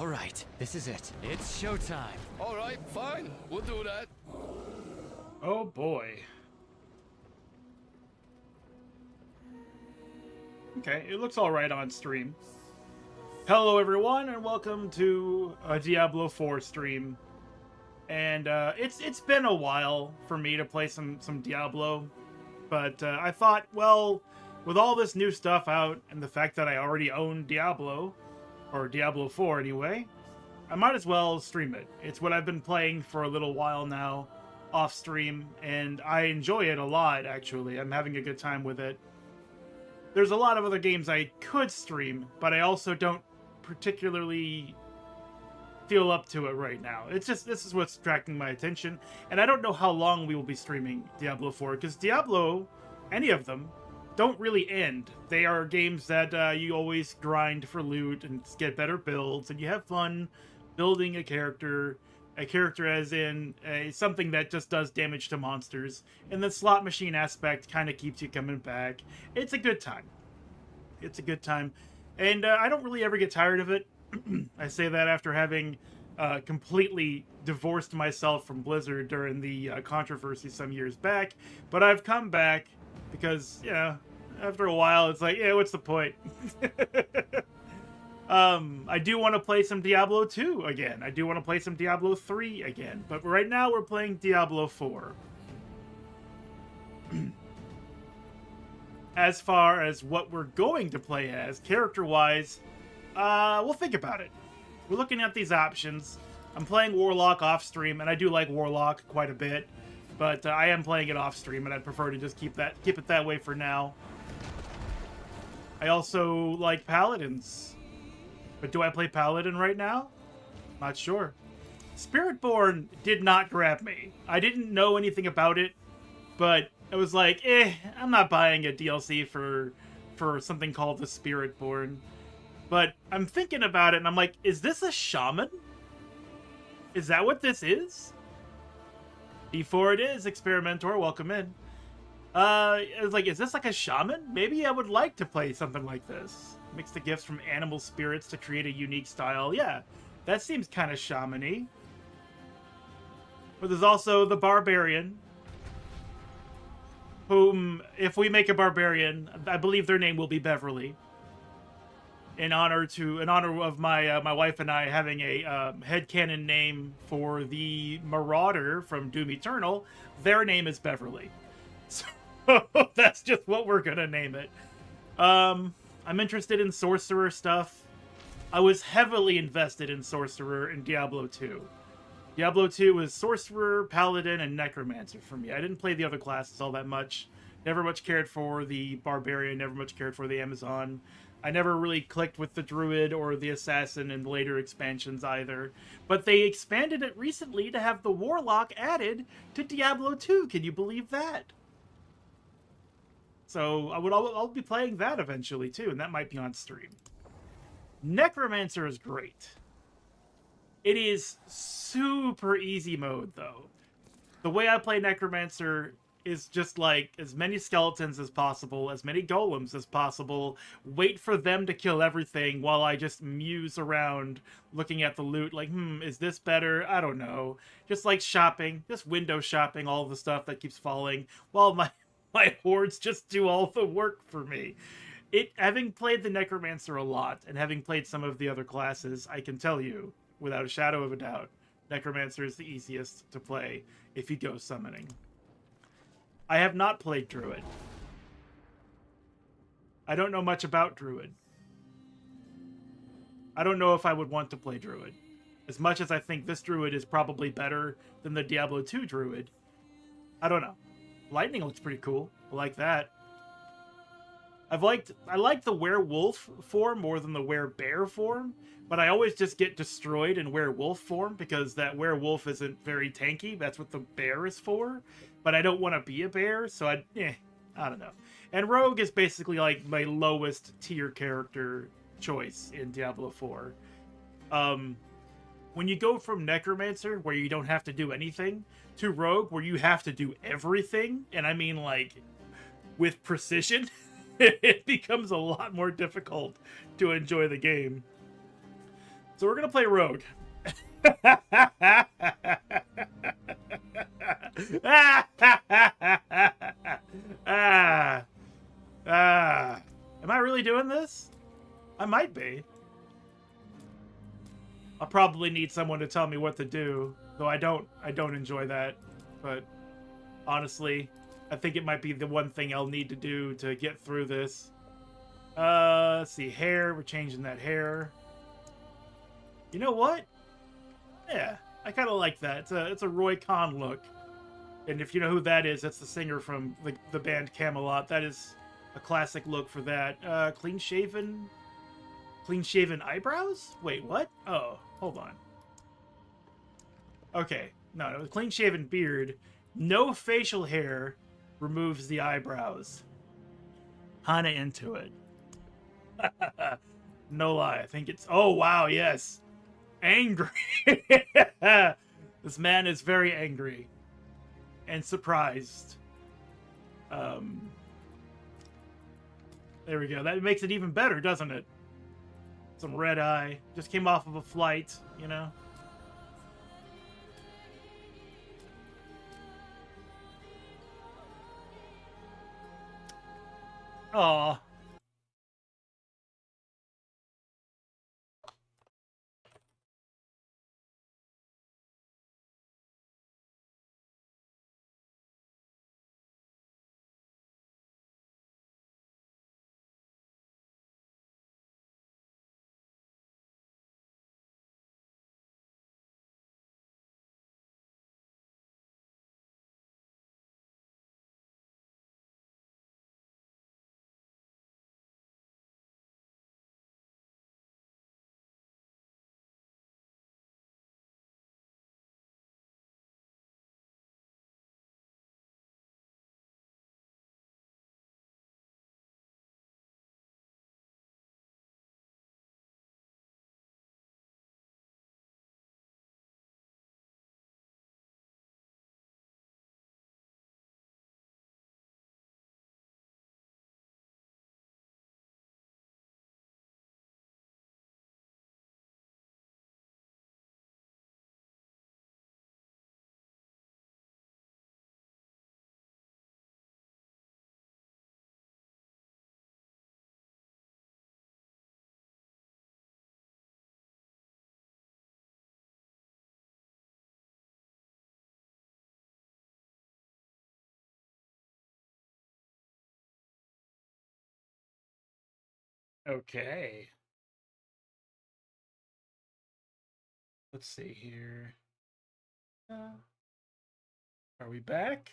All right, this is it. It's showtime. All right, fine. We'll do that. Oh boy. Okay, it looks alright on stream. Hello everyone, and welcome to a Diablo 4 stream. And it's been a while for me to play some Diablo, but I thought, well, with all this new stuff out and the fact that I already own Diablo, or Diablo 4 anyway, I might as well stream it. It's what I've been playing for a little while now, off stream, and I enjoy it a lot, actually. I'm having a good time with it. There's a lot of other games I could stream, but I also don't particularly feel up to it right now. It's just, this is what's attracting my attention, and I don't know how long we will be streaming Diablo 4, because Diablo, any of them, don't really end. They are games that you always grind for loot and get better builds, and you have fun building a character as in something that just does damage to monsters, and the slot machine aspect kind of keeps you coming back. It's a good time. It's a good time, and I don't really ever get tired of it. I say that after having completely divorced myself from Blizzard during the controversy some years back, but I've come back because, yeah, after a while, it's like, yeah, what's the point? I do want to play some Diablo 2 again. I do want to play some Diablo 3 again. But right now, we're playing Diablo 4. As far as what we're going to play as, character-wise, we'll think about it. We're looking at these options. I'm playing Warlock off-stream, and I do like Warlock quite a bit. But I am playing it off-stream, and I'd prefer to just keep it that way for now. I also like Paladins. But do I play Paladin right now? Not sure. Spiritborn did not grab me. I didn't know anything about it, but I was like, I'm not buying a DLC for something called the Spiritborn. But I'm thinking about it, and I'm like, is this a shaman? Is that what this is? Before it is, Experimenter, welcome in. I was like, is this like a shaman? Maybe I would like to play something like this. Mix the gifts from animal spirits to create a unique style. Yeah, that seems kind of shaman-y. But there's also the Barbarian, whom, if we make a Barbarian, I believe their name will be Beverly. In honor of my wife and I having a headcanon name for the Marauder from Doom Eternal, their name is Beverly. So that's just what we're gonna name it. I'm interested in Sorcerer stuff. I was heavily invested in Sorcerer in Diablo 2. Diablo 2 was Sorcerer, Paladin, and Necromancer for me. I didn't play the other classes all that much. Never much cared for the Barbarian, never much cared for the Amazon. I never really clicked with the Druid or the Assassin in later expansions either. But they expanded it recently to have the Warlock added to Diablo 2. Can you believe that? So I'll be playing that eventually too, and that might be on stream. Necromancer is great. It is super easy mode though. The way I play Necromancer is just like as many skeletons as possible, as many golems as possible, wait for them to kill everything while I just muse around looking at the loot like, is this better? I don't know. Just like shopping, just window shopping all the stuff that keeps falling while my hordes just do all the work for me. Having played the Necromancer a lot, and having played some of the other classes, I can tell you, without a shadow of a doubt, Necromancer is the easiest to play if you go summoning. I have not played Druid. I don't know much about Druid. I don't know if I would want to play Druid. As much as I think this Druid is probably better than the Diablo 2 Druid, I don't know. Lightning looks pretty cool. I like that. I like the werewolf form more than the werebear form, but I always just get destroyed in werewolf form because that werewolf isn't very tanky. That's what the bear is for. But I don't want to be a bear, so I don't know. And rogue is basically like my lowest tier character choice in Diablo 4. When you go from Necromancer, where you don't have to do anything, to Rogue, where you have to do everything, and I mean, like, with precision, it becomes a lot more difficult to enjoy the game. So we're gonna play Rogue. Am I really doing this? I might be. I'll probably need someone to tell me what to do, though I don't enjoy that. But honestly, I think it might be the one thing I'll need to do to get through this. Let's see, hair. We're changing that hair. You know what? Yeah, I kind of like that. It's a Roy Khan look. And if you know who that is, that's the singer from the band Camelot. That is a classic look for that. Clean shaven eyebrows? Wait, what? Oh, hold on. Okay, no, clean shaven beard. No facial hair removes the eyebrows. Kinda into it. No lie, I think it's... Oh, wow, yes. Angry. This man is very angry. And surprised. There we go. That makes it even better, doesn't it? Some red eye. Just came off of a flight, you know? Aw. Okay. Let's see here. Are we back?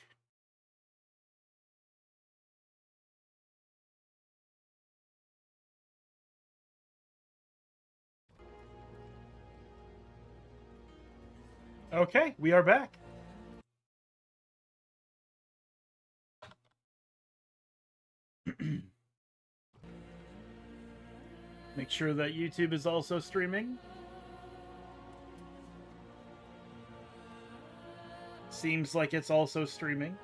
Okay, we are back. Make sure that YouTube is also streaming. Seems like it's also streaming.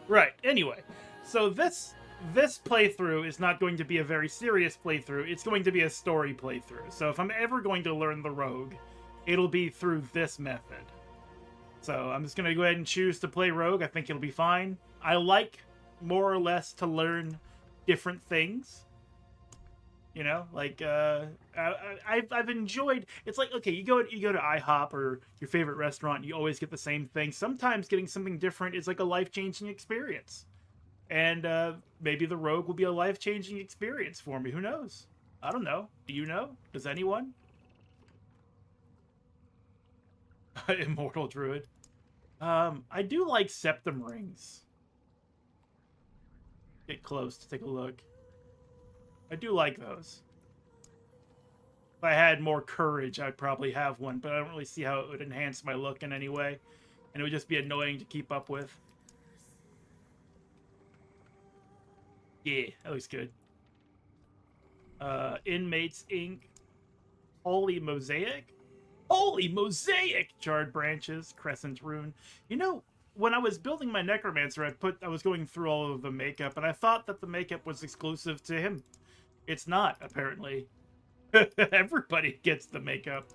Right, anyway. So this playthrough is not going to be a very serious playthrough. It's going to be a story playthrough. So if I'm ever going to learn the Rogue, it'll be through this method. So I'm just going to go ahead and choose to play Rogue. I think it'll be fine. I like, more or less, to learn different things. You know, like, I've enjoyed... It's like, okay, you go to IHOP or your favorite restaurant, and you always get the same thing. Sometimes getting something different is like a life-changing experience. And maybe the Rogue will be a life-changing experience for me. Who knows? I don't know. Do you know? Does anyone? Immortal Druid. I do like septum rings. Get close to take a look. I do like those. If I had more courage, I'd probably have one, but I don't really see how it would enhance my look in any way. And it would just be annoying to keep up with. Yeah, that looks good. Inmates Inc. Holy Mosaic? Holy Mosaic! Charred branches, Crescent Rune. You know, when I was building my Necromancer, I was going through all of the makeup, and I thought that the makeup was exclusive to him. It's not, apparently. Everybody gets the makeup.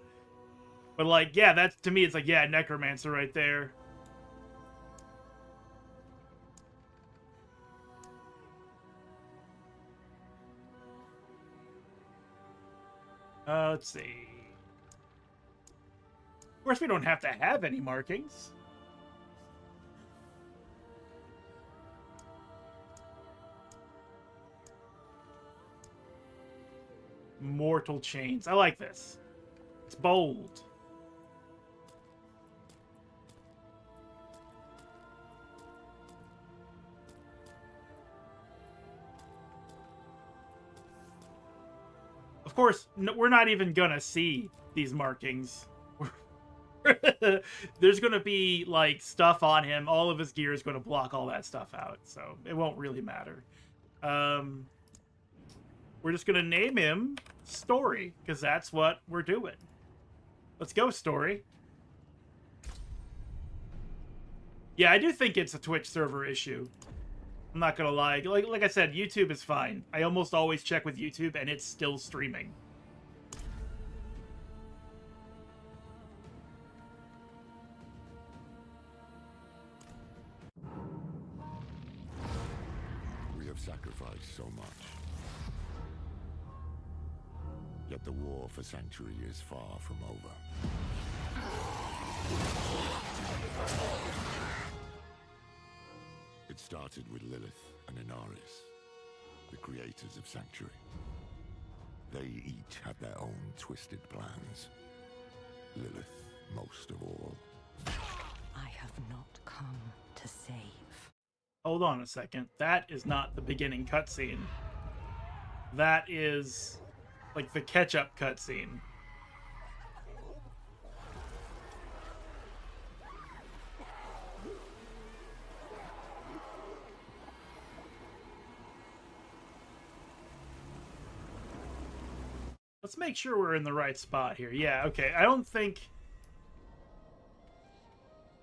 But, like, yeah, that's, to me, it's like, yeah, Necromancer right there. Let's see. Of course, we don't have to have any markings. Mortal Chains. I like this. It's bold. Of course, we're not even gonna see these markings. There's gonna be, like, stuff on him. All of his gear is gonna block all that stuff out, so it won't really matter. We're just gonna name him Story, because that's what we're doing. Let's go, Story. Yeah, I do think it's a Twitch server issue. I'm not gonna lie. Like I said, YouTube is fine. I almost always check with YouTube, and it's still streaming. We have sacrificed so much. Yet the war for Sanctuary is far from over. It started with Lilith and Inaris, the creators of Sanctuary. They each had their own twisted plans. Lilith most of all. I have not come to save. Hold on a second. That is not the beginning cutscene. That is, like, the catch-up cutscene. Let's make sure we're in the right spot here. Yeah, okay. I don't think...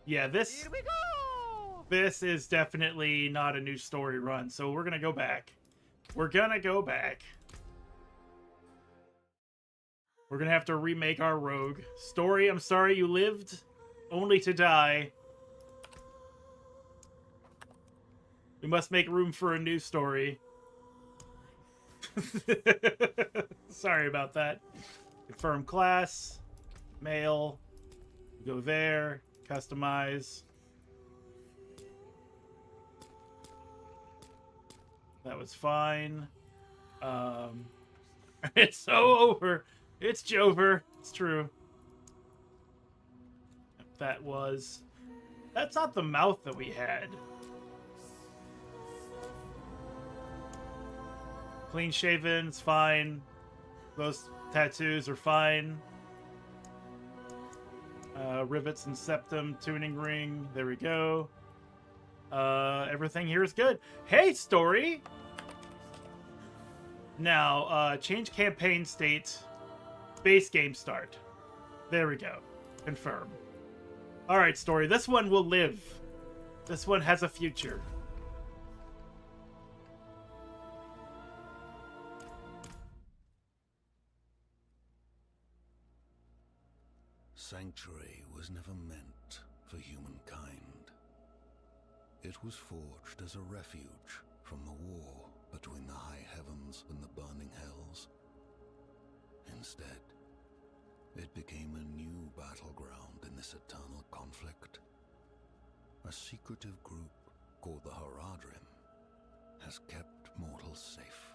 Yeah, this... Here we go! This is definitely not a new story run, so we're gonna go back. We're gonna go back. We're gonna have to remake our rogue. Story, I'm sorry you lived, only to die. We must make room for a new story. Sorry about that. Confirm class. Male. Go there. Customize. That was fine. It's so over. It's Jover. It's true. That was... That's not the mouth that we had. Clean shaven, it's fine. Those tattoos are fine. Rivets and septum, tuning ring. There we go. Everything here is good. Hey, Story! Now, change campaign state. Base game start. There we go. Confirm. Alright, Story. This one will live. This one has a future. Sanctuary was never meant for humankind. It was forged as a refuge from the war between the high heavens and the burning hells. Instead, it became a new battleground in this eternal conflict. A secretive group called the Haradrim has kept mortals safe.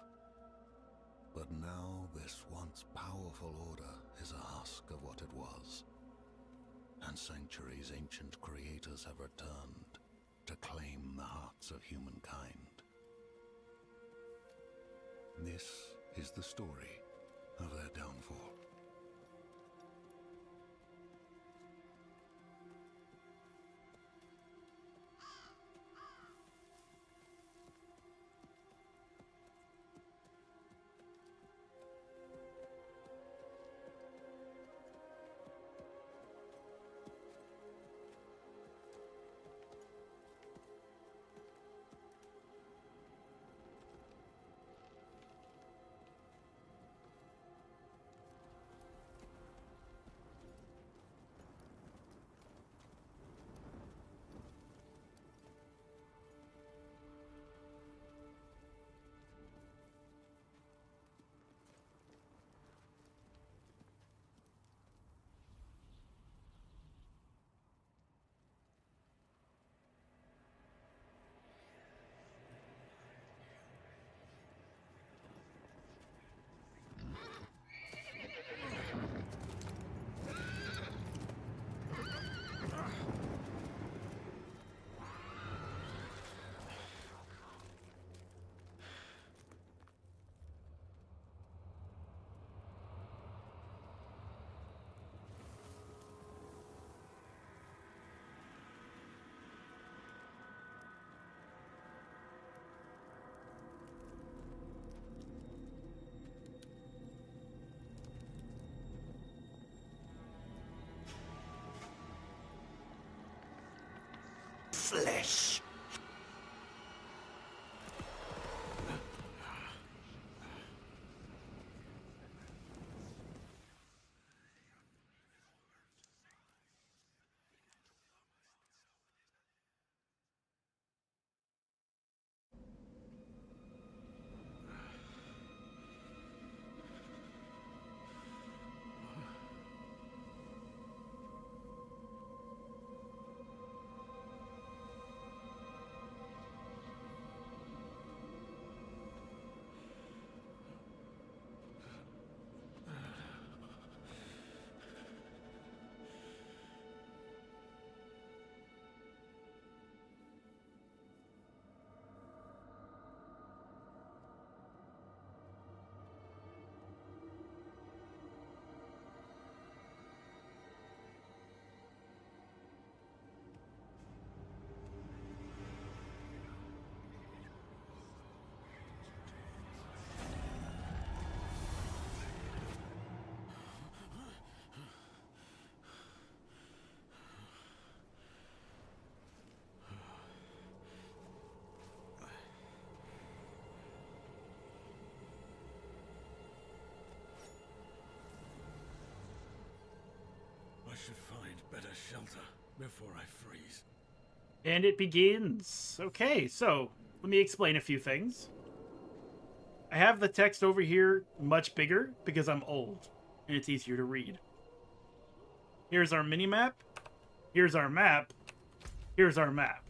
But now this once powerful order is a husk of what it was. And Sanctuary's ancient creators have returned to claim the hearts of humankind. This is the story of their downfall. shelter before I freeze. And it begins. Okay, so let me explain a few things. I have the text over here much bigger because I'm old and it's easier to read. Here's our mini-map. Here's our map. Here's our map.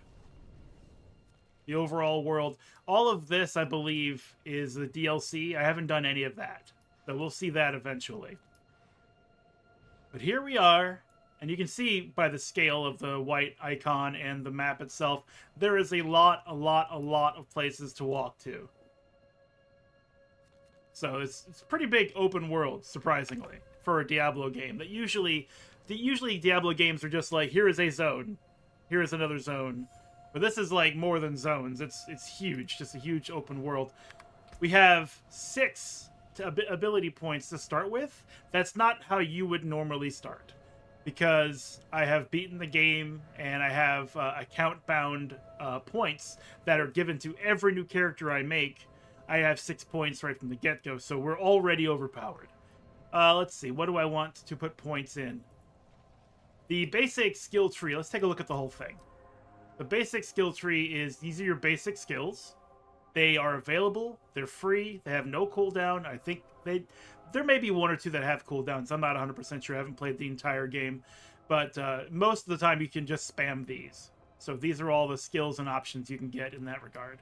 The overall world. All of this, I believe, is the DLC. I haven't done any of that. So we'll see that eventually. But here we are. And you can see by the scale of the white icon and the map itself, there is a lot of places to walk to. So it's a pretty big open world, surprisingly, for a Diablo game. Usually Diablo games are just like, here is a zone, here is another zone. But this is like more than zones. It's huge, just a huge open world. We have 6 ability points to start with. That's not how you would normally start, because I have beaten the game and I have account-bound points that are given to every new character I make. I have 6 points right from the get-go, so we're already overpowered. Let's see, what do I want to put points in? The basic skill tree, let's take a look at the whole thing. The basic skill tree is, these are your basic skills. They are available, they're free, they have no cooldown. I think there may be 1 or 2 that have cooldowns. I'm not 100% sure, I haven't played the entire game. But most of the time you can just spam these. So these are all the skills and options you can get in that regard.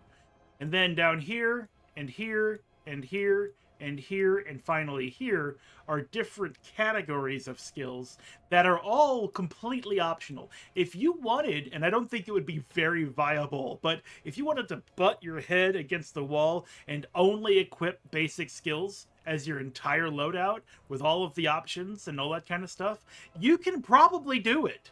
And then down here, and here, and here, and here, and finally here are different categories of skills that are all completely optional. If you wanted, and I don't think it would be very viable, but if you wanted to butt your head against the wall and only equip basic skills as your entire loadout with all of the options and all that kind of stuff, you can probably do it.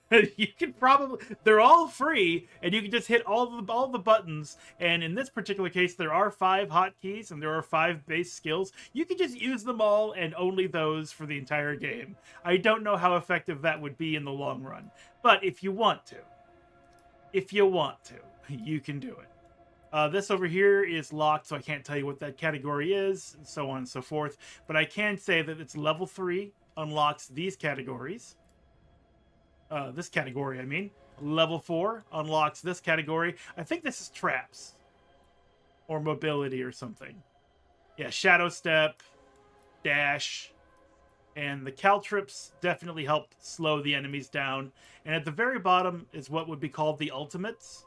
You can probably, they're all free, and you can just hit all the buttons. And in this particular case, there are 5 hotkeys and there are 5 base skills. You can just use them all and only those for the entire game. I don't know how effective that would be in the long run, but if you want to, you can do it. This over here is locked, so I can't tell you what that category is, and so on and so forth. But I can say that it's level 3 unlocks these categories. This category, I mean. Level 4 unlocks this category. I think this is traps. Or mobility or something. Yeah, shadow step, dash, and the caltrips definitely help slow the enemies down. And at the very bottom is what would be called the ultimates.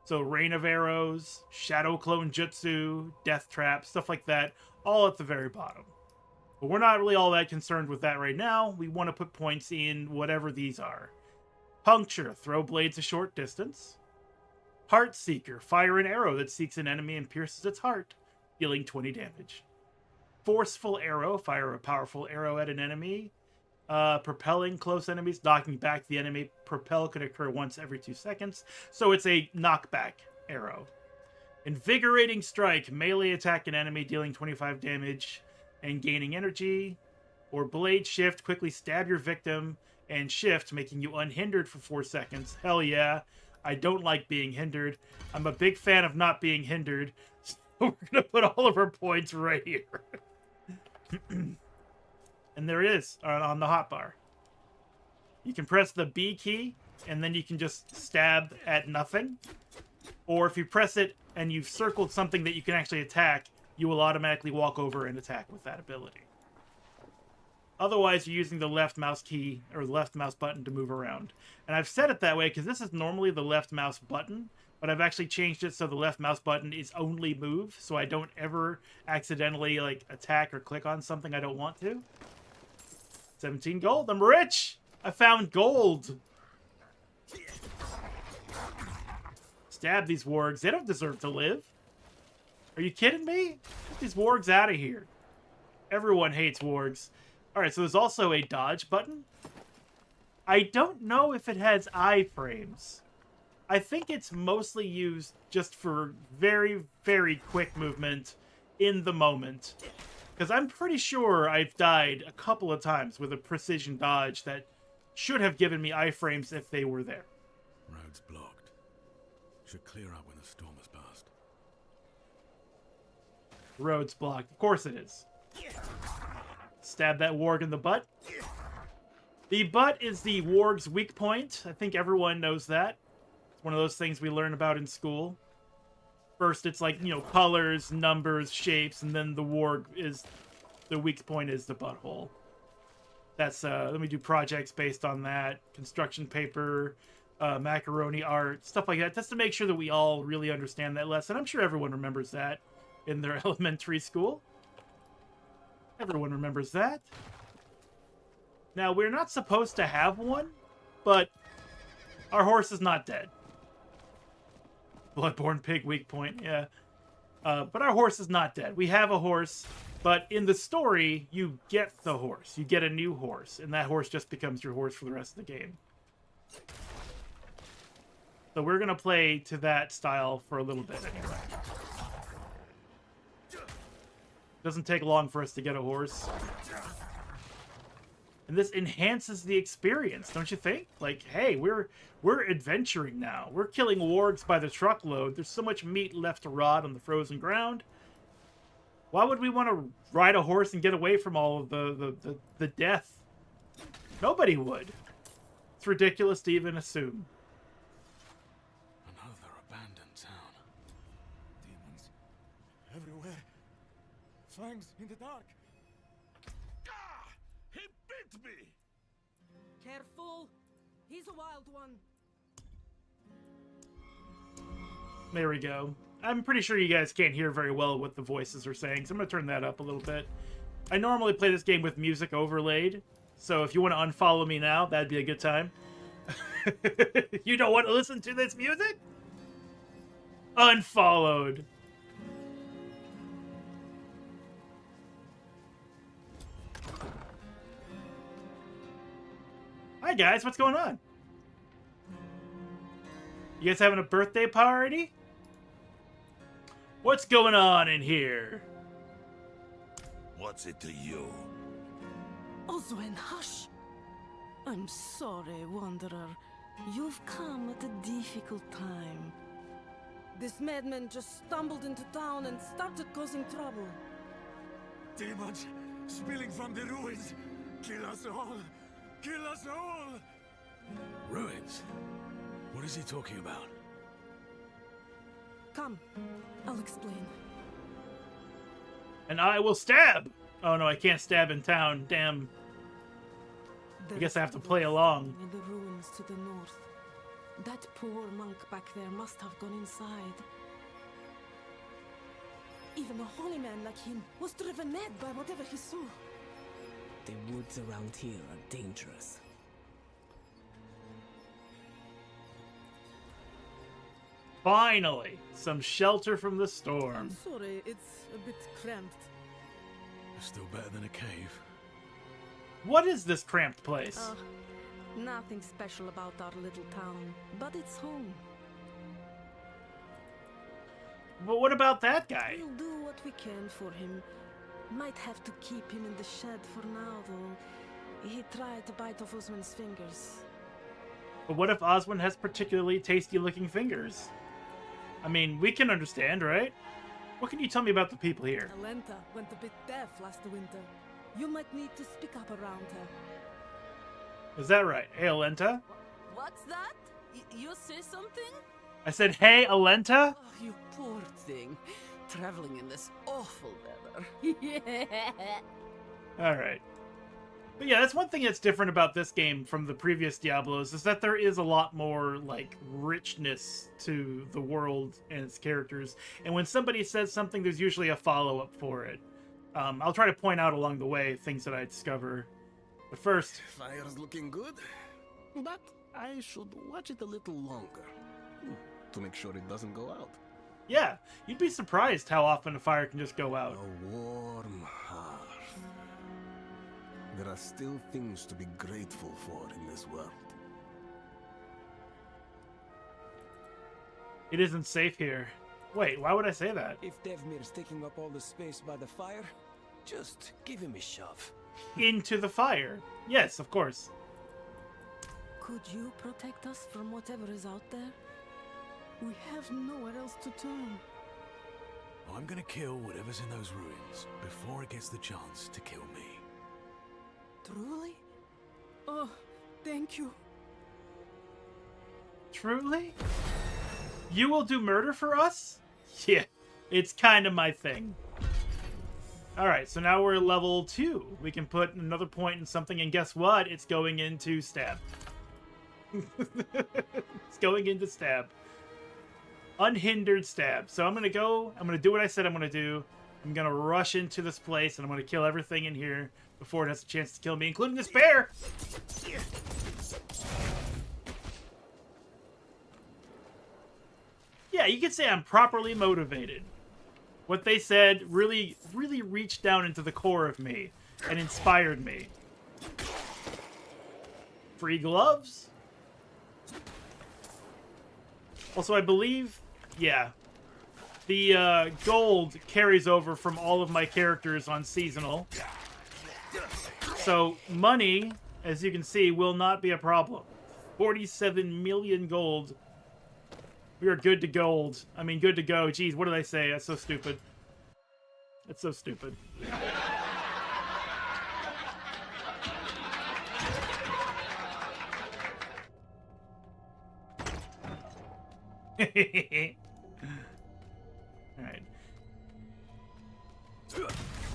So rain of arrows, shadow clone jutsu, death trap, stuff like that, all at the very bottom. But we're not really all that concerned with that right now. We want to put points in whatever these are. Puncture, throw blades a short distance. Heart Seeker, fire an arrow that seeks an enemy and pierces its heart, dealing 20 damage. Forceful Arrow, fire a powerful arrow at an enemy. Propelling close enemies, knocking back the enemy. Propel can occur once every 2 seconds, so it's a knockback arrow. Invigorating Strike, melee attack an enemy, dealing 25 damage and gaining energy. Or Blade Shift, quickly stab your victim and shift, making you unhindered for 4 seconds. Hell yeah. I don't like being hindered. I'm a big fan of not being hindered. So we're going to put all of our points right here. And there it is on the hotbar. You can press the B key, and then you can just stab at nothing. Or if you press it and you've circled something that you can actually attack, you will automatically walk over and attack with that ability. Otherwise, you're using the left mouse key or the left mouse button to move around. And I've set it that way because this is normally the left mouse button, but I've actually changed it so the left mouse button is only move, so I don't ever accidentally like attack or click on something I don't want to. 17 gold. I'm rich! I found gold! Stab these wargs. They don't deserve to live. Are you kidding me? Get these wargs out of here. Everyone hates wargs. Alright, so there's also a dodge button. I don't know if it has iframes. I think it's mostly used just for very, very quick movement in the moment. Because I'm pretty sure I've died a couple of times with a precision dodge that should have given me iframes if they were there. Road's blocked. Should clear up when the storm has passed. Road's blocked. Of course it is. Stab that warg in the butt. The butt is the warg's weak point. I think everyone knows that. It's one of those things we learn about in school. First, it's like, you know, colors, numbers, shapes, and then the warg is... The weak point is the butthole. That's, let me do projects based on that. Construction paper, macaroni art, stuff like that. Just to make sure that we all really understand that lesson. I'm sure everyone remembers that in their elementary school. Everyone remembers that. Now, we're not supposed to have one, but our horse is not dead. Bloodborne pig, weak point, yeah. But our horse is not dead. We have a horse, but in the story, you get the horse. You get a new horse, and that horse just becomes your horse for the rest of the game. So we're going to play to that style for a little bit anyway. Doesn't take long for us to get a horse. And this enhances the experience, don't you think? Like, hey, we're adventuring now. We're killing wargs by the truckload. There's so much meat left to rot on the frozen ground. Why would we want to ride a horse and get away from all of the death? Nobody would. It's ridiculous to even assume. Another abandoned town. Demons everywhere. Fangs in the dark. Ah! He bit me! Careful! He's a wild one. There we go. I'm pretty sure you guys can't hear very well what the voices are saying, so I'm going to turn that up a little bit. I normally play this game with music overlaid, so if you want to unfollow me now, that'd be a good time. You don't want to listen to this music? Unfollowed. Hi guys, what's going on? You guys having a birthday party? What's going on in here? What's it to you? Oswen, hush! I'm sorry, Wanderer. You've come at a difficult time. This madman just stumbled into town and started causing trouble. Demons spilling from the ruins. Kill us all. Kill us all. Ruins? What is he talking about? Come, I'll explain. And I will stab! Oh no, I can't stab in town. Damn. I guess I have to play along. In the ruins to the north. That poor monk back there must have gone inside. Even a holy man like him was driven mad by whatever he saw. The woods around here are dangerous. Finally, some shelter from the I'm storm. sorry, it's a bit cramped. It's still better than a cave. What is this cramped place? Nothing special about our little town, but it's home. But what about that guy? We'll do what we can for him. Might have to keep him in the shed for now, though. He tried to bite off Osman's fingers. But what if Oswin has particularly tasty-looking fingers? I mean, we can understand, right? What can you tell me about the people here? Alenta went a bit deaf last winter. You might need to speak up around her. Is that right? Hey, Alenta? What's that? You say something? I said, hey, Alenta? Oh, you poor thing. Traveling in this awful weather. Alright. But yeah, that's one thing that's different about this game from the previous Diablos, is that there is a lot more, like, richness to the world and its characters. And when somebody says something, there's usually a follow-up for it. I'll try to point out along the way things that I discover. But first... Fire's looking good, but I should watch it a little longer to make sure it doesn't go out. Yeah, you'd be surprised how often a fire can just go out. A warm hearth. There are still things to be grateful for in this world. It isn't safe here. Wait, why would I say that? If Devmir's taking up all the space by the fire, just give him a shove. Into the fire. Yes, of course. Could you protect us from whatever is out there? We have nowhere else to turn. I'm gonna kill whatever's in those ruins before it gets the chance to kill me. Truly? Oh, thank you. Truly? You will do murder for us? Yeah, it's kind of my thing. Alright, so now we're at level 2. We can put another point in something, and guess what? It's going into stab. It's going into stab. Unhindered stab. So I'm going to do what I said I'm going to do. I'm going to rush into this place, and I'm going to kill everything in here before it has a chance to kill me, including this bear! Yeah, you could say I'm properly motivated. What they said really, really reached down into the core of me and inspired me. Free gloves? Also, I believe, yeah, the gold carries over from all of my characters on seasonal. So money, as you can see, will not be a problem. 47 million gold. We are good to gold. I mean, good to go. Jeez, what did I say? That's so stupid. That's so stupid. Alright.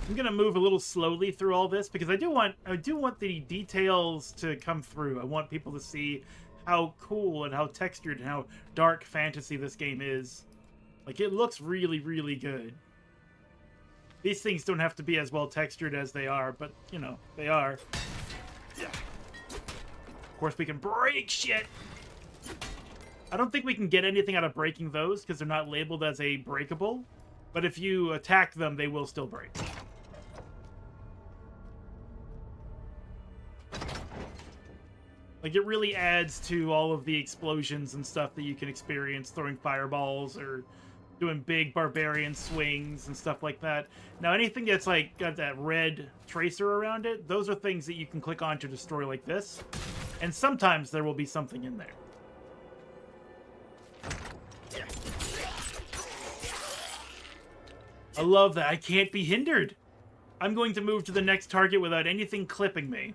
I'm gonna move a little slowly through all this because I do want the details to come through. I want people to see how cool and how textured and how dark fantasy this game is. Like, it looks really, really good. These things don't have to be as well textured as they are, but, you know, they are. Of course, we can break shit! I don't think we can get anything out of breaking those, because they're not labeled as a breakable. But if you attack them, they will still break. Like, it really adds to all of the explosions and stuff that you can experience throwing fireballs or doing big barbarian swings and stuff like that. Now, anything that's, like, got that red tracer around it, those are things that you can click on to destroy like this. And sometimes there will be something in there. I love that. I can't be hindered. I'm going to move to the next target without anything clipping me.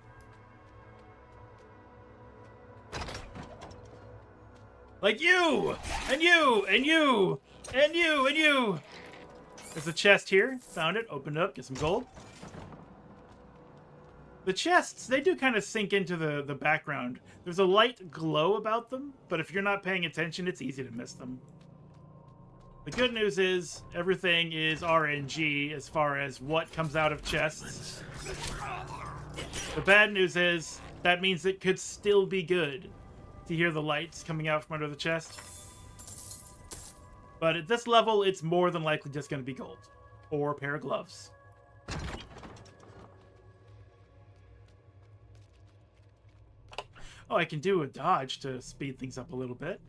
Like you! And you! And you! And you! And you! There's a chest here. Found it. Opened it up. Get some gold. The chests, they do kind of sink into the background. There's a light glow about them, but if you're not paying attention, it's easy to miss them. The good news is, everything is RNG as far as what comes out of chests. The bad news is, that means it could still be good to hear the lights coming out from under the chest. But at this level, it's more than likely just going to be gold. Or a pair of gloves. Oh, I can do a dodge to speed things up a little bit.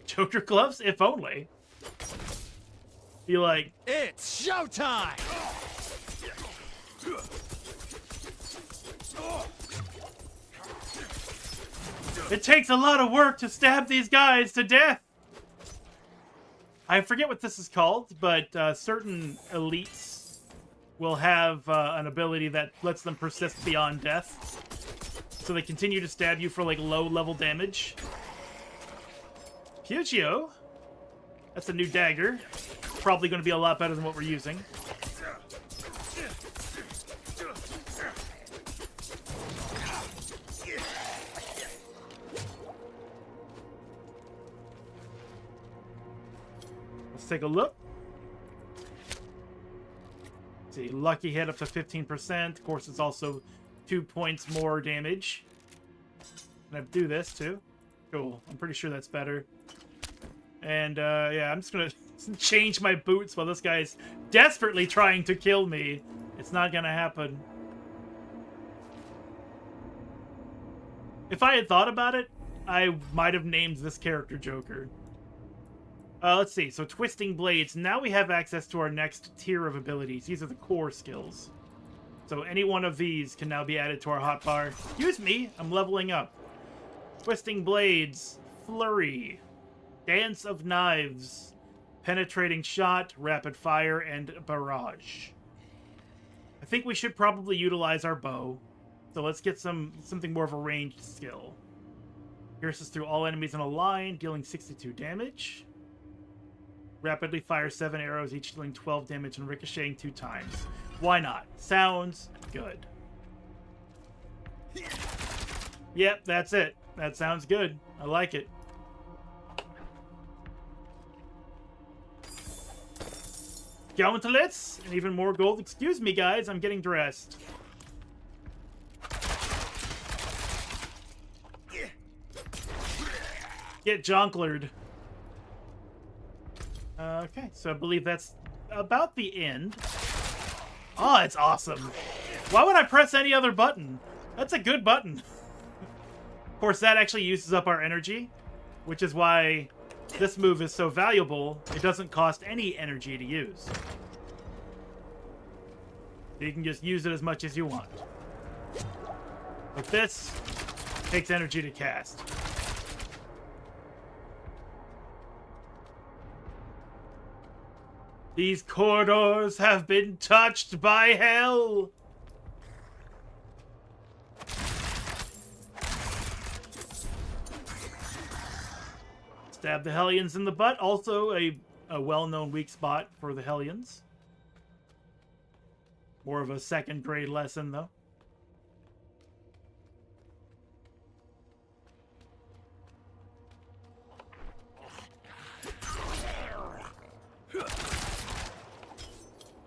Joker gloves? If only. Be like, It's showtime! it takes a lot of work to stab these guys to death! I forget what this is called, but certain elites will have an ability that lets them persist beyond death. So they continue to stab you for, like, low-level damage. Puccio. That's a new dagger. Probably going to be a lot better than what we're using. Let's take a look. Let's see, lucky hit up to 15%. Of course, it's also 2 points more damage. Can I do this too? Cool. I'm pretty sure that's better. And yeah, I'm just gonna change my boots while this guy's desperately trying to kill me. It's not gonna happen. If I had thought about it, I might have named this character Joker. Let's see. So Twisting Blades. Now we have access to our next tier of abilities. These are the core skills. So any one of these can now be added to our hotbar. Excuse me, I'm leveling up. Twisting Blades, Flurry, Dance of Knives, penetrating shot, rapid fire, and barrage. I think we should probably utilize our bow. So let's get something more of a ranged skill. Pierces through all enemies in a line, dealing 62 damage. Rapidly fire 7 arrows, each dealing 12 damage and ricocheting 2 times. Why not? Sounds good. Yep, that's it. That sounds good. I like it. Gauntlets and even more gold. Excuse me, guys. I'm getting dressed. Get jonklered. Okay, so I believe that's about the end. Oh, it's awesome. Why would I press any other button? That's a good button. Of course, that actually uses up our energy, which is why this move is so valuable. It doesn't cost any energy to use. So you can just use it as much as you want. But this takes energy to cast. These corridors have been touched by hell! Stab the Hellions in the butt. Also a well-known weak spot for the Hellions. More of a second grade lesson, though.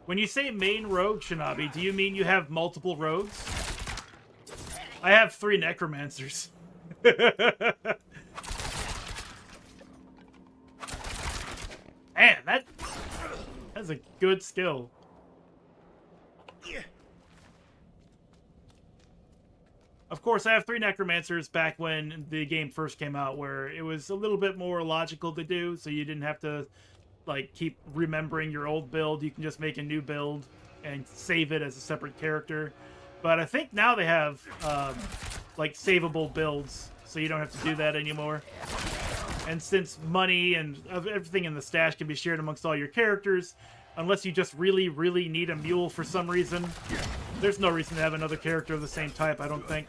When you say main rogue, Shinabi, do you mean you have multiple rogues? I have 3 necromancers. Man, that's a good skill. Of course, I have 3 necromancers back when the game first came out, where it was a little bit more logical to do, so you didn't have to like keep remembering your old build. You can just make a new build and save it as a separate character. But I think now they have like savable builds, so you don't have to do that anymore. And since money and everything in the stash can be shared amongst all your characters, unless you just really, really need a mule for some reason, there's no reason to have another character of the same type, I don't think.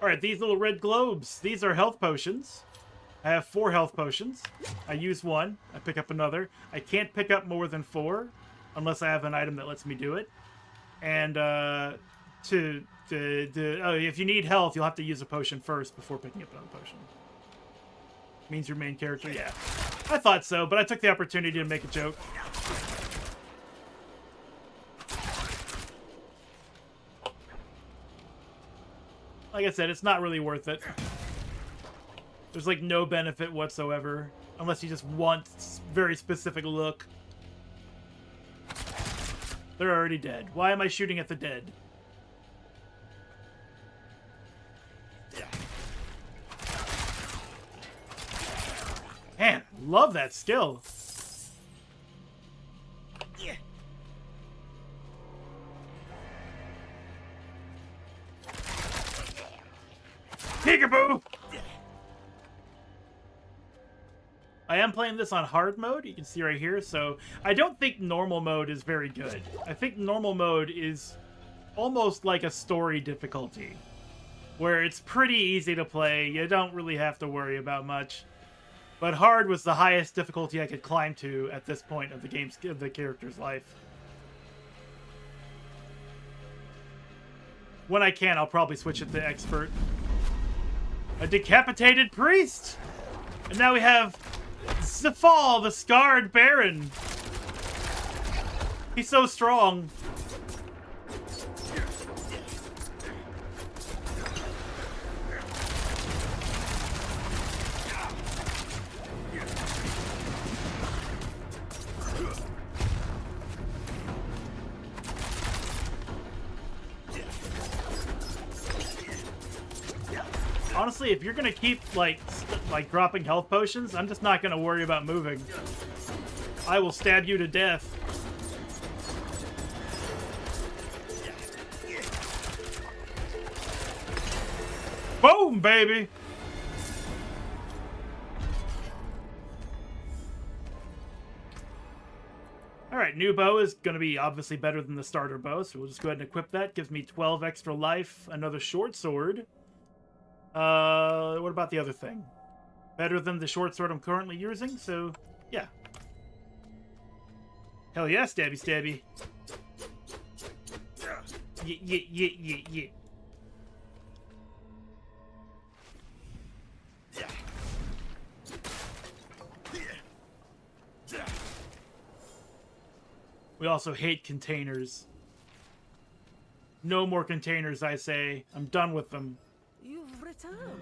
Alright, these little red globes. These are health potions. I have 4 health potions. I use 1. I pick up another. I can't pick up more than 4 unless I have an item that lets me do it. And if you need health, you'll have to use a potion first before picking up another potion. Means your main character? Yeah. I thought so, but I took the opportunity to make a joke. Like I said, it's not really worth it. There's like no benefit whatsoever, unless you just want very specific look. They're already dead. Why am I shooting at the dead? Man, love that skill. Peekaboo! I am playing this on hard mode, you can see right here, so I don't think normal mode is very good. I think normal mode is almost like a story difficulty, where it's pretty easy to play, you don't really have to worry about much. But hard was the highest difficulty I could climb to at this point of the character's life. When I can, I'll probably switch it to expert. A decapitated priest! And now we have Zafal, the Scarred Baron. He's so strong. Honestly, if you're gonna keep like dropping health potions, I'm just not gonna worry about moving. I will stab you to death. Boom, baby! Alright, new bow is going to be obviously better than the starter bow, so we'll just go ahead and equip that. Gives me 12 extra life, another short sword. What about the other thing? Better than the short sword I'm currently using, so yeah. Hell yeah, stabby stabby. Yeah. We also hate containers. No more containers, I say. I'm done with them. You've returned.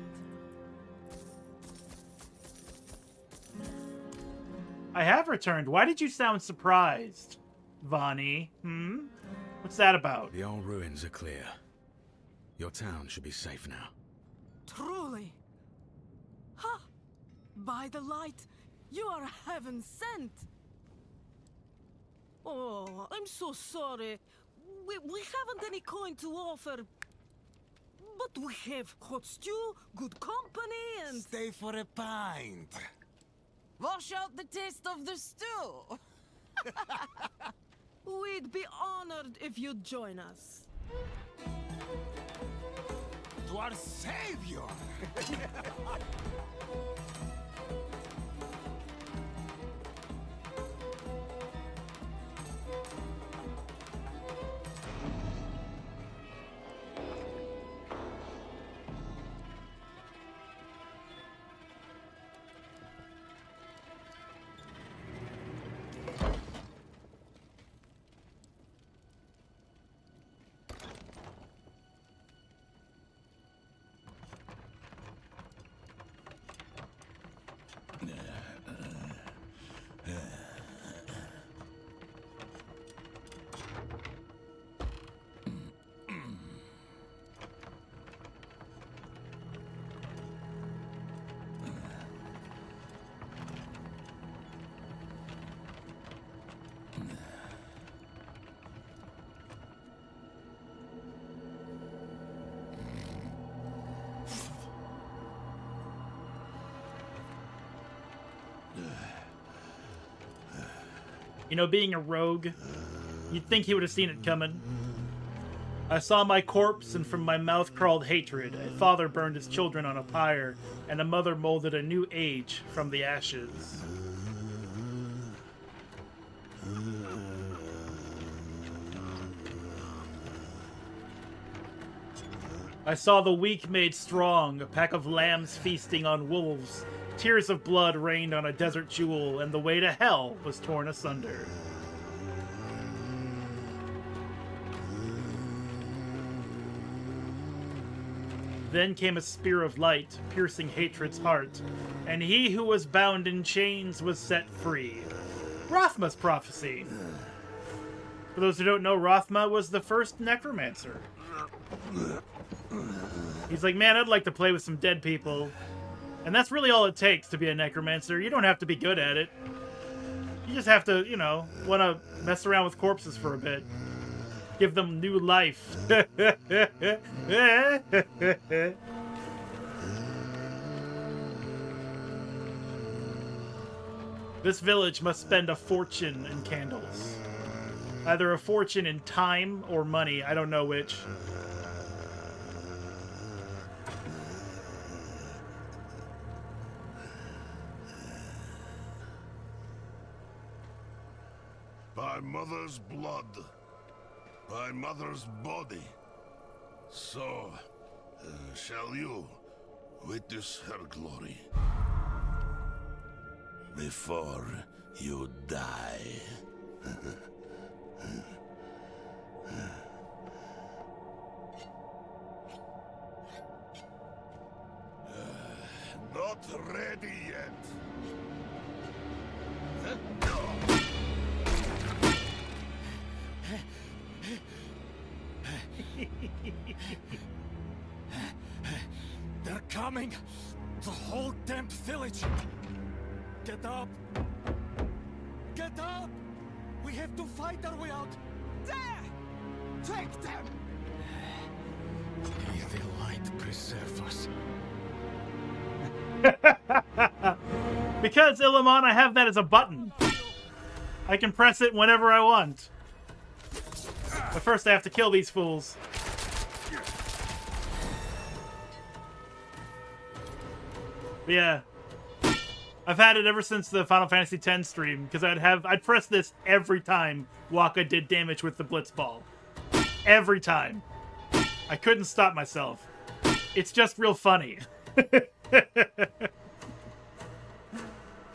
I have returned. Why did you sound surprised, Vani? What's that about? The old ruins are clear. Your town should be safe now. Truly. Ha! By the light, you are heaven sent. Oh, I'm so sorry. We haven't any coin to offer. But we have hot stew, good company, and... Stay for a pint. Wash out the taste of the stew. We'd be honored if you'd join us. To our savior! You know, being a rogue, you'd think he would have seen it coming. I saw my corpse, and from my mouth crawled hatred. A father burned his children on a pyre, and a mother molded a new age from the ashes. I saw the weak made strong, a pack of lambs feasting on wolves. Tears of blood rained on a desert jewel, and the way to hell was torn asunder. Then came a spear of light, piercing hatred's heart, and he who was bound in chains was set free. Rothma's prophecy. For those who don't know, Rothma was the first necromancer. He's like, man, I'd like to play with some dead people. And that's really all it takes to be a necromancer. You don't have to be good at it. You just have to, you know, want to mess around with corpses for a bit. Give them new life. This village must spend a fortune in candles. Either a fortune in time or money. I don't know which. By mother's blood, by mother's body, so shall you witness her glory before you die. Not ready yet. They're coming! The whole damned village! Get up! Get up! We have to fight our way out! There! Take them! May the light preserve us. Because, Illiman, I have that as a button. I can press it whenever I want. But first I have to kill these fools. But yeah. I've had it ever since the Final Fantasy X stream, because I'd press this every time Waka did damage with the Blitzball. Every time. I couldn't stop myself. It's just real funny.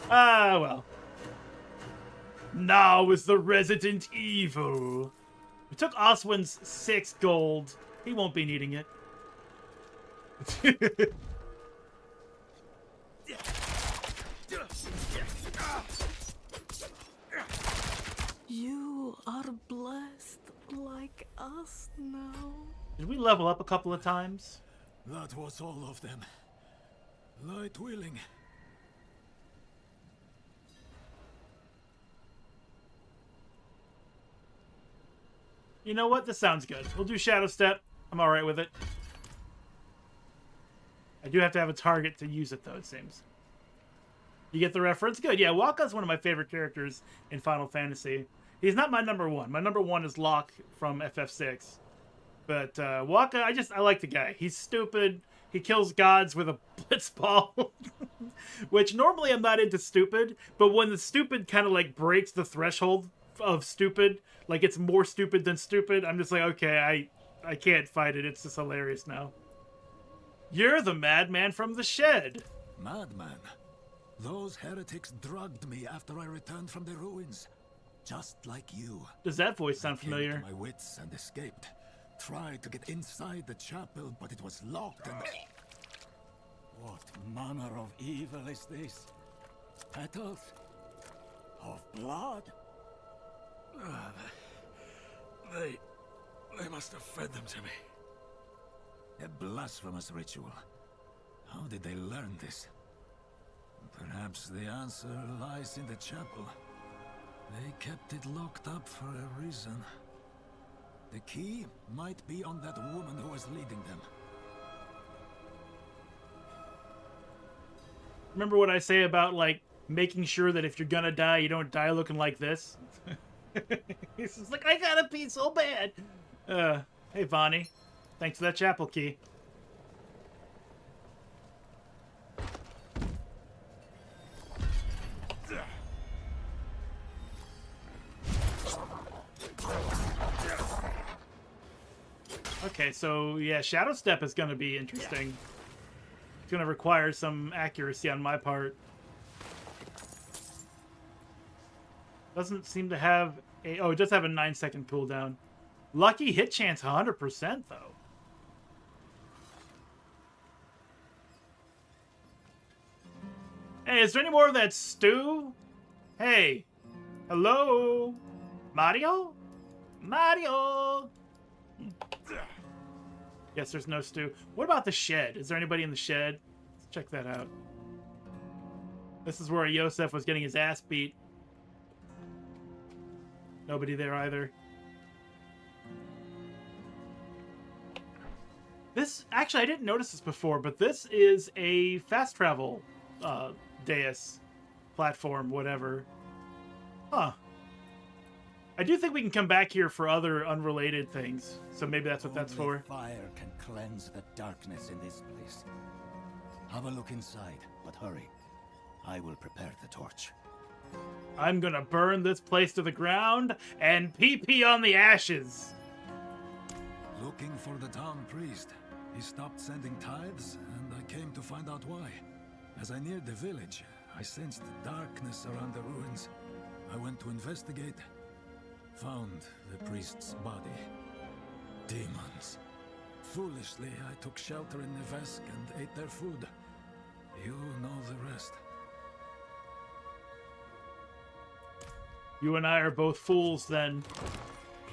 Ah, well. Now is the Resident Evil. We took Oswin's 6 gold. He won't be needing it. You are blessed like us now. Did we level up a couple of times? That was all of them. Light willing. You know what? This sounds good. We'll do Shadow Step. I'm alright with it. I do have to have a target to use it, though, it seems. You get the reference? Good. Yeah, Waka's one of my favorite characters in Final Fantasy. He's not my number one. My number one is Locke from FF6. But Waka, I like the guy. He's stupid. He kills gods with a blitzball. Which normally I'm not into stupid. But when the stupid kind of like breaks the threshold of stupid, like it's more stupid than stupid, I'm just like, okay, I can't fight it. It's just hilarious now. You're the madman from the shed. Madman. Those heretics drugged me after I returned from the ruins. Just like you. Does that voice sound I came familiar? to my wits and escaped. Tried to get inside the chapel, but it was locked and... What manner of evil is this? Petals? Of blood? They must have fed them to me. A blasphemous ritual. How did they learn this? Perhaps the answer lies in the chapel. They kept it locked up for a reason. The key might be on that woman who was leading them. Remember what I say about, like, making sure that if you're gonna die, you don't die looking like this? He's just like, I gotta pee so bad. Hey, Vonnie. Thanks for that chapel key. Okay, so yeah, Shadow Step is going to be interesting. It's going to require some accuracy on my part. Doesn't seem to have a... Oh, it does have a 9-second cooldown. Lucky hit chance 100%, though. Hey, is there any more of that stew? Hey. Hello? Mario? Mario? Yes, there's no stew. What about the shed? Is there anybody in the shed? Let's check that out. This is where Yosef was getting his ass beat. Nobody there either. This, actually, I didn't notice this before, but this is a fast travel dais platform, whatever. Huh. I do think we can come back here for other unrelated things, so maybe that's what that's for. Fire can cleanse the darkness in this place. Have a look inside, but hurry. I will prepare the torch. I'm gonna burn this place to the ground and pee on the ashes. Looking for the town priest. He stopped sending tithes, and I came to find out why. As I neared the village, I sensed darkness around the ruins. I went to investigate. Found the priest's body. Demons. Foolishly, I took shelter in Nevesk and ate their food. You know the rest. You and I are both fools, then.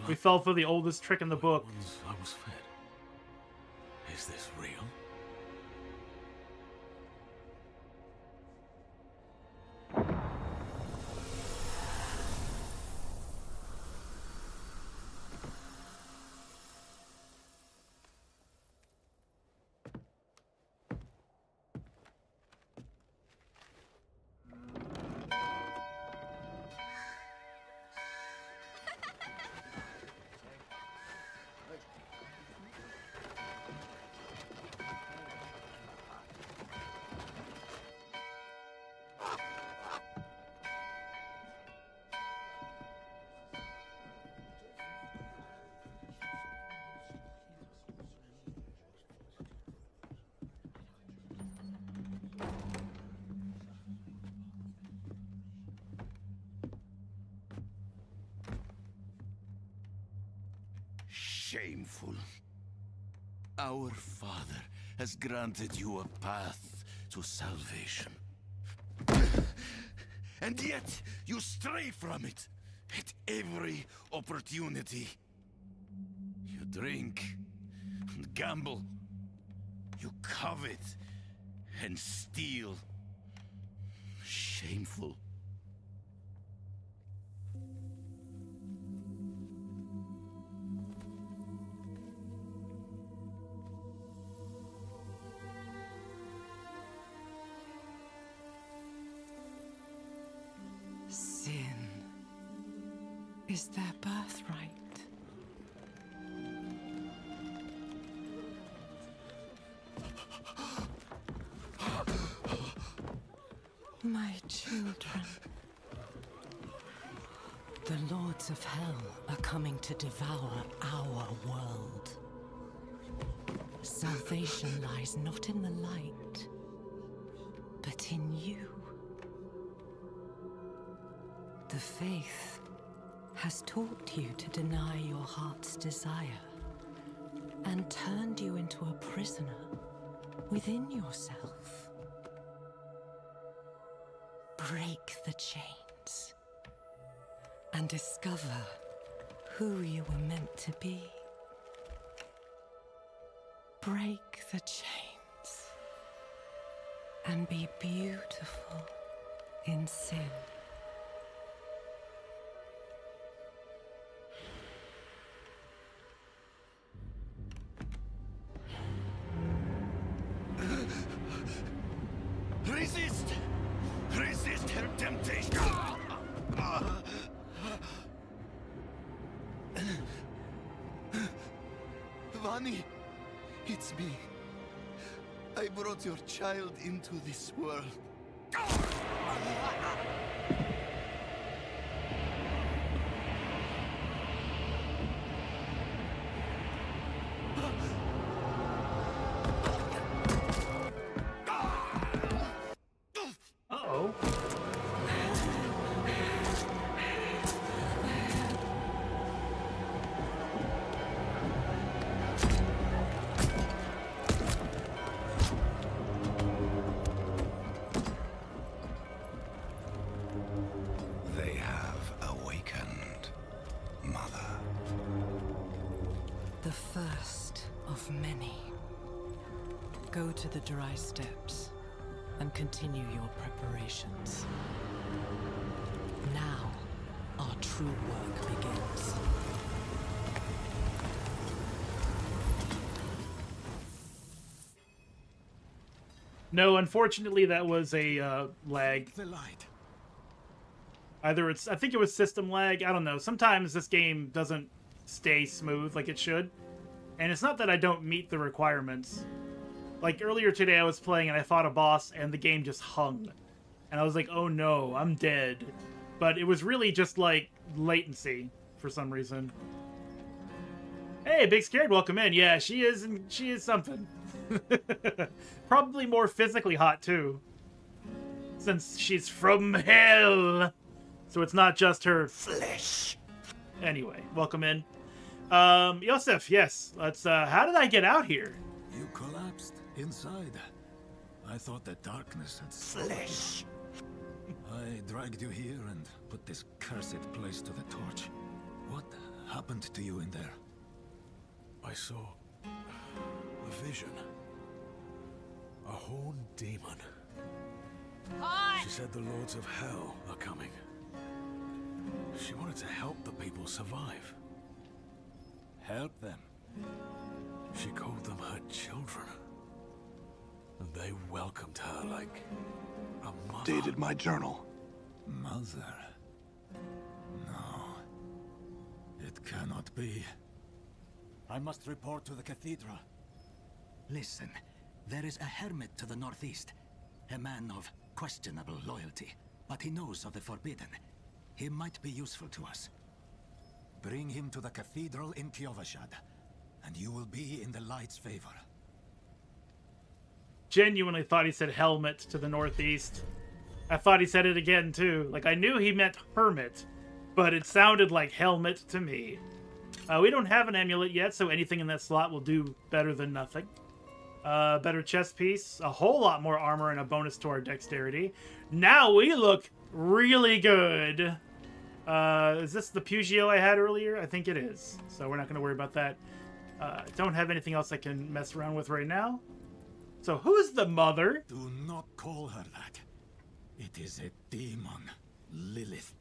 We fell for the oldest trick in the book. Once I was fed. Is this real? Shameful. Our Father has granted you a path to salvation. And yet, you stray from it at every opportunity. You drink and gamble. You covet and steal. Shameful. Sin is their birthright. My children. The lords of hell are coming to devour our world. Salvation lies not in the light, but in you. The faith has taught you to deny your heart's desire and turned you into a prisoner within yourself. Break the chains and discover who you were meant to be. Break the chains and be beautiful in sin. Resist! Resist her temptation! Vani, it's me. I brought your child into this world. Uh-oh. They have awakened, Mother. The first of many. Go to the dry steps and continue your preparations. Now, our true work begins. No, unfortunately, that was a lag. The light. Either it's, I think it was system lag. I don't know. Sometimes this game doesn't stay smooth like it should. And it's not that I don't meet the requirements. Like earlier today, I was playing and I fought a boss and the game just hung. And I was like, oh no, I'm dead. But it was really just like latency for some reason. Hey, Big Scared, welcome in. Yeah, she is something. Probably more physically hot too. Since she's from hell. So it's not just her flesh. Anyway, welcome in. Yosef, yes. Let's how did I get out here? You collapsed inside. I thought the darkness had flesh. I dragged you here and put this cursed place to the torch. What happened to you in there? I saw a vision. A horned demon. She said the lords of hell are coming. She wanted to help the people survive. Help them. She called them her children. And they welcomed her like a mother. Dated my journal. Mother? No. It cannot be. I must report to the cathedral. Listen, there is a hermit to the northeast. A man of questionable loyalty, but he knows of the forbidden. He might be useful to us. Bring him to the cathedral in Kiovashad, and you will be in the light's favor. Genuinely thought he said helmet to the northeast. I thought he said it again too. Like I knew he meant hermit, but it sounded like helmet to me. We don't have an amulet yet, so anything in that slot will do better than nothing. Better chest piece, a whole lot more armor, and a bonus to our dexterity. Now we look really good. Is this the Pugio I had earlier? I think it is. So we're not going to worry about that. Don't have anything else I can mess around with right now. So who's the mother? Do not call her that. It is a demon, Lilith.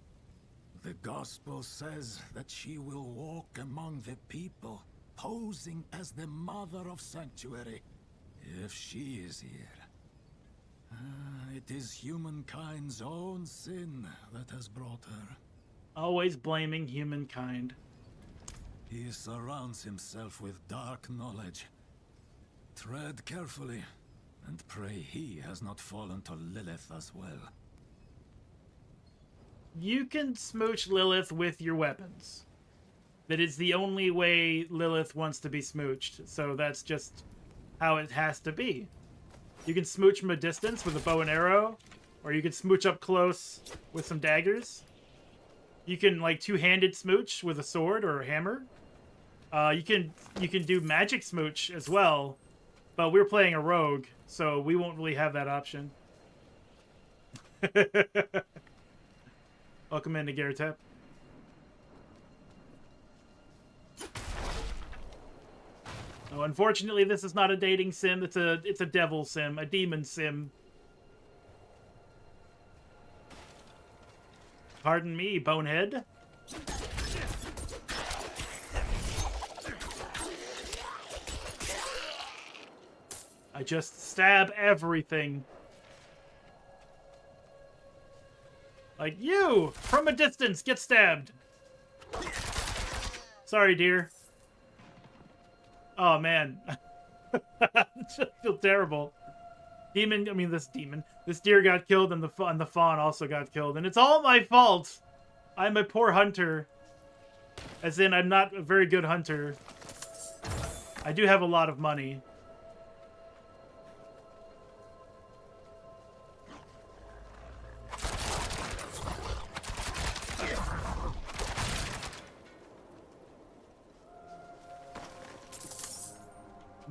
The gospel says that she will walk among the people, posing as the mother of sanctuary. If she is here, it is humankind's own sin that has brought her. Always blaming humankind. He surrounds himself with dark knowledge. Tread carefully, and pray he has not fallen to Lilith as well. You can smooch Lilith with your weapons. That is the only way Lilith wants to be smooched, so that's just how it has to be. You can smooch from a distance with a bow and arrow, or you can smooch up close with some daggers. You can, like, two-handed smooch with a sword or a hammer. You can do magic smooch as well, but we're playing a rogue, so we won't really have that option. Welcome into Garatep. Oh, unfortunately, this is not a dating sim. It's a devil sim, a demon sim. Pardon me, bonehead. I just stab everything. Like, you! From a distance, get stabbed! Sorry, dear. Oh, man. I just feel terrible. This deer got killed, and the fawn also got killed. And it's all my fault! I'm a poor hunter. As in, I'm not a very good hunter. I do have a lot of money.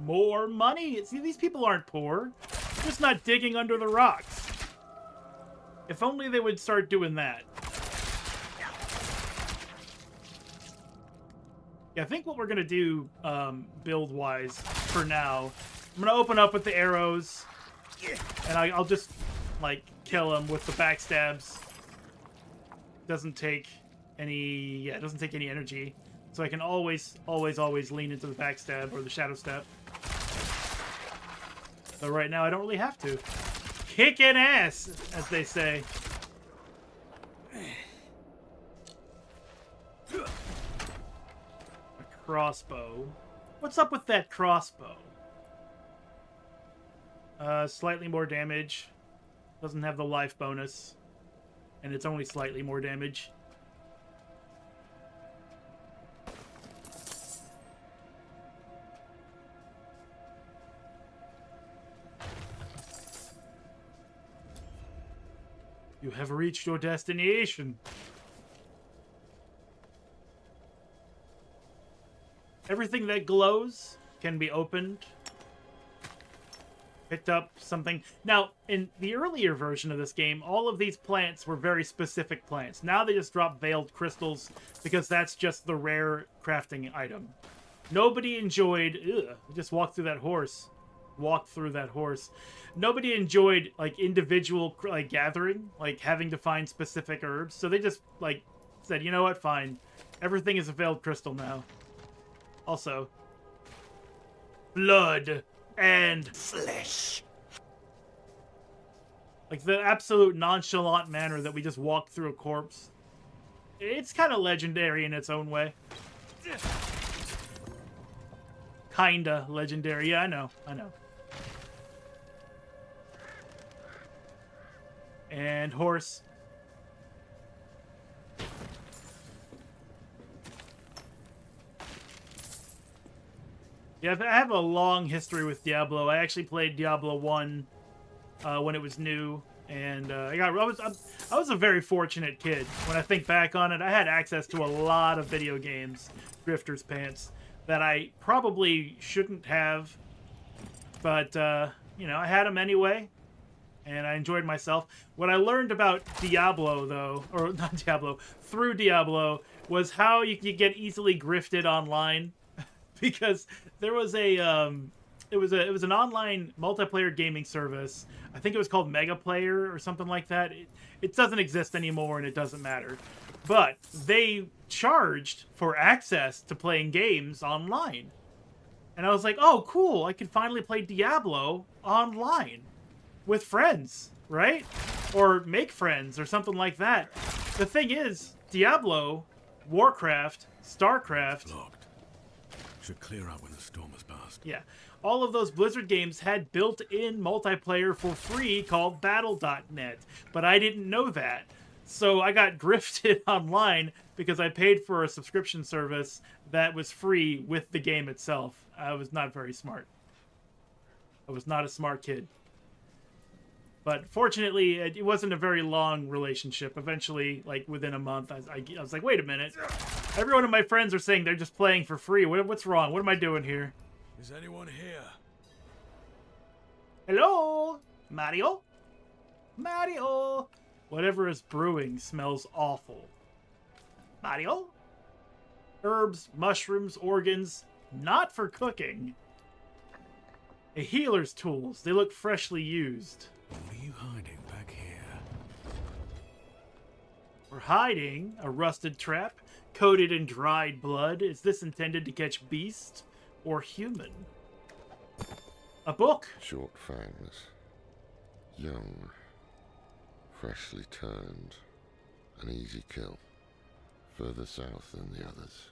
More money? See, these people aren't poor. They're just not digging under the rocks. If only they would start doing that. Yeah, I think what we're going to do, build-wise, for now, I'm going to open up with the arrows, and I'll just, like, kill them with the backstabs. Doesn't take any energy. So I can always lean into the backstab or the shadow step. So right now I don't really have to. Kickin' ass, as they say. A crossbow. What's up with that crossbow? Slightly more damage. Doesn't have the life bonus. And it's only slightly more damage. You have reached your destination. Everything that glows can be opened. Picked up something. Now, in the earlier version of this game, all of these plants were very specific plants. Now they just drop veiled crystals because that's just the rare crafting item. Nobody enjoyed... just walk through that horse. Nobody enjoyed, like, individual, like, gathering, like, having to find specific herbs. So they just, like, said, you know what, fine. Everything is a veiled crystal now. Also, blood and flesh. Like, the absolute nonchalant manner that we just walked through a corpse. It's kind of legendary in its own way. Kinda legendary. Yeah, I know. And horse. Yeah, I have a long history with Diablo. I actually played Diablo 1 when it was new, And I was a very fortunate kid. When I think back on it, I had access to a lot of video games, Drifter's Pants, that I probably shouldn't have. But, you know, I had them anyway, and I enjoyed myself. What I learned about Diablo, though, or not Diablo, through Diablo, was how you could get easily grifted online. Because there was it was an online multiplayer gaming service. I think it was called Mega Player or something like that. It doesn't exist anymore, and it doesn't matter. But they charged for access to playing games online. And I was like, oh, cool. I can finally play Diablo online with friends, right? Or make friends or something like that. The thing is, Diablo, Warcraft, StarCraft... Locked. Should clear out when the storm has passed. Yeah. All of those Blizzard games had built-in multiplayer for free called Battle.net. But I didn't know that. So I got grifted online because I paid for a subscription service that was free with the game itself. I was not very smart. I was not a smart kid. But fortunately, it wasn't a very long relationship. Eventually, like within a month, I was like, wait a minute. Every one of my friends are saying they're just playing for free. What's wrong? What am I doing here? Is anyone here? Hello? Mario? Mario? Whatever is brewing smells awful. Mario? Herbs, mushrooms, organs, not for cooking. A healer's tools. They look freshly used. What are you hiding back here? We're hiding a rusted trap coated in dried blood. Is this intended to catch beast or human? A book. Short fangs. Young. Freshly turned. An easy kill. Further south than the others.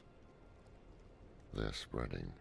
They're spreading.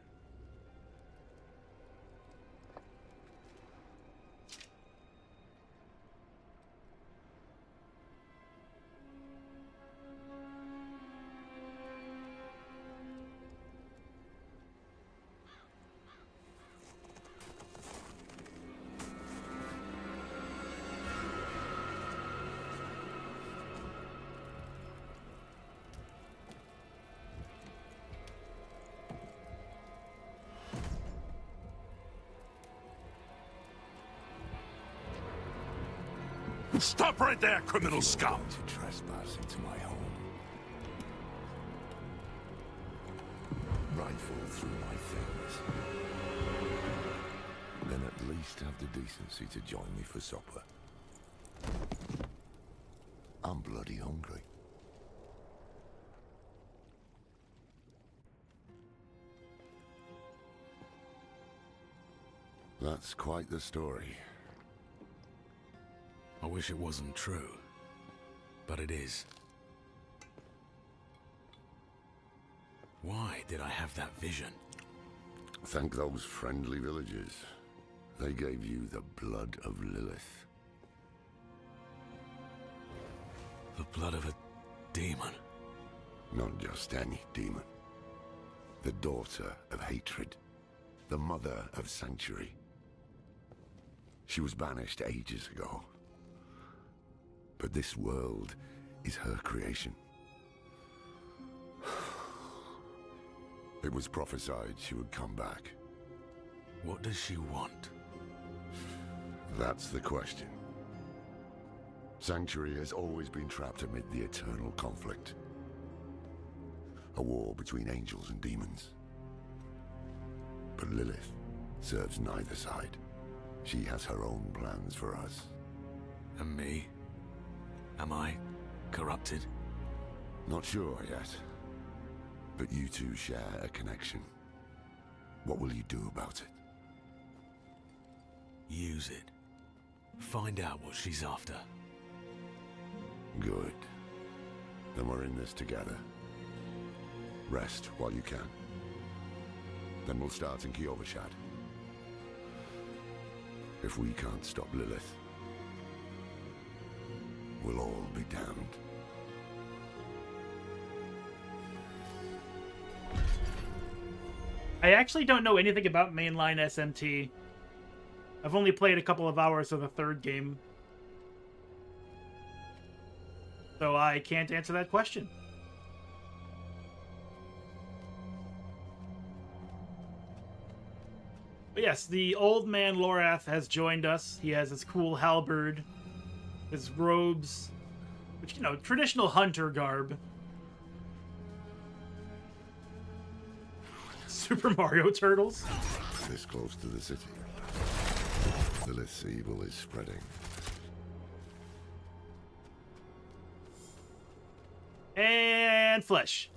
Stop right there, criminal scum! To trespass into my home. Rifle through my things. Then at least have the decency to join me for supper. I'm bloody hungry. That's quite the story. I wish it wasn't true, but it is. Why did I have that vision? Thank those friendly villagers. They gave you the blood of Lilith. The blood of a demon. Not just any demon. The daughter of hatred. The mother of sanctuary. She was banished ages ago. But this world is her creation. It was prophesied she would come back. What does she want? That's the question. Sanctuary has always been trapped amid the eternal conflict. A war between angels and demons. But Lilith serves neither side. She has her own plans for us. And me? Am I corrupted? Not sure yet. But you two share a connection. What will you do about it? Use it. Find out what she's after. Good. Then we're in this together. Rest while you can. Then we'll start in Kiovashad. If we can't stop Lilith, we'll all be damned. I actually don't know anything about mainline SMT. I've only played a couple of hours of the third game. So I can't answer that question. But yes, the old man Lorath has joined us. He has his cool halberd, his robes, which, you know, traditional hunter garb. Super Mario Turtles. This close to the city. Lilith's evil is spreading. And flesh.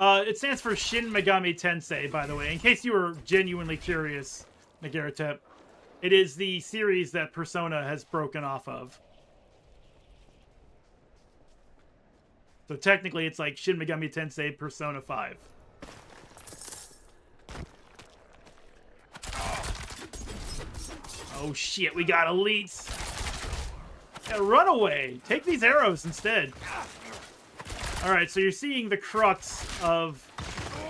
It stands for Shin Megami Tensei, by the way, in case you were genuinely curious, Nagaratep. It is the series that Persona has broken off of. So technically, it's like Shin Megami Tensei Persona 5. Oh shit, we got elites. Yeah, run away. Take these arrows instead. Alright, so you're seeing the crux of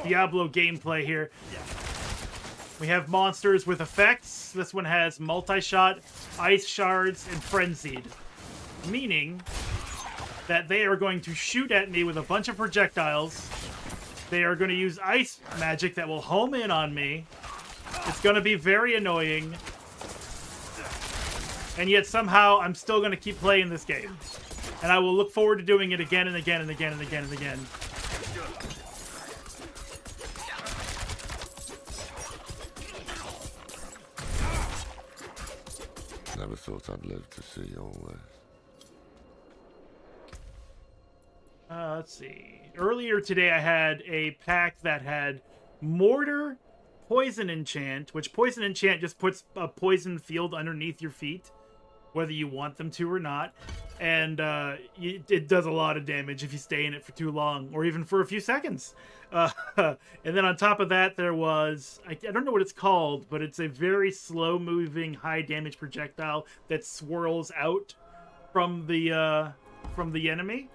Diablo gameplay here. We have monsters with effects. This one has multi-shot, ice shards, and frenzied. Meaning that they are going to shoot at me with a bunch of projectiles. They are going to use ice magic that will home in on me. It's going to be very annoying. And yet somehow I'm still going to keep playing this game. And I will look forward to doing it again and again and again and again and again. Never thought I'd live to see all this. Let's see. Earlier today I had a pack that had Mortar, Poison Enchant, which Poison Enchant just puts a poison field underneath your feet, whether you want them to or not. And it does a lot of damage if you stay in it for too long, or even for a few seconds. And then on top of that, there was, I don't know what it's called, but it's a very slow-moving, high-damage projectile that swirls out from the enemy.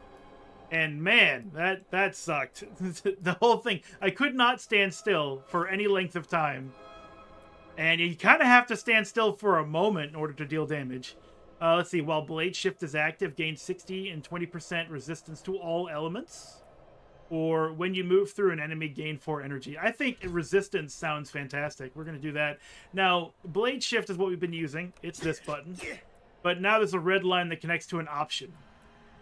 And man, that sucked. The whole thing. I could not stand still for any length of time. And you kind of have to stand still for a moment in order to deal damage. Let's see. While Blade Shift is active, gain 60 and 20% resistance to all elements. Or when you move through an enemy, gain 4 energy. I think resistance sounds fantastic. We're going to do that. Now, Blade Shift is what we've been using. It's this button. But now there's a red line that connects to an option.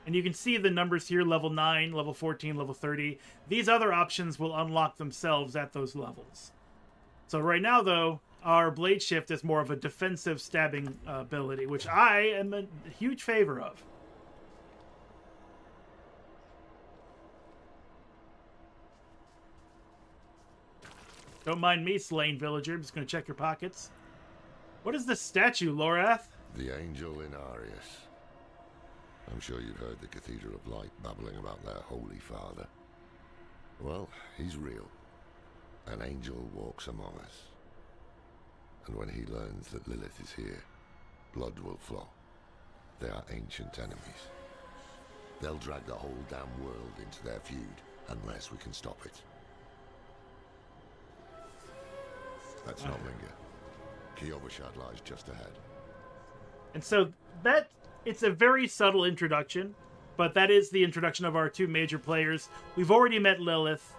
And you can see the numbers here, level 9, level 14, level 30. These other options will unlock themselves at those levels. So right now, though, our Blade Shift is more of a defensive stabbing ability, which I am a huge favor of. Don't mind me, slain villager. I'm just going to check your pockets. What is this statue, Lorath? The angel in Arius. I'm sure you've heard the Cathedral of Light babbling about their Holy Father. Well, he's real. An angel walks among us. And when he learns that Lilith is here, blood will flow. They are ancient enemies. They'll drag the whole damn world into their feud, unless we can stop it. That's not Linger. Kiyovershad lies just ahead. And so that, it's a very subtle introduction, but that is the introduction of our two major players. We've already met Lilith.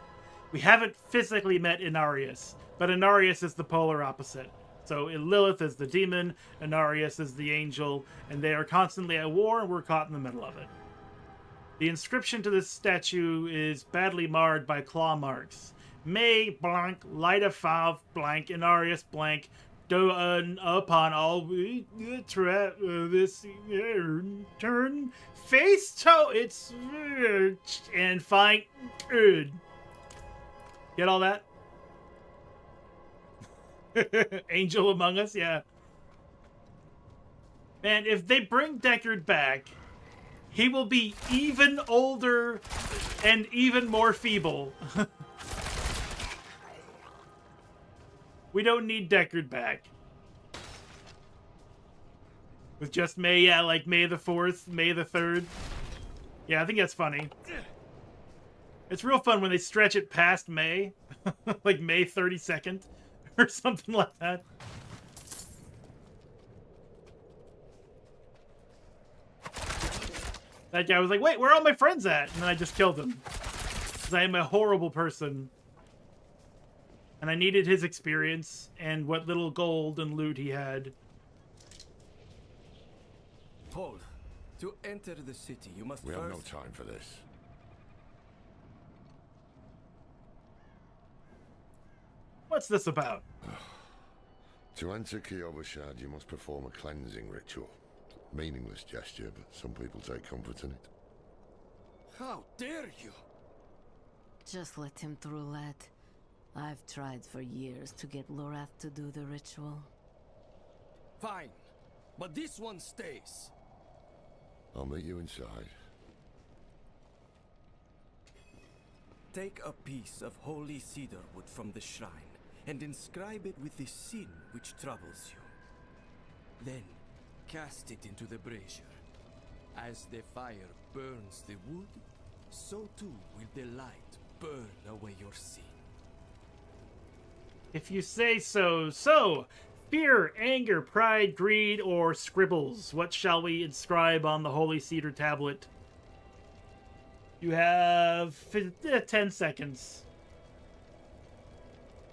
We haven't physically met Inarius, but Inarius is the polar opposite. So Lilith is the demon, Inarius is the angel, and they are constantly at war, and we're caught in the middle of it. The inscription to this statue is badly marred by claw marks. May blank light a fav blank Inarius blank do upon all we this turn face to its and find good. Get all that? Angel Among Us, yeah. Man, if they bring Deckard back, he will be even older and even more feeble. We don't need Deckard back. With just May, yeah, like May the 4th, May the 3rd. Yeah, I think that's funny. It's real fun when they stretch it past May. Like May 32nd or something like that. That guy was like, wait, where are all my friends at? And then I just killed him. Because I am a horrible person. And I needed his experience and what little gold and loot he had. Paul, to enter the city, you must We first... have no time for this. What's this about? To enter Kiovashad, you must perform a cleansing ritual. Meaningless gesture, but some people take comfort in it. How dare you? Just let him through, lad. I've tried for years to get Lorath to do the ritual. Fine, but this one stays. I'll meet you inside. Take a piece of holy cedar wood from the shrine and inscribe it with the sin which troubles you. Then, cast it into the brazier. As the fire burns the wood, so too will the light burn away your sin. If you say so. So, fear, anger, pride, greed, or scribbles. What shall we inscribe on the Holy Cedar Tablet? You have 10 seconds.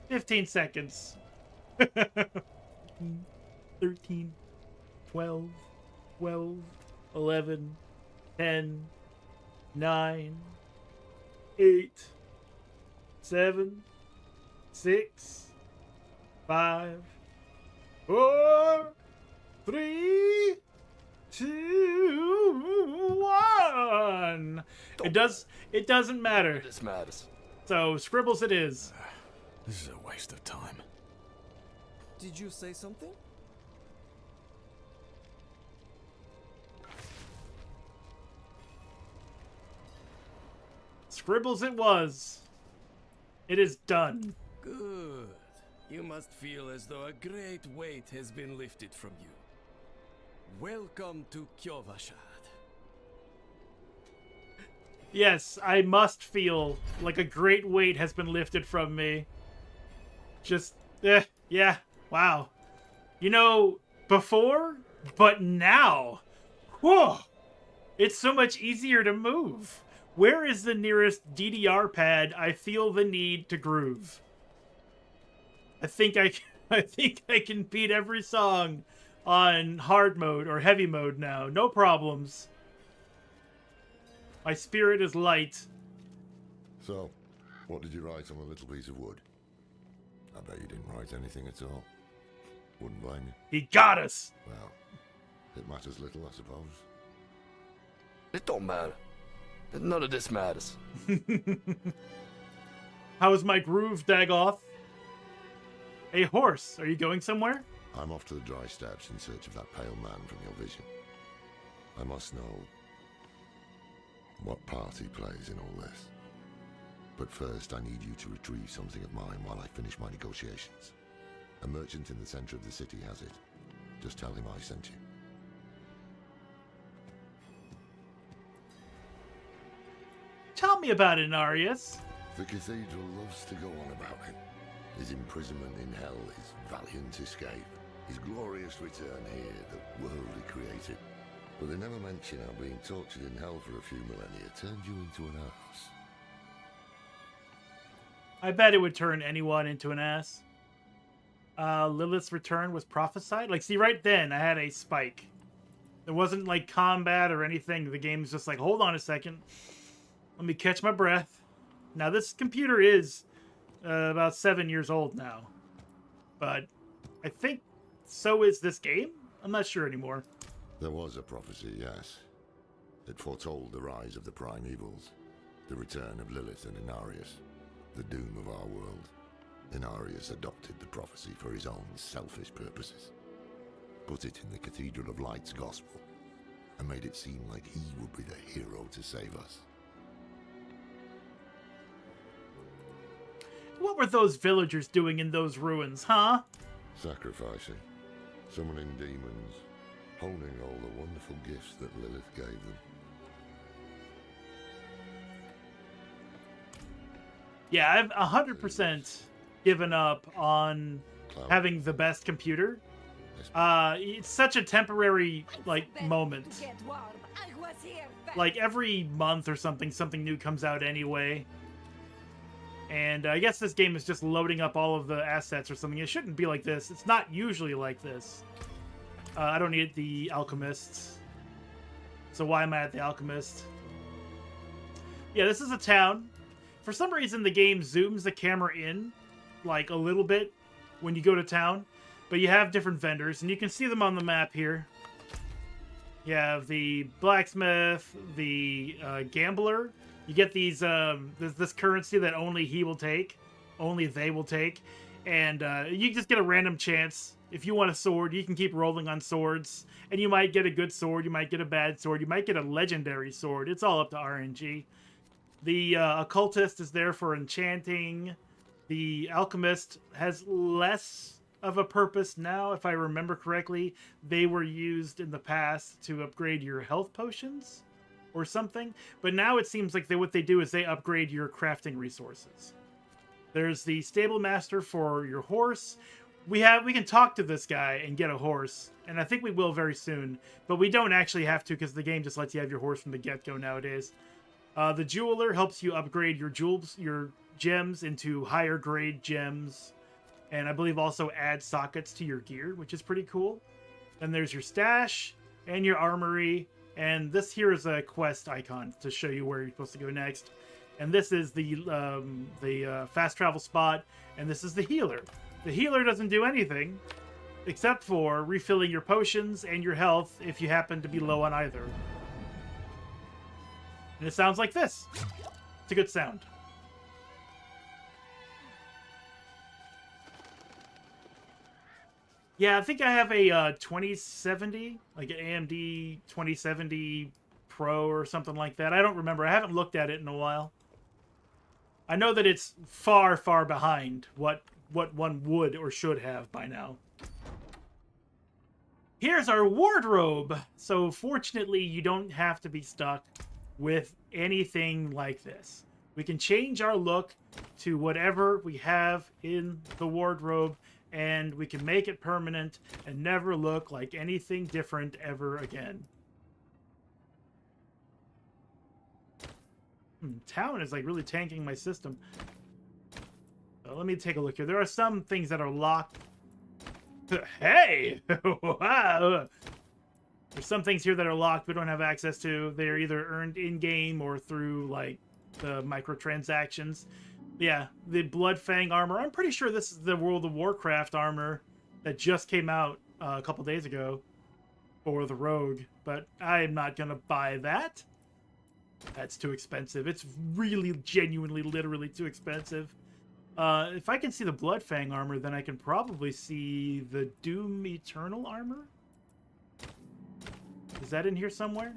15 seconds. 13, 12, 11, 10, 9, 8, 7, 6, 5, 4, 3, 2, 1. It doesn't matter. This matters. So scribbles it is. This is a waste of time. Did you say something? Scribbles it was. It is done. Good. You must feel as though a great weight has been lifted from you. Welcome to Kiovashad. Yes, I must feel like a great weight has been lifted from me. Just, yeah, wow. You know, before, but now, whew, it's so much easier to move. Where is the nearest DDR pad I feel the need to groove? I think I can beat every song on hard mode or heavy mode now. No problems. My spirit is light. So, what did you write on a little piece of wood? I bet you didn't write anything at all. Wouldn't blame you. He got us! Well, it matters little, I suppose. It don't matter. None of this matters. How is my groove, Dagoth? A horse, are you going somewhere? I'm off to the dry steppes in search of that pale man from your vision. I must know what part he plays in all this. But first, I need you to retrieve something of mine while I finish my negotiations. A merchant in the center of the city has it. Just tell him I sent you. Tell me about it, Narius. The cathedral loves to go on about him. His imprisonment in hell, his valiant escape, his glorious return here, the world he created. But they never mention how being tortured in hell for a few millennia turned you into an ass. I bet it would turn anyone into an ass. Lilith's return was prophesied. Like, see, right then, I had a spike. There wasn't, like, combat or anything. The game's just like, hold on a second. Let me catch my breath. Now, this computer is about 7 years old now. But I think so is this game? I'm not sure anymore. There was a prophecy, yes. It foretold the rise of the primevals, the return of Lilith and Inarius, the doom of our world. Inarius adopted the prophecy for his own selfish purposes, put it in the Cathedral of Light's gospel, and made it seem like he would be the hero to save us. What were those villagers doing in those ruins, huh? Sacrificing, summoning demons, honing all the wonderful gifts that Lilith gave them. Yeah, I've 100% given up on having the best computer. It's such a temporary, like, moment. like every month or something new comes out anyway. And I guess this game is just loading up all of the assets or something. It shouldn't be like this. It's not usually like this. I don't need the Alchemists. So why am I at the Alchemist? Yeah, this is a town. For some reason, the game zooms the camera in, like, a little bit when you go to town. But you have different vendors, and you can see them on the map here. You have the blacksmith, the gambler. You get these this currency that only he will take, only they will take, and you just get a random chance. If you want a sword, you can keep rolling on swords, and you might get a good sword, you might get a bad sword, you might get a legendary sword. It's all up to RNG. The occultist is there for enchanting. The alchemist has less of a purpose now, if I remember correctly. They were used in the past to upgrade your health potions or something, but now it seems like what they do is they upgrade your crafting resources. There's the stable master for your horse. We can talk to this guy and get a horse, and I think we will very soon, but we don't actually have to because the game just lets you have your horse from the get-go nowadays. The jeweler helps you upgrade your gems into higher grade gems, and I believe also add sockets to your gear, which is pretty cool. Then there's your stash and your armory, and this here is a quest icon to show you where you're supposed to go next. And this is the fast travel spot, and this is the healer. The healer doesn't do anything except for refilling your potions and your health if you happen to be low on either. And it sounds like this. It's a good sound. Yeah, I think I have a 2070, like an AMD 2070 Pro or something like that. I don't remember. I haven't looked at it in a while. I know that it's far, far behind what one would or should have by now. Here's our wardrobe. So fortunately, you don't have to be stuck with anything like this. We can change our look to whatever we have in the wardrobe, and we can make it permanent and never look like anything different ever again. Town is like really tanking my system. Let me take a look here. There are some things that are locked. Hey! Wow! There's some things here that are locked we don't have access to. They're either earned in-game or through, like, the microtransactions. Yeah, the Bloodfang armor. I'm pretty sure this is the World of Warcraft armor that just came out a couple days ago for the Rogue. But I'm not going to buy that. That's too expensive. It's really, genuinely, literally too expensive. If I can see the Bloodfang armor, then I can probably see the Doom Eternal armor. Is that in here somewhere?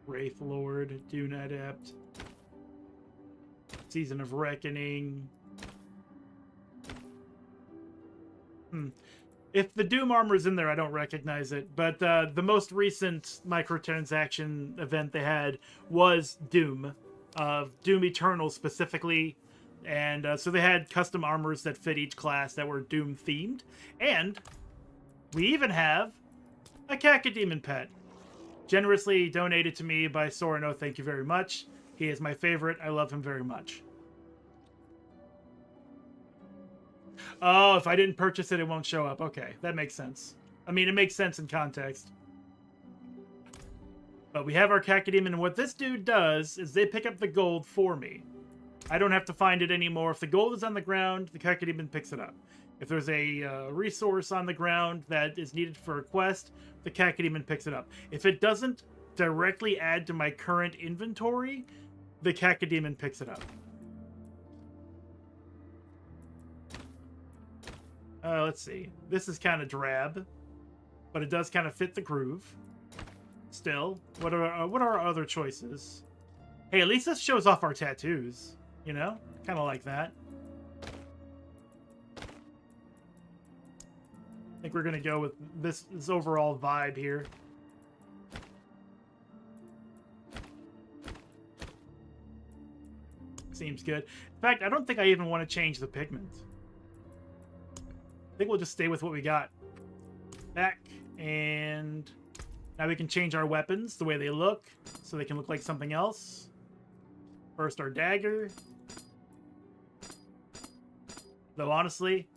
Wraith Lord, Dune Adept, Season of Reckoning. If the Doom armor is in there, I don't recognize it. But the most recent microtransaction event they had was Doom. Doom Eternal specifically. And so they had custom armors that fit each class that were Doom themed. And we even have a Cacodemon pet. Generously donated to me by Sorano, thank you very much. He is my favorite. I love him very much. Oh, if I didn't purchase it, it won't show up. Okay, that makes sense. I mean, it makes sense in context. But we have our Cacodemon, and what this dude does is they pick up the gold for me. I don't have to find it anymore. If the gold is on the ground, the Cacodemon picks it up. If there's a resource on the ground that is needed for a quest, the Cacodemon picks it up. If it doesn't directly add to my current inventory, the Cacodemon picks it up. Let's see. This is kind of drab, but it does kind of fit the groove. Still, what are our other choices? Hey, at least this shows off our tattoos. You know? Kind of like that. I think we're going to go with this overall vibe here. Seems good. In fact, I don't think I even want to change the pigment. I think we'll just stay with what we got. Back, and now we can change our weapons the way they look, so they can look like something else. First, our dagger. Though honestly,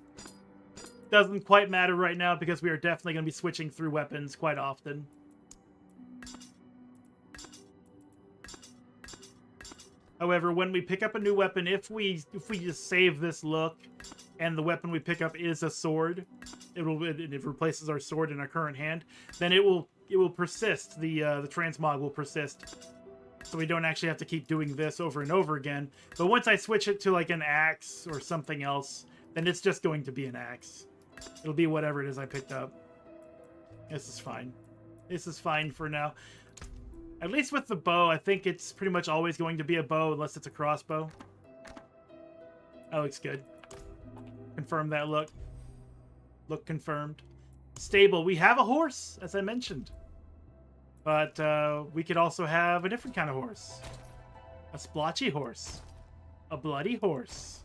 doesn't quite matter right now because we are definitely going to be switching through weapons quite often. However, when we pick up a new weapon, if we just save this look, and the weapon we pick up is a sword, it replaces our sword in our current hand, then it will persist. The transmog will persist, so we don't actually have to keep doing this over and over again. But once I switch it to like an axe or something else, then it's just going to be an axe. It'll be whatever it is I picked up. This is fine. This is fine for now. At least with the bow, I think it's pretty much always going to be a bow unless it's a crossbow. That looks good. Confirm that look. Look confirmed. Stable. We have a horse, as I mentioned. But we could also have a different kind of horse. A splotchy horse. A bloody horse.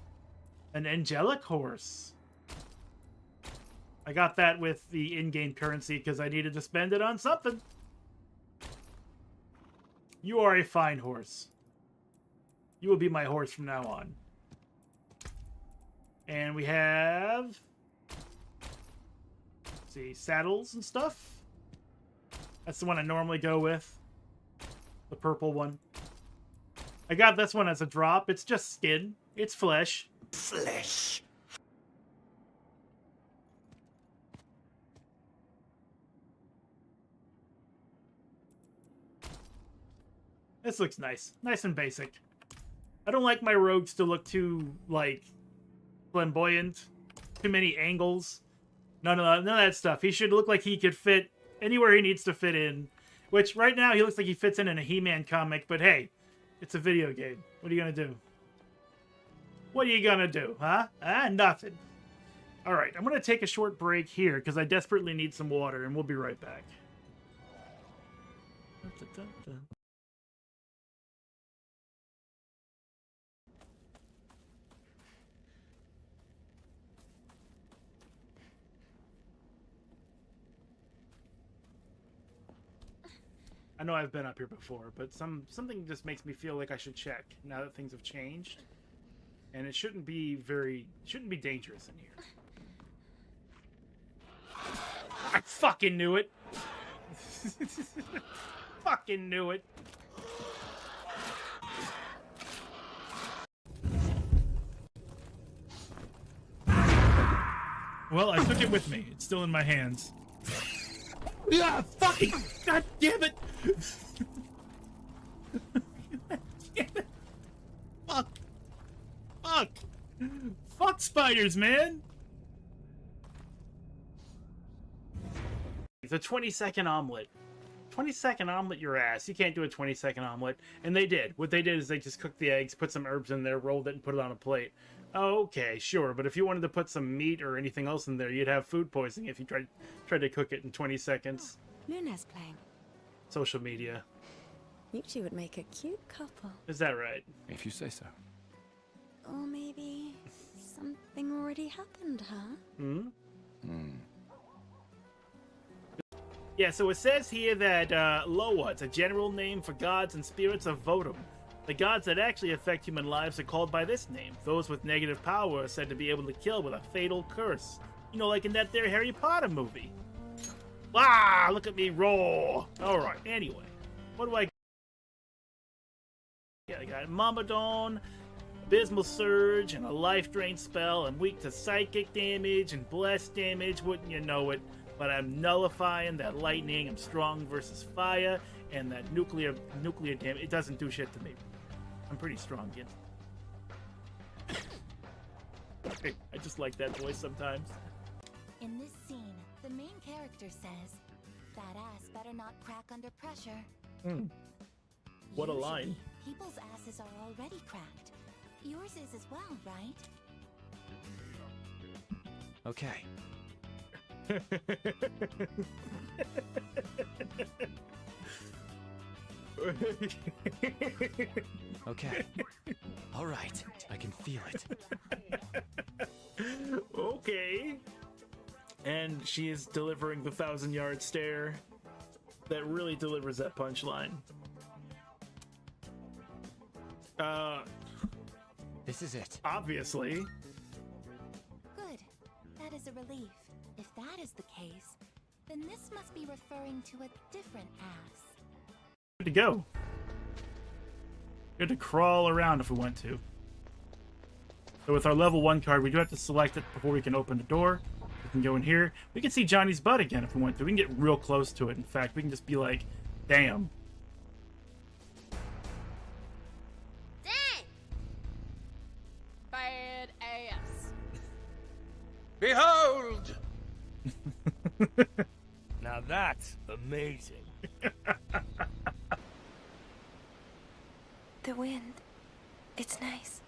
An angelic horse. I got that with the in-game currency because I needed to spend it on something. You are a fine horse. You will be my horse from now on. And we have... let's see, saddles and stuff. That's the one I normally go with. The purple one. I got this one as a drop. It's just skin. It's flesh. Flesh. This looks nice. Nice and basic. I don't like my rogues to look too, like, flamboyant. Too many angles. None of that stuff. He should look like he could fit anywhere he needs to fit in. Which, right now, he looks like he fits in a He-Man comic. But hey, it's a video game. What are you going to do? What are you going to do, huh? Nothing. Alright, I'm going to take a short break here because I desperately need some water, and we'll be right back. I know I've been up here before, but something just makes me feel like I should check now that things have changed. And it shouldn't be dangerous in here. I fucking knew it. Fucking knew it. Well, I took it with me. It's still in my hands. Yeah, fucking god damn it! God damn it! Fuck! Fuck! Fuck spiders, man! It's a 20-second omelet. 20-second omelet your ass. You can't do a 20-second omelet. And they did. What they did is they just cooked the eggs, put some herbs in there, rolled it, and put it on a plate. Oh, okay, sure. But if you wanted to put some meat or anything else in there, you'd have food poisoning if you tried to cook it in 20 seconds. Luna's playing. Social media. You two would make a cute couple. Is that right? If you say so. Or maybe something already happened, huh? Hmm? Yeah, so it says here that Loa, it's a general name for gods and spirits of Vodum. The gods that actually affect human lives are called by this name. Those with negative power are said to be able to kill with a fatal curse. You know, like in that there Harry Potter movie. Wow, look at me roar. Alright, anyway. What do I... yeah, I got Mamadon, Abysmal Surge, and a Life Drain spell. I'm weak to psychic damage and blessed damage, wouldn't you know it. But I'm nullifying that lightning, I'm strong versus fire, and that nuclear damage. It doesn't do shit to me. I'm pretty strong, kid. I just like that voice sometimes. In this scene, the main character says, "That ass better not crack under pressure." What a line. Usually, People's asses are already cracked. Yours is as well, right? Okay. Okay. All right. I can feel it. Okay. And she is delivering the 1,000-yard stare that really delivers that punchline. This is it. Obviously. Good. That is a relief. If that is the case, then this must be referring to a different ass. Good to go. Good to crawl around if we want to. So with our level 1 card, we do have to select it before we can open the door. We can go in here. We can see Johnny's butt again if we want to. We can get real close to it. In fact, we can just be like, damn. Dang! Bad ass. Behold! Now that's amazing. The wind. It's nice.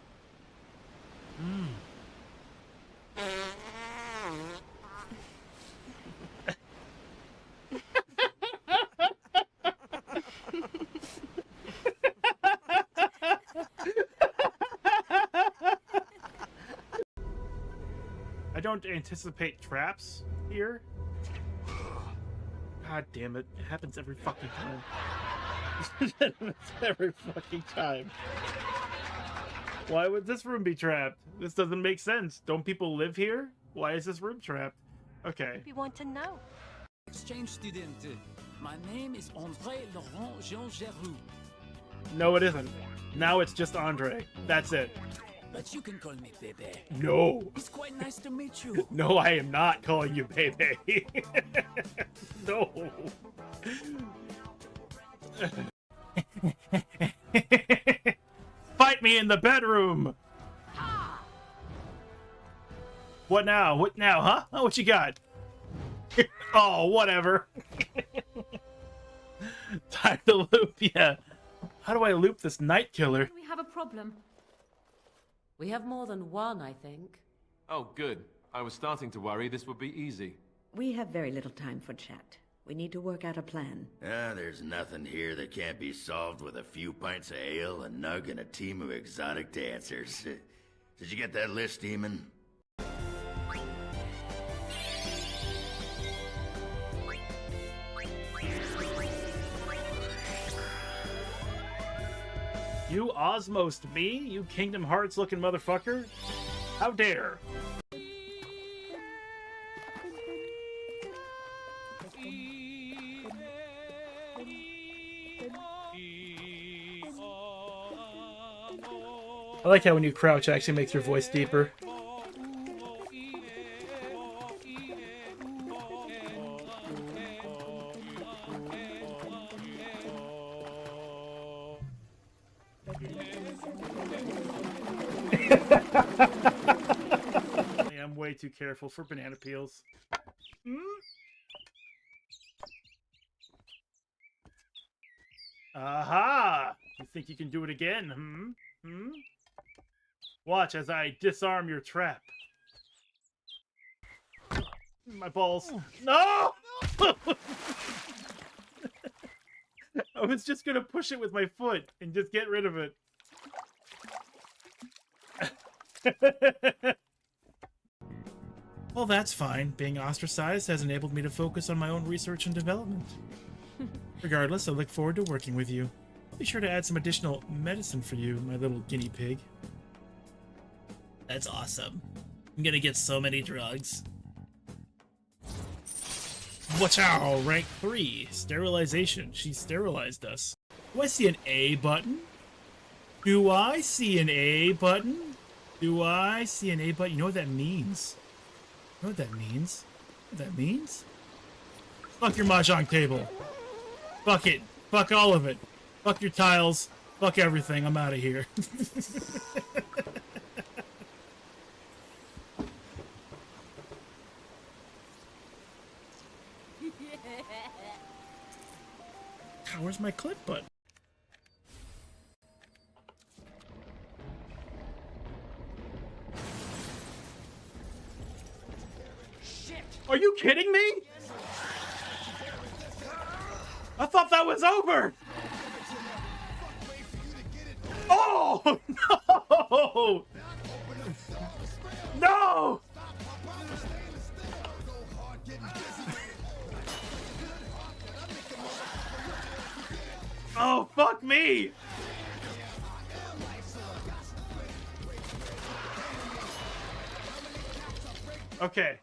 I don't anticipate traps here. God damn it. It happens every fucking time. It happens every fucking time. Why would this room be trapped? This doesn't make sense. Don't people live here? Why is this room trapped? Okay. We want to know. Exchange student. My name is André Laurent Jean Geroux. No, it isn't. Now it's just Andre. That's it. But you can call me Bebe. No. It's quite nice to meet you. No, I am not calling you Bebe. No. Fight me in the bedroom. What now? What now, huh? Oh, what you got? Oh, whatever. Time to loop, yeah. How do I loop this night killer? We have a problem. We have more than one, I think. Oh, good. I was starting to worry this would be easy. We have very little time for chat. We need to work out a plan. There's nothing here that can't be solved with a few pints of ale, a nug, and a team of exotic dancers. Did you get that list, Demon? You osmosed me, you Kingdom Hearts looking motherfucker? How dare? I like how when you crouch, it actually makes your voice deeper. I'm way too careful for banana peels. Aha! You think you can do it again, Watch as I disarm your trap. My balls. No! I was just gonna push it with my foot and just get rid of it. Well, that's fine. Being ostracized has enabled me to focus on my own research and development. Regardless, I look forward to working with you. I'll be sure to add some additional medicine for you, my little guinea pig. That's awesome. I'm gonna get so many drugs. Watch out! Rank 3. Sterilization. She sterilized us. Do I see an A button? Do I see an A button? Do I see an A button? You know what that means? You know what that means? You know what that means? Fuck your mahjong table. Fuck it. Fuck all of it. Fuck your tiles. Fuck everything. I'm out of here. God, where's my clip button? Are you kidding me? I thought that was over. Oh, no! No! Oh, fuck me! Okay.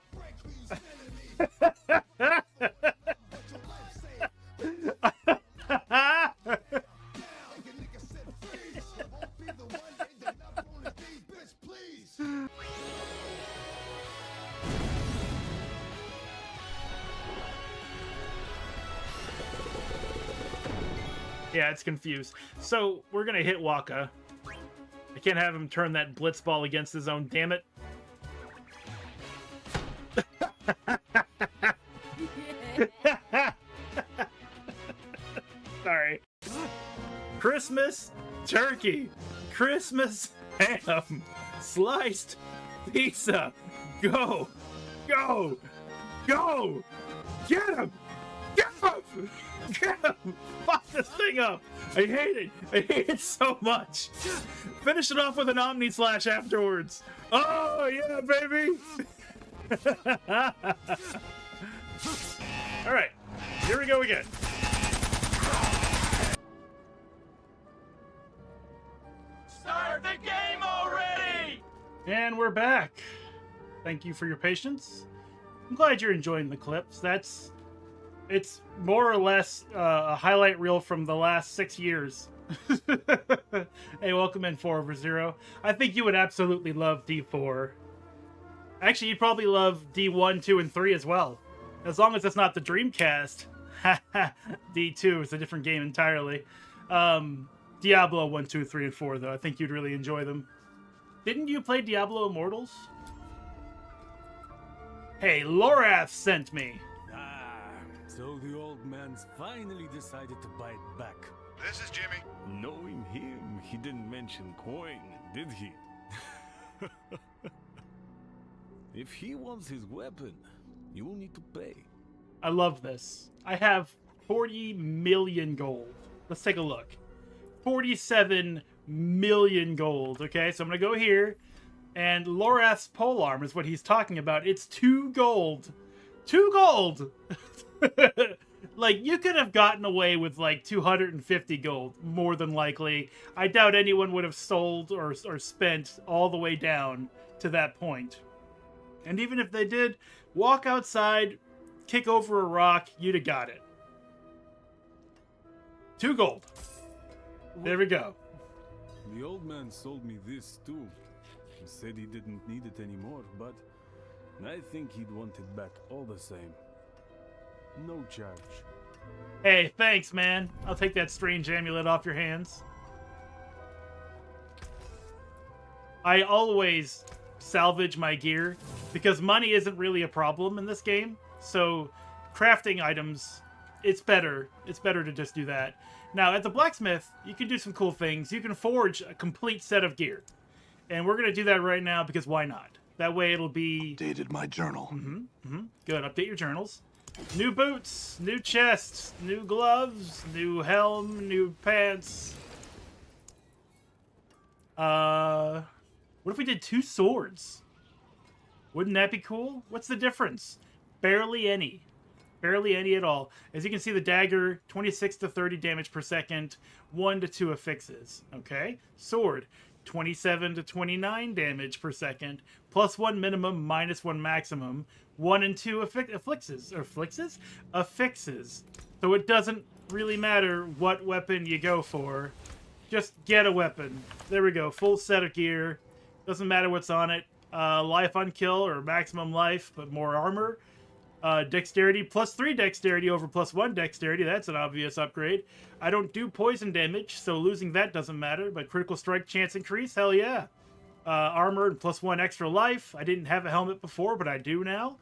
Yeah, it's confused. So, we're gonna hit Waka. I can't have him turn that blitz ball against his own, damn it. Sorry. Christmas turkey. Christmas ham. Sliced pizza. Go. Go. Go. Get him. Get him. Get him. Fuck this thing up. I hate it. I hate it so much. Finish it off with an Omni Slash afterwards. Oh, yeah, baby. All right. Here we go again. Start the game already! And we're back. Thank you for your patience. I'm glad you're enjoying the clips. It's more or less a highlight reel from the last 6 years. Hey, welcome in 4/0. I think you would absolutely love D4. Actually, you'd probably love D1, 2, and 3 as well. As long as it's not the Dreamcast. D2 is a different game entirely. Diablo 1, 2, 3, and 4, though. I think you'd really enjoy them. Didn't you play Diablo Immortals? Hey, Lorath sent me. So the old man's finally decided to buy it back. This is Jimmy. Knowing him, he didn't mention coin, did he? If he wants his weapon, you will need to pay. I love this. I have 40 million gold. Let's take a look. 47 million gold. Okay, so I'm going to go here. And Lorath's polearm is what he's talking about. It's 2 gold. 2 gold! Like, you could have gotten away with, like, 250 gold, more than likely. I doubt anyone would have sold or spent all the way down to that point. And even if they did, walk outside, kick over a rock, you'd have got it. 2 gold. There we go. The old man sold me this too. He said he didn't need it anymore, but I think he'd want it back all the same. No charge. Hey, thanks, man. I'll take that strange amulet off your hands. I always salvage my gear because money isn't really a problem in this game. So crafting items, it's better. It's better to just do that. Now, at the blacksmith, you can do some cool things. You can forge a complete set of gear. And we're going to do that right now because why not? That way it'll be... Updated my journal. Good, update your journals. New boots, new chests, new gloves, new helm, new pants. What if we did 2 swords? Wouldn't that be cool? What's the difference? Barely any. Barely any at all. As you can see, the dagger, 26 to 30 damage per second, 1 to 2 affixes. Okay? Sword, 27 to 29 damage per second, +1 minimum, -1 maximum, 1 and 2 affixes. Affixes. So it doesn't really matter what weapon you go for. Just get a weapon. There we go. Full set of gear. Doesn't matter what's on it. Life on kill or maximum life, but more armor. Dexterity, +3 dexterity over +1 dexterity. That's an obvious upgrade. I don't do poison damage, so losing that doesn't matter. But critical strike chance increase, hell yeah. Armor and +1 extra life. I didn't have a helmet before, but I do now.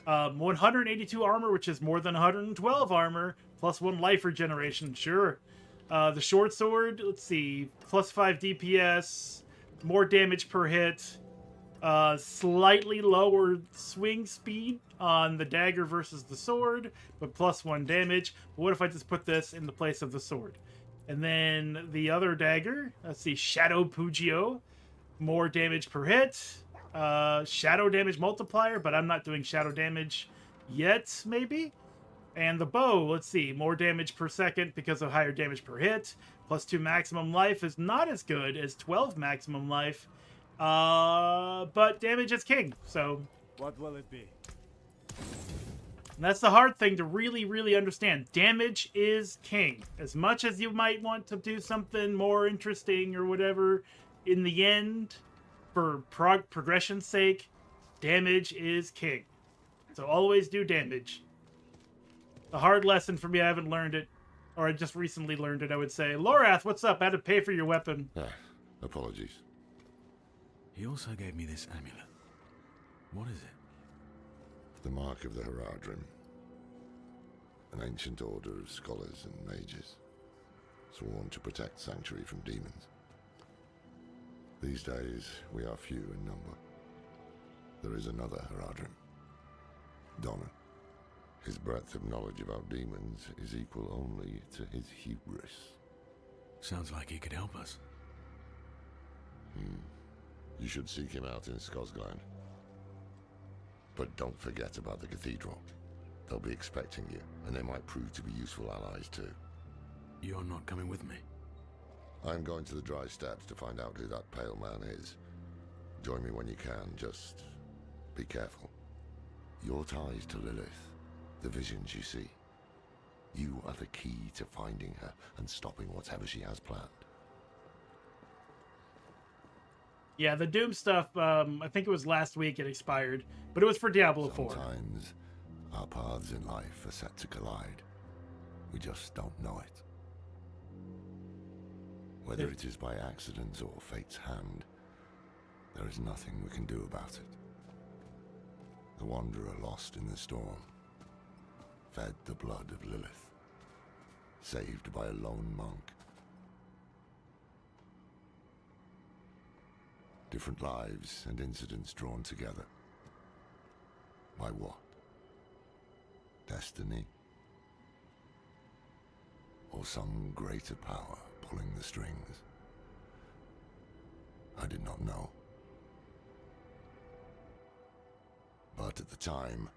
182 armor, which is more than 112 armor. +1 life regeneration, sure. The short sword, let's see, +5 DPS, more damage per hit. Slightly lower swing speed on the dagger versus the sword, but +1 damage. But what if I just put this in the place of the sword? And then the other dagger, let's see, Shadow Pugio, more damage per hit, shadow damage multiplier, but I'm not doing shadow damage yet, maybe? And the bow, let's see, more damage per second because of higher damage per hit, +2 maximum life is not as good as 12 maximum life, but damage is king, so... What will it be? And that's the hard thing to really, really understand. Damage is king. As much as you might want to do something more interesting or whatever, in the end, for progression's sake, damage is king. So always do damage. A hard lesson for me, I haven't learned it. Or I just recently learned it, I would say. Lorath, what's up? I had to pay for your weapon. Apologies. He also gave me this amulet. What is it? The Mark of the Heradrim. An ancient order of scholars and mages, sworn to protect Sanctuary from demons. These days, we are few in number. There is another Heradrim, Donnan. His breadth of knowledge about demons is equal only to his hubris. Sounds like he could help us. You should seek him out in Skosgland. But don't forget about the cathedral. They'll be expecting you, and they might prove to be useful allies too. You're not coming with me? I'm going to the Dry Steppes to find out who that pale man is. Join me when you can, just be careful. Your ties to Lilith, the visions you see. You are the key to finding her and stopping whatever she has planned. Yeah, the Doom stuff, I think it was last week it expired, but it was for Diablo 4. Sometimes our paths in life are set to collide. We just don't know it. Whether it is by accident or fate's hand, there is nothing we can do about it. The Wanderer lost in the storm, fed the blood of Lilith, saved by a lone monk. Different lives and incidents drawn together. By what? Destiny? Or some greater power pulling the strings? I did not know. But at the time,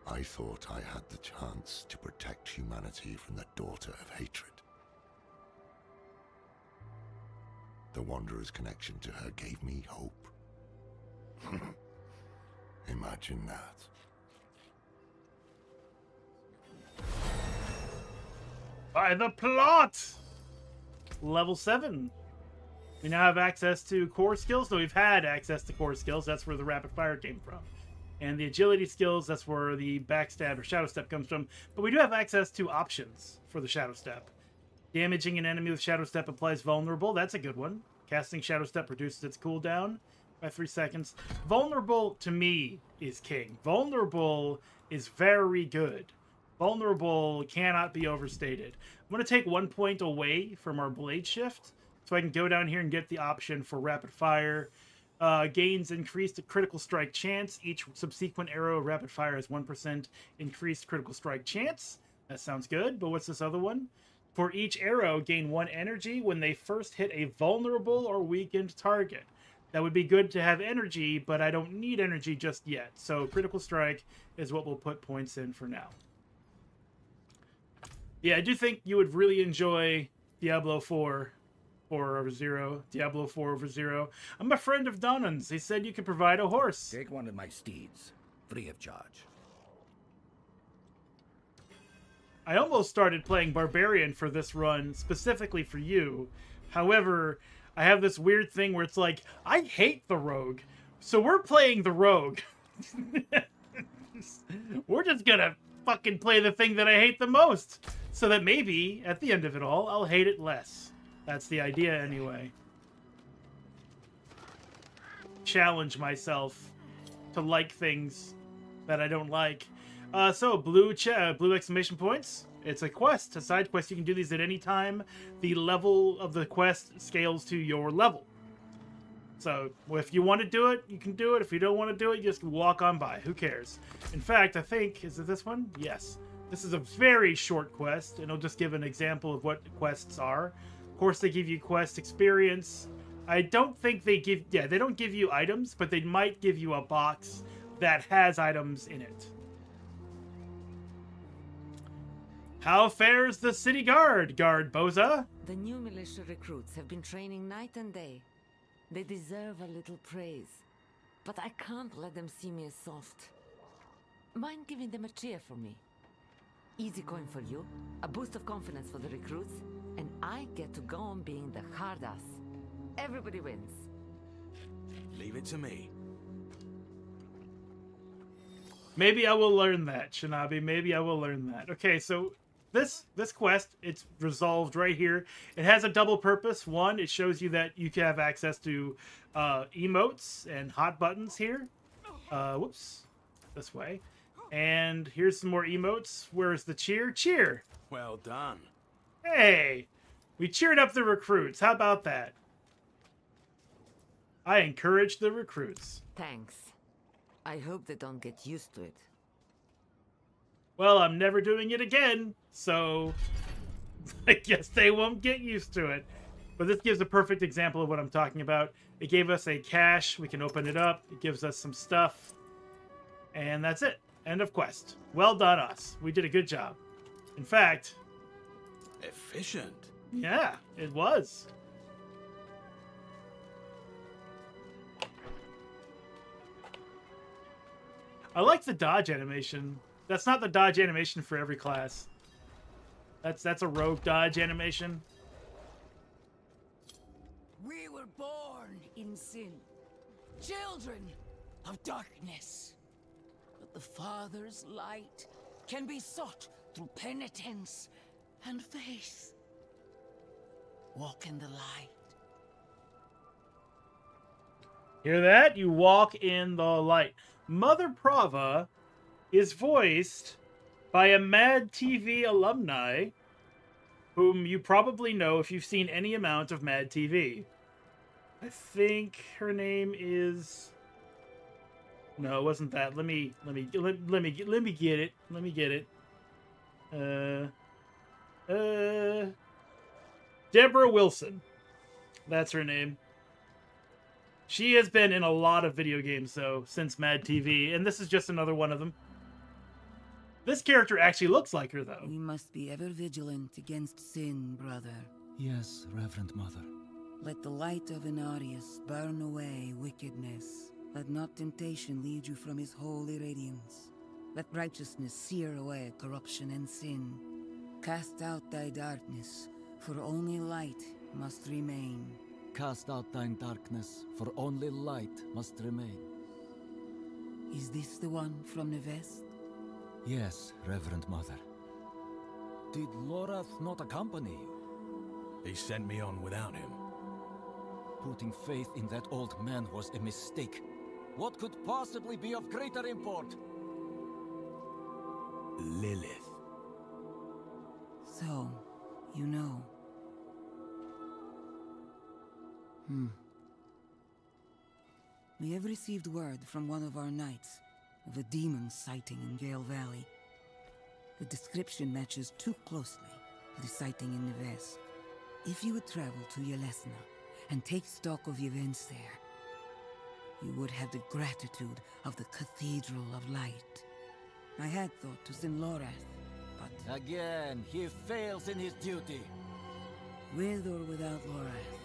I thought I had the chance to protect humanity from the daughter of hatred. The Wanderer's connection to her gave me hope. Imagine that. By the plot! Level 7. We now have access to core skills. So we've had access to core skills. That's where the rapid fire came from. And the agility skills, that's where the backstab or shadow step comes from. But we do have access to options for the shadow step. Damaging an enemy with shadow step applies vulnerable. That's a good one. Casting shadow step reduces its cooldown by 3 seconds. Vulnerable, to me, is king. Vulnerable is very good. Vulnerable cannot be overstated. I'm going to take 1 point away from our blade shift, so I can go down here and get the option for rapid fire. Gains increased critical strike chance. Each subsequent arrow of rapid fire has 1% increased critical strike chance. That sounds good, but what's this other one? For each arrow, gain 1 energy when they first hit a vulnerable or weakened target. That would be good to have energy, but I don't need energy just yet. So critical strike is what we'll put points in for now. Yeah, I do think you would really enjoy Diablo 4 over 0. Diablo 4 over 0. I'm a friend of Donnan's. He said you could provide a horse. Take one of my steeds, free of charge. I almost started playing Barbarian for this run, specifically for you. However, I have this weird thing where it's like, I hate the rogue, so we're playing the rogue. We're just gonna fucking play the thing that I hate the most, so that maybe, at the end of it all, I'll hate it less. That's the idea, anyway. Challenge myself to like things that I don't like. So, blue exclamation points. It's a quest, a side quest. You can do these at any time. The level of the quest scales to your level. So if you want to do it, you can do it. If you don't want to do it, you just walk on by. Who cares? In fact, I think, is it this one? Yes. This is a very short quest, and it'll just give an example of what the quests are. Of course, they give you quest experience. I don't think they give, yeah, they don't give you items, but they might give you a box that has items in it. How fares the city guard, Guard Boza? The new militia recruits have been training night and day. They deserve a little praise, but I can't let them see me as soft. Mind giving them a cheer for me? Easy coin for you, a boost of confidence for the recruits, and I get to go on being the hard ass. Everybody wins. Leave it to me. Maybe I will learn that, Shinabi. Maybe I will learn that. Okay, so this quest, it's resolved right here. It has a double purpose. One, it shows you that you can have access to emotes and hot buttons here. Whoops. This way. And here's some more emotes. Where's the cheer? Cheer! Well done. Hey! We cheered up the recruits. How about that? I encourage the recruits. Thanks. I hope they don't get used to it. Well, I'm never doing it again, so I guess they won't get used to it. But this gives a perfect example of what I'm talking about. It gave us a cache. We can open it up. It gives us some stuff. And that's it. End of quest. Well done, us. We did a good job. In fact... Efficient. Yeah, it was. I like the dodge animation. That's not the dodge animation for every class. That's a rogue dodge animation. We were born in sin, children of darkness. But the Father's light can be sought through penitence and faith. Walk in the light. Hear that? You walk in the light. Mother Prava is voiced by a Mad TV alumni whom you probably know if you've seen any amount of Mad TV. I think her name is... No, it wasn't that. Let me get it. Let me get it. Deborah Wilson. That's her name. She has been in a lot of video games, though, since Mad TV, and this is just another one of them. This character actually looks like her, though. We must be ever vigilant against sin, brother. Yes, Reverend Mother. Let the light of Inarius burn away wickedness. Let not temptation lead you from his holy radiance. Let righteousness sear away corruption and sin. Cast out thy darkness, for only light must remain. Cast out thine darkness, for only light must remain. Is this the one from the west? Yes, Reverend Mother. Did Lorath not accompany you? He sent me on without him. Putting faith in that old man was a mistake. What could possibly be of greater import? Lilith. So, you know. We have received word from one of our knights of a demon sighting in Gale Valley. The description matches too closely to the sighting in the west. If you would travel to Yelesna and take stock of the events there, you would have the gratitude of the Cathedral of Light. I had thought to send Lorath, but... Again, he fails in his duty. With or without Lorath,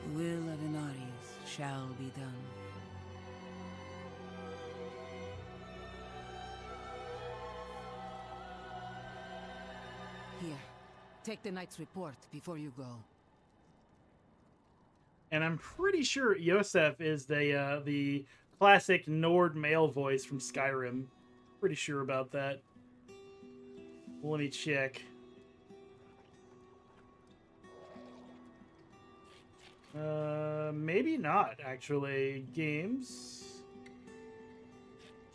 the will of Inarius shall be done. Here, take the knight's report before you go. And I'm pretty sure Yosef is the classic Nord male voice from Skyrim. Pretty sure about that. Let me check. Maybe not, actually. Games.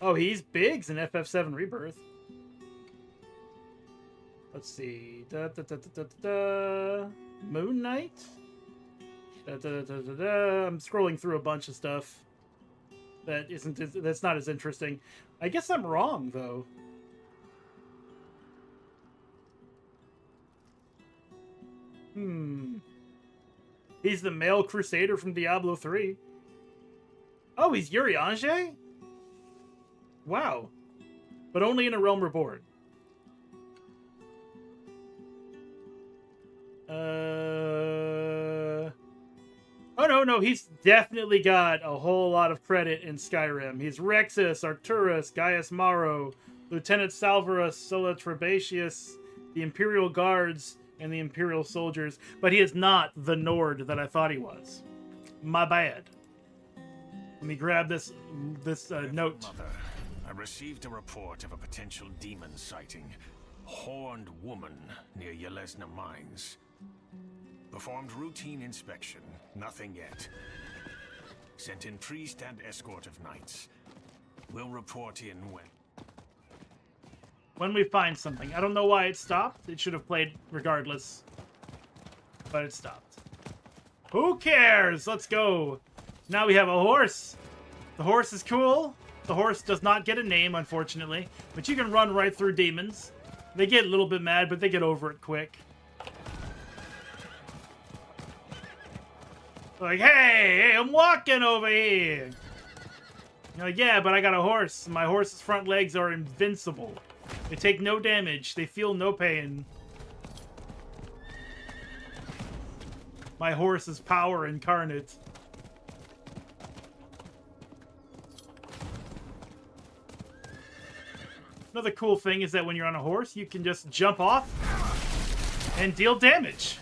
Oh, he's Biggs in FF7 Rebirth. Let's see. Moon Knight? I'm scrolling through a bunch of stuff that's not as interesting. I guess I'm wrong though. He's the male crusader from Diablo 3. Oh, he's Urianger? Wow. But only in A Realm Reborn. Oh, no, he's definitely got a whole lot of credit in Skyrim. He's Rexus, Arcturus, Gaius Maro, Lieutenant Salvarus, Sulla Trebatius, the Imperial Guards, and the Imperial Soldiers. But he is not the Nord that I thought he was. My bad. Let me grab this note. Mother, I received a report of a potential demon sighting. Horned woman near Yelesna Mines. Performed routine inspection. Nothing yet. Sent in priest and escort of knights. We'll report in when we find something. I don't know why it stopped. It should have played regardless. But it stopped. Who cares? Let's go. Now we have a horse. The horse is cool. The horse does not get a name, unfortunately. But you can run right through demons. They get a little bit mad, but they get over it quick. Like, hey, I'm walking over here. You're like, yeah, but I got a horse. My horse's front legs are invincible. They take no damage. They feel no pain. My horse is power incarnate. Another cool thing is that when you're on a horse, you can just jump off and deal damage.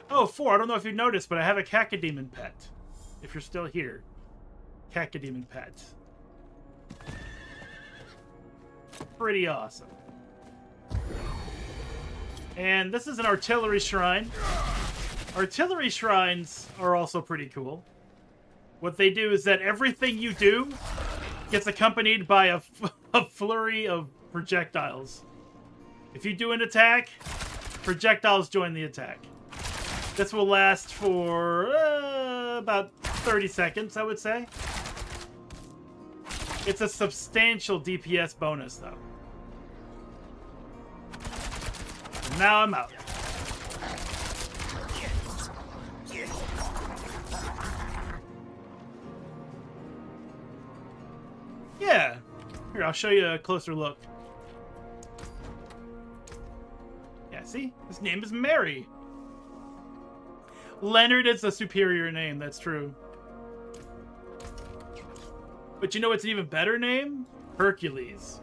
Oh, 4. I don't know if you noticed, but I have a Cacodemon pet. If you're still here. Cacodemon pet. Pretty awesome. And this is an artillery shrine. Artillery shrines are also pretty cool. What they do is that everything you do gets accompanied by a flurry of projectiles. If you do an attack, projectiles join the attack. This will last for about 30 seconds, I would say. It's a substantial DPS bonus, though. And now I'm out. Yeah. Here, I'll show you a closer look. Yeah, see? His name is Mary. Leonard is a superior name, that's true. But you know what's an even better name? Hercules.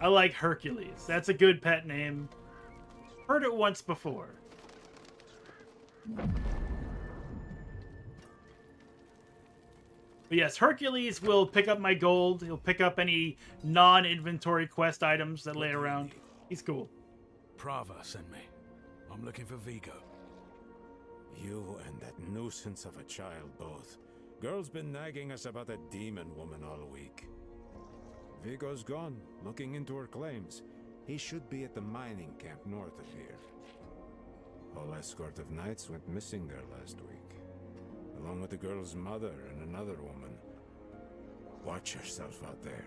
I like Hercules. That's a good pet name. Heard it once before. But yes, Hercules will pick up my gold. He'll pick up any non-inventory quest items that lay around. He's cool. Prava sent me. I'm looking for Vigo. You and that nuisance of a child both. Girl's been nagging us about a demon woman all week. Vigo's gone, looking into her claims. He should be at the mining camp north of here. Whole escort of knights went missing there last week, along with the girl's mother and another woman. Watch yourself out there.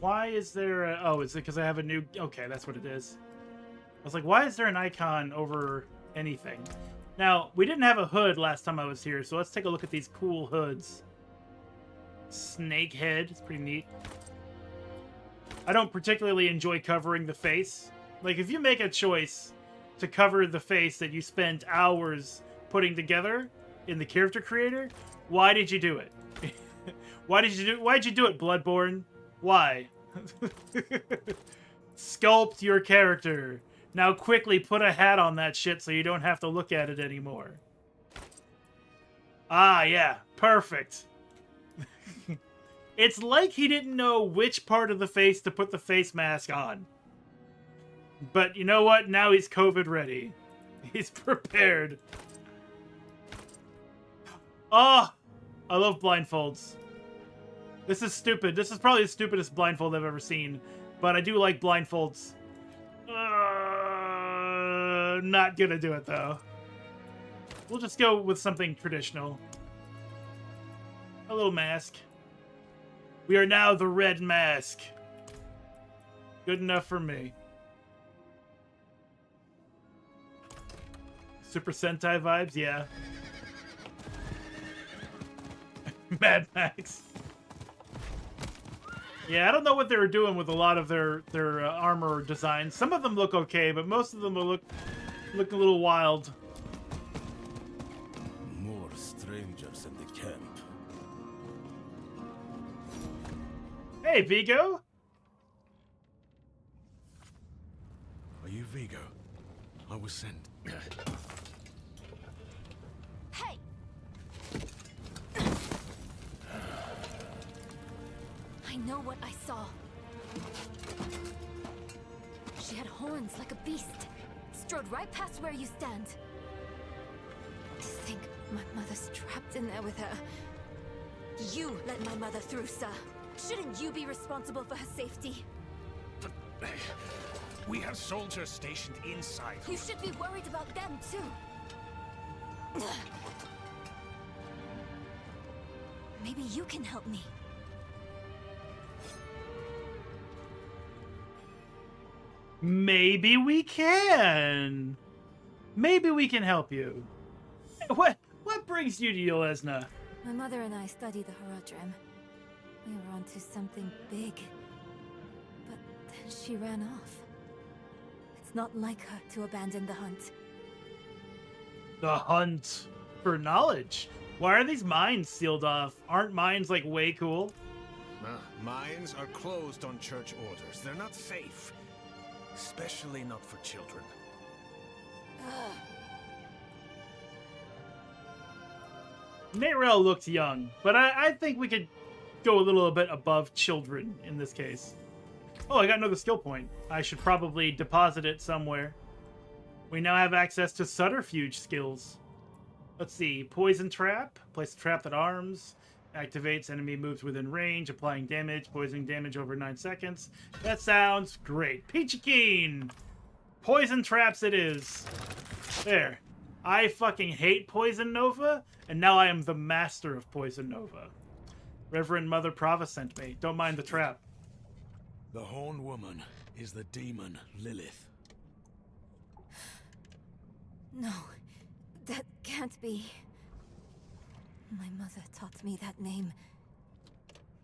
Why is there a... Oh, is it because I have a new... Okay, that's what it is. I was like, why is there an icon over anything? Now, we didn't have a hood last time I was here, so let's take a look at these cool hoods. Snake head. It's pretty neat. I don't particularly enjoy covering the face. Like, if you make a choice to cover the face that you spent hours putting together in the character creator, why did you do it? Why'd you do it, Bloodborne? Why? Sculpt your character. Now quickly put a hat on that shit so you don't have to look at it anymore. Ah, yeah. Perfect. It's like he didn't know which part of the face to put the face mask on. But you know what? Now he's COVID ready. He's prepared. Oh, I love blindfolds. This is stupid. This is probably the stupidest blindfold I've ever seen. But I do like blindfolds. Not gonna do it, though. We'll just go with something traditional. A little mask. We are now the red mask. Good enough for me. Super Sentai vibes, yeah. Mad Max. Yeah, I don't know what they were doing with a lot of their armor designs. Some of them look okay, but most of them will look a little wild. More strangers in the camp. Hey, Vigo. Are you Vigo? I was sent. Hey! I know what I saw. She had horns like a beast. Strode right past where you stand. To think my mother's trapped in there with her. You let my mother through, sir. Shouldn't you be responsible for her safety? But we have soldiers stationed inside. You should be worried about them, too. Maybe you can help me. Maybe we can. Maybe we can help you. What brings you to Yelesna? My mother and I studied the Horadrim. We were onto something big. But then she ran off. It's not like her to abandon the hunt. The hunt for knowledge. Why are these mines sealed off? Aren't mines like way cool? Mines are closed on church orders. They're not safe. Especially not for children. Nayrel looks young, but I think we could go a little bit above children in this case. Oh, I got another skill point. I should probably deposit it somewhere. We now have access to subterfuge skills. Let's see. Poison trap. Place a trap that arms. Activates. Enemy moves within range. Applying damage. Poisoning damage over 9 seconds. That sounds great. Peachy Keen! Poison traps it is. There. I fucking hate Poison Nova, and now I am the master of Poison Nova. Reverend Mother Prava sent me. Don't mind the trap. The Horned Woman is the demon Lilith. No, that can't be. My mother taught me that name.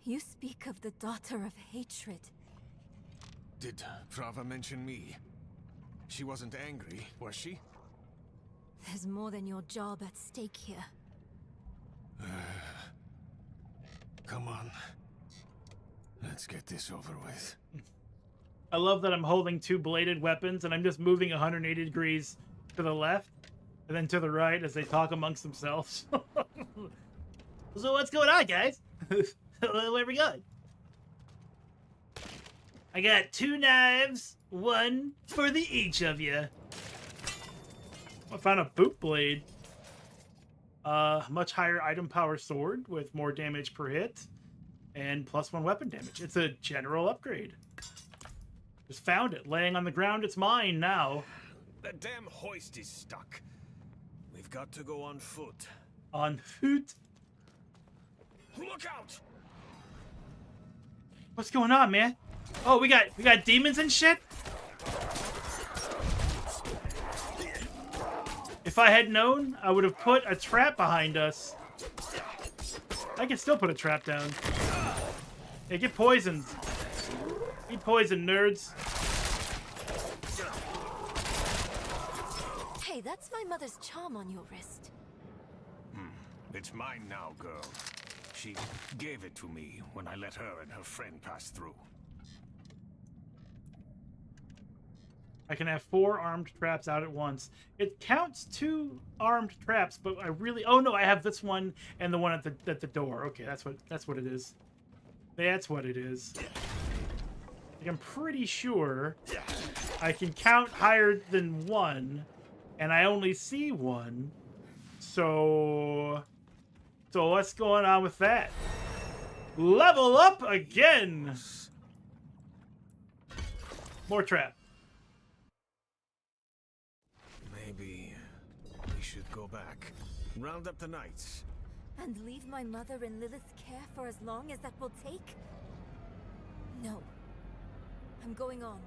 You speak of the daughter of hatred. Did Prava mention me? She wasn't angry, was she? There's more than your job at stake here. Come on. Let's get this over with. I love that I'm holding two bladed weapons and I'm just moving 180 degrees to the left and then to the right as they talk amongst themselves. So what's going on, guys? Where we going? I got 2 knives, 1 for the each of you. I found a boot blade. Much higher item power sword with more damage per hit and +1 weapon damage. It's a general upgrade. Just found it, laying on the ground. It's mine now. That damn hoist is stuck. We've got to go on foot. On foot? Look out! What's going on, man? Oh, we got demons and shit? If I had known, I would have put a trap behind us. I can still put a trap down. Yeah, get poisoned. Eat poison, nerds. Hey, that's my mother's charm on your wrist. It's mine now, girl. She gave it to me when I let her and her friend pass through. I can have 4 armed traps out at once. It counts 2 armed traps, but I really... Oh no, I have this one and the one at the door. Okay, that's what it is. That's what it is. Like, I'm pretty sure I can count higher than 1, and I only see 1. So what's going on with that? Level up again! More trap. Maybe we should go back. Round up the knights. And leave my mother in Lilith's care for as long as that will take? No. I'm going on.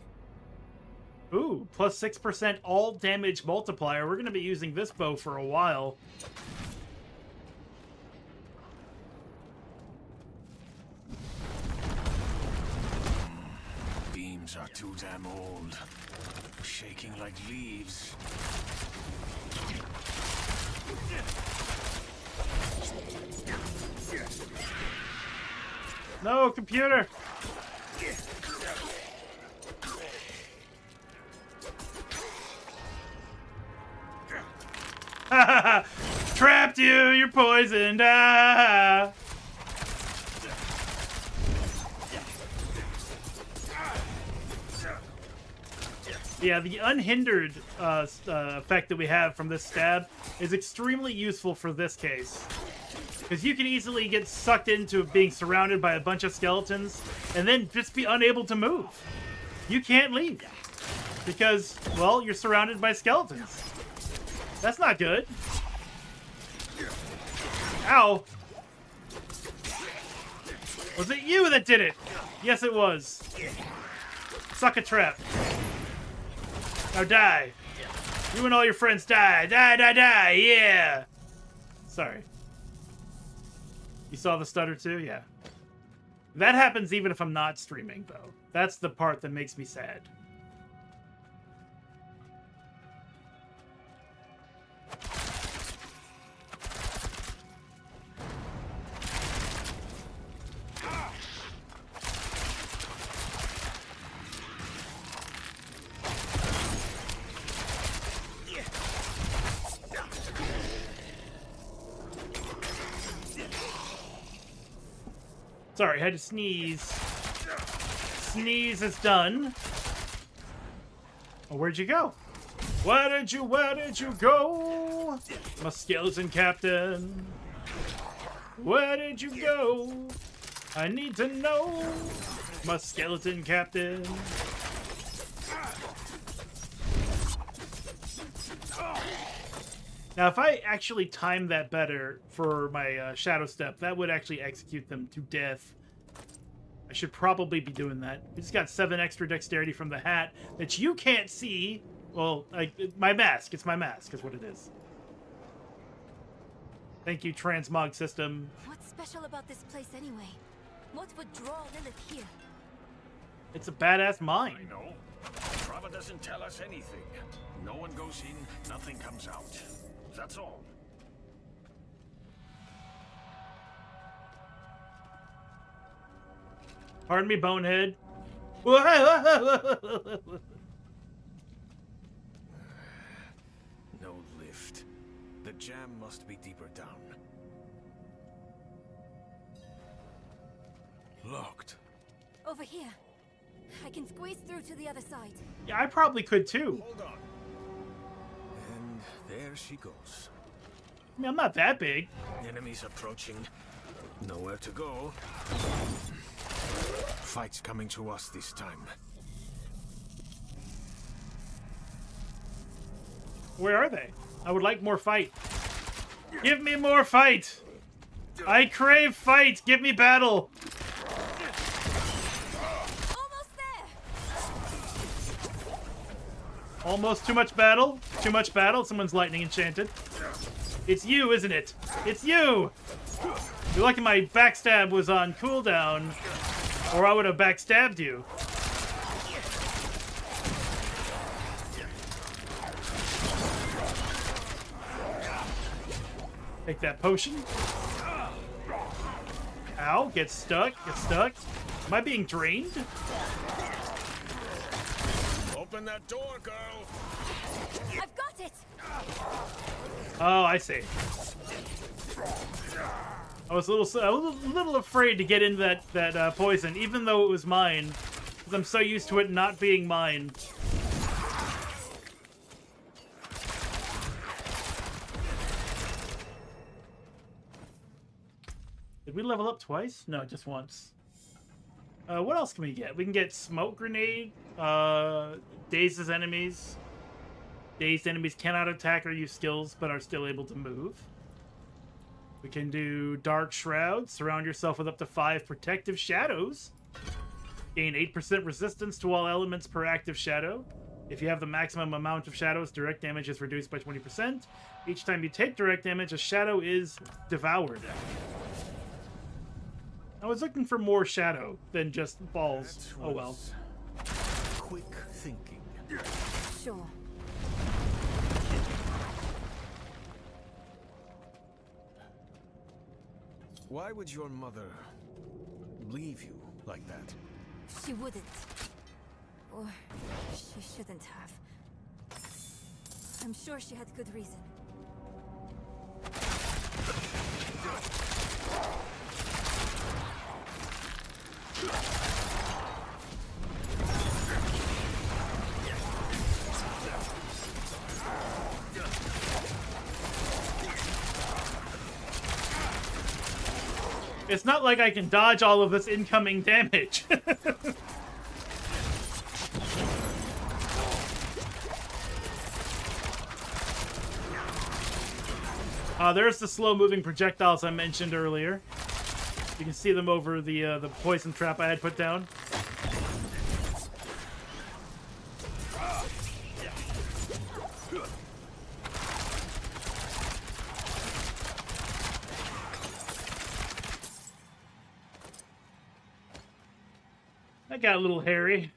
Ooh, plus 6% all damage multiplier. We're going to be using this bow for a while. Beams are too damn old. Shaking like leaves. No, computer! Trapped you! You're poisoned! Ah! Yeah, the unhindered effect that we have from this stab is extremely useful for this case. Because you can easily get sucked into being surrounded by a bunch of skeletons and then just be unable to move. You can't leave. Because, well, you're surrounded by skeletons. That's not good. Ow. Was it you that did it? Yes, it was. Suck a trap. Now die. You and all your friends die. Die, die, die. Yeah. Sorry. You saw the stutter too? Yeah. That happens even if I'm not streaming, though. That's the part that makes me sad. Sorry, I had to sneeze. Sneeze is done. Oh, where'd you go? Where did you go? My skeleton captain. Where did you go? I need to know. My skeleton captain. Now, if I actually timed that better for my Shadow Step, that would actually execute them to death. I should probably be doing that. I just got 7 extra dexterity from the hat that you can't see. Well, my mask. It's my mask is what it is. Thank you, Transmog System. What's special about this place anyway? What would draw Lilith here? It's a badass mine. I know. Trava doesn't tell us anything. No one goes in, nothing comes out. That's all. Pardon me, bonehead. No lift. The jam must be deeper down. Locked. Over here. I can squeeze through to the other side. Yeah, I probably could too. Hold on. And there she goes. I mean, I'm not that big. Enemies approaching. Nowhere to go. Fight's coming to us this time. Where are they? I would like more fight. Give me more fight! I crave fight! Give me battle! Almost there! Almost too much battle? Too much battle? Someone's lightning enchanted. It's you, isn't it? It's you! You're lucky my backstab was on cooldown, or I would have backstabbed you. Take that potion. Ow, get stuck, get stuck. Am I being drained? Open that door, girl! I've got it! Oh, I see. I was a little afraid to get into that poison, even though it was mine, because I'm so used to it not being mine. Did we level up twice? No, just once. What else can we get? We can get Smoke Grenade, Dazes enemies. Dazed enemies cannot attack or use skills, but are still able to move. We can do Dark Shroud. Surround yourself with up to 5 protective shadows. Gain 8% resistance to all elements per active shadow. If you have the maximum amount of shadows, direct damage is reduced by 20%. Each time you take direct damage, a shadow is devoured. I was looking for more shadow than just balls. Oh well. Quick thinking. Sure. Why would your mother leave you like that? She wouldn't. Or she shouldn't have. I'm sure she had good reason. It's not like I can dodge all of this incoming damage. There's the slow-moving projectiles I mentioned earlier. You can see them over the poison trap I had put down. That got a little hairy.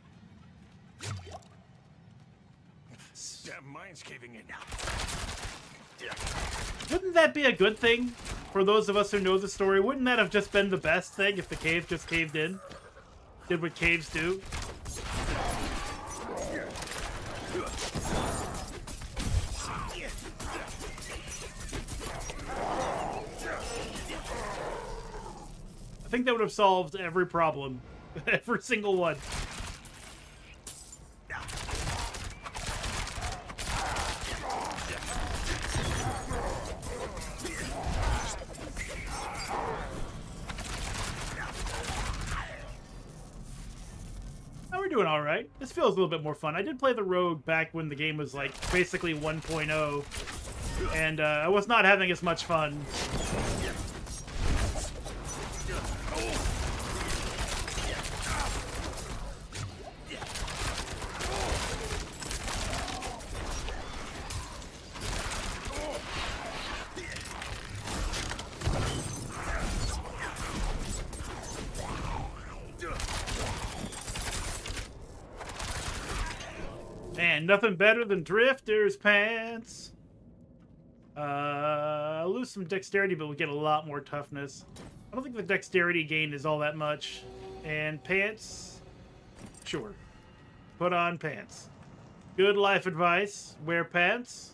Damn, mine's caving in. Wouldn't that be a good thing for those of us who know the story? Wouldn't that have just been the best thing if the cave just caved in? Did what caves do? I think that would have solved every problem. Every single one. We're doing all right. This feels a little bit more fun. I did play the Rogue back when the game was like basically 1.0, and I was not having as much fun. Man, nothing better than Drifter's pants. I'll lose some dexterity, but we get a lot more toughness. I don't think the dexterity gain is all that much. And pants, sure. Put on pants. Good life advice, wear pants.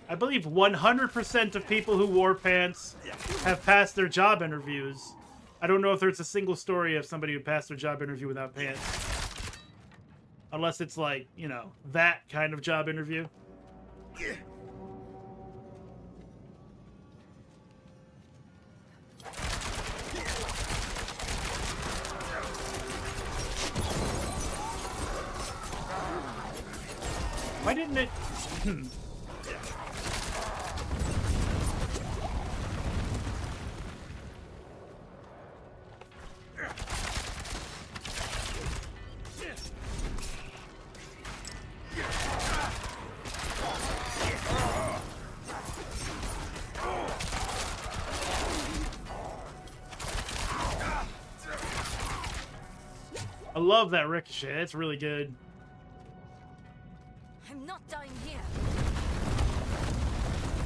I believe 100% of people who wore pants have passed their job interviews. I don't know if there's a single story of somebody who passed their job interview without pants. Unless it's like, you know, that kind of job interview. Why didn't it... I love that ricochet. It's really good. I'm not dying here.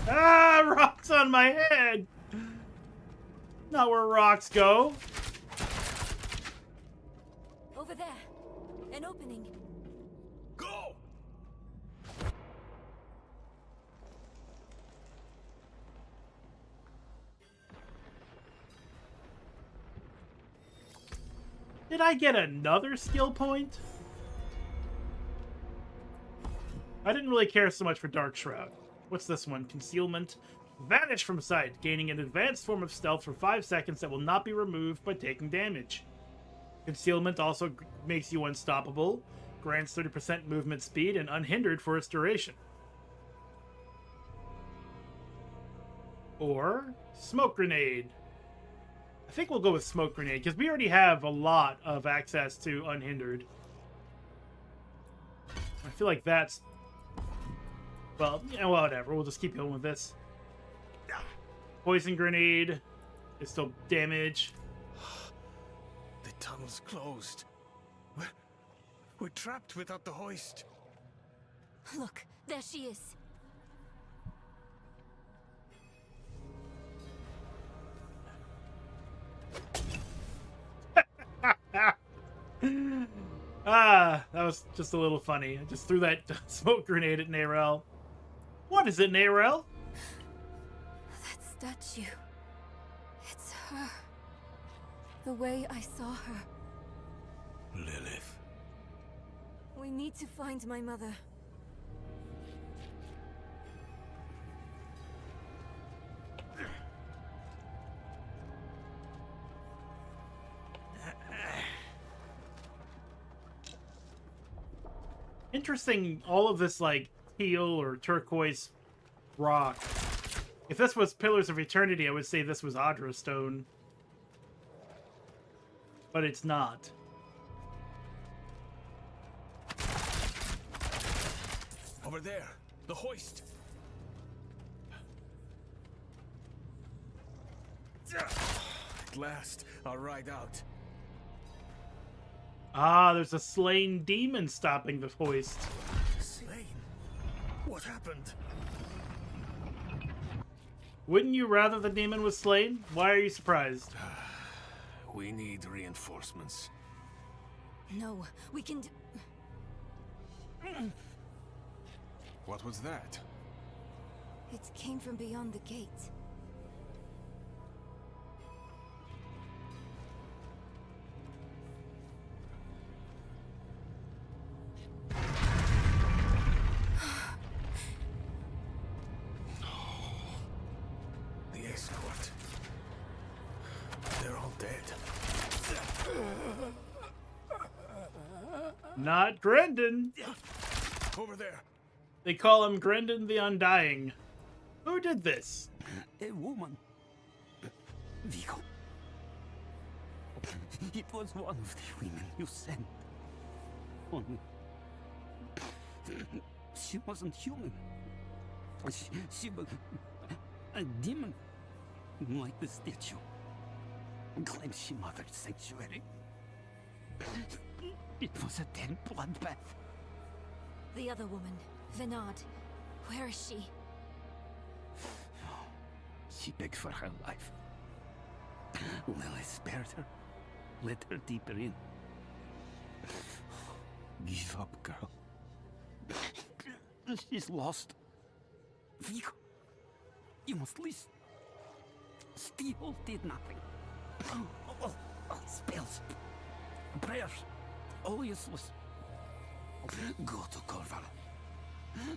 Ah, rocks on my head. Not where rocks go. Over there. An opening. Go! Did I get another skill point? I didn't really care so much for Dark Shroud. What's this one? Concealment. Vanish from sight, gaining an advanced form of stealth for 5 seconds that will not be removed by taking damage. Concealment also makes you unstoppable, grants 30% movement speed, and unhindered for its duration. Or Smoke Grenade. I think we'll go with Smoke Grenade, because we already have a lot of access to unhindered. I feel like that's... Well, yeah, whatever. We'll just keep going with this. Poison Grenade is still damage. The tunnel's closed. We're trapped without the hoist. Look, there she is. That was just a little funny. I just threw that smoke grenade at Narelle. What is it, Narelle? That statue. It's her. The way I saw her. Lilith. We need to find my mother. Interesting, all of this, like, teal or turquoise rock. If this was Pillars of Eternity, I would say this was Adra Stone. But it's not. Over there, the hoist. At last, I'll ride out. Ah, there's a slain demon stopping the hoist. Slain? What happened? Wouldn't you rather the demon was slain? Why are you surprised? We need reinforcements. No, we can do... What was that? It came from beyond the gate. The escort. They're all dead. Not Grendon. Over there. They call him Grendon the Undying. Who did this? A woman. Vigo. It was one of the women you sent. Only... She wasn't human. She was a demon. Like the statue. Claims she mothered sanctuary. It was a dead bloodbath. The other woman, Vinard. Where is she? She begged for her life. Lilith spared her. Let her deeper in. Give up, girl. She's lost. Vigo, you must listen. Steel did nothing. Spells, prayers, all useless. Go to Corval.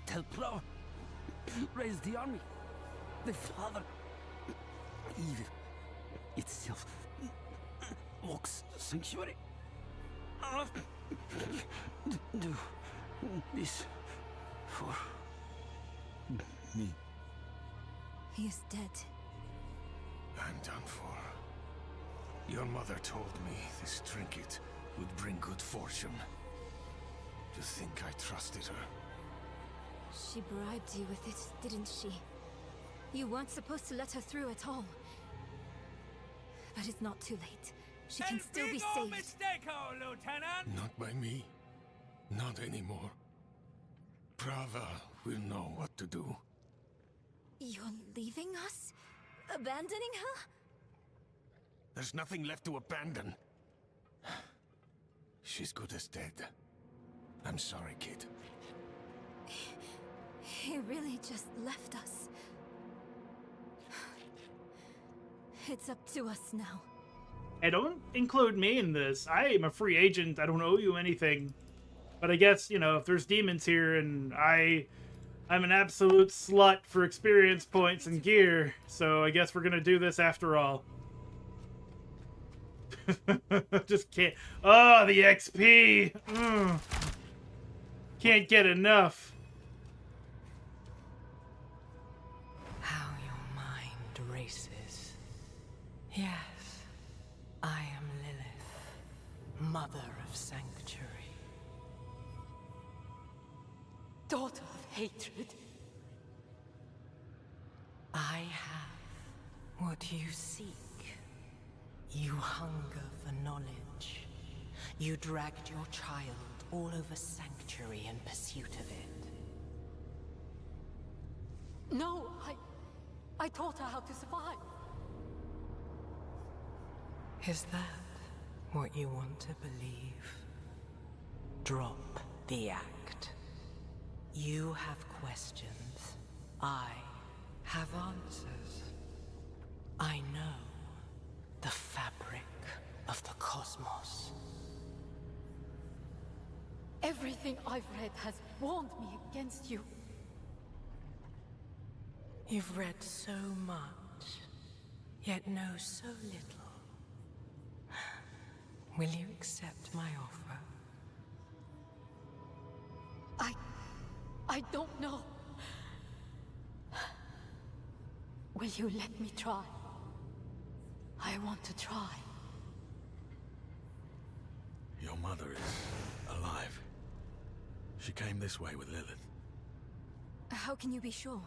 Tell Pro. Raise the army. The father. Evil itself walks sanctuary. Do this for me. He is dead. I'm done for. Your mother told me this trinket would bring good fortune. To think I trusted her. She bribed you with it, didn't she? You weren't supposed to let her through at all. But it's not too late. She can still be saved. Mistake-o, Lieutenant! Not by me. Not anymore. Prava will know what to do. You're leaving us? Abandoning her? There's nothing left to abandon. She's good as dead. I'm sorry, kid. He really just left us. It's up to us now. Hey, don't include me in this. I am a free agent. I don't owe you anything. But I guess, you know, if there's demons here and I I'm an absolute slut for experience points and gear, so I guess we're gonna do this after all. Just can't. Oh, the XP! Can't get enough. How your mind races. Yes, I am Lilith, mother of sanctuary. Daughter of hatred. I have what you seek. You hunger for knowledge. You dragged your child all over sanctuary in pursuit of it. No, I taught her how to survive. Is that what you want to believe? Drop the act. You have questions. I have answers. I know the fabric of the cosmos. Everything I've read has warned me against you. You've read so much, yet know so little. Will you accept my offer? I don't know. Will you let me try? I want to try. Your mother is alive. She came this way with Lilith. How can you be sure?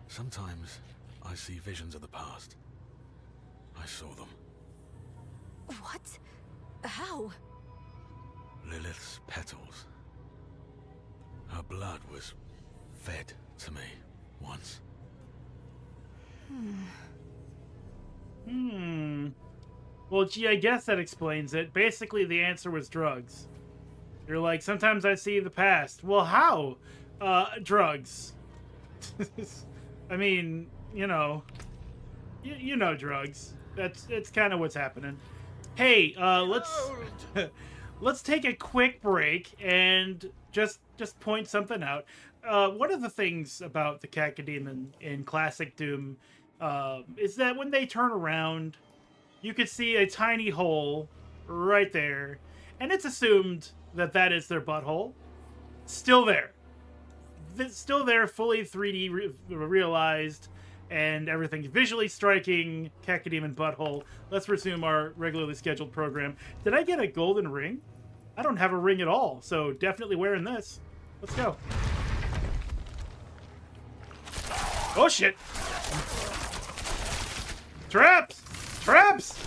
Sometimes I see visions of the past. I saw them. What? How? Lilith's petals. Her blood was fed to me once. Well, gee, I guess that explains it. Basically, the answer was drugs. You're like, sometimes I see the past. Well, how? Drugs. I mean, you know. You know drugs. It's kind of what's happening. Hey, let's take a quick break and just point something out. One of the things about the Cacodemon in Classic Doom is that when they turn around, you could see a tiny hole right there, and it's assumed that that is their butthole. Still there. It's still there, fully 3D realized, and everything visually striking. Cacodemon butthole. Let's resume our regularly scheduled program. Did I get a golden ring? I don't have a ring at all, so definitely wearing this. Let's go. Oh shit! Traps! Traps!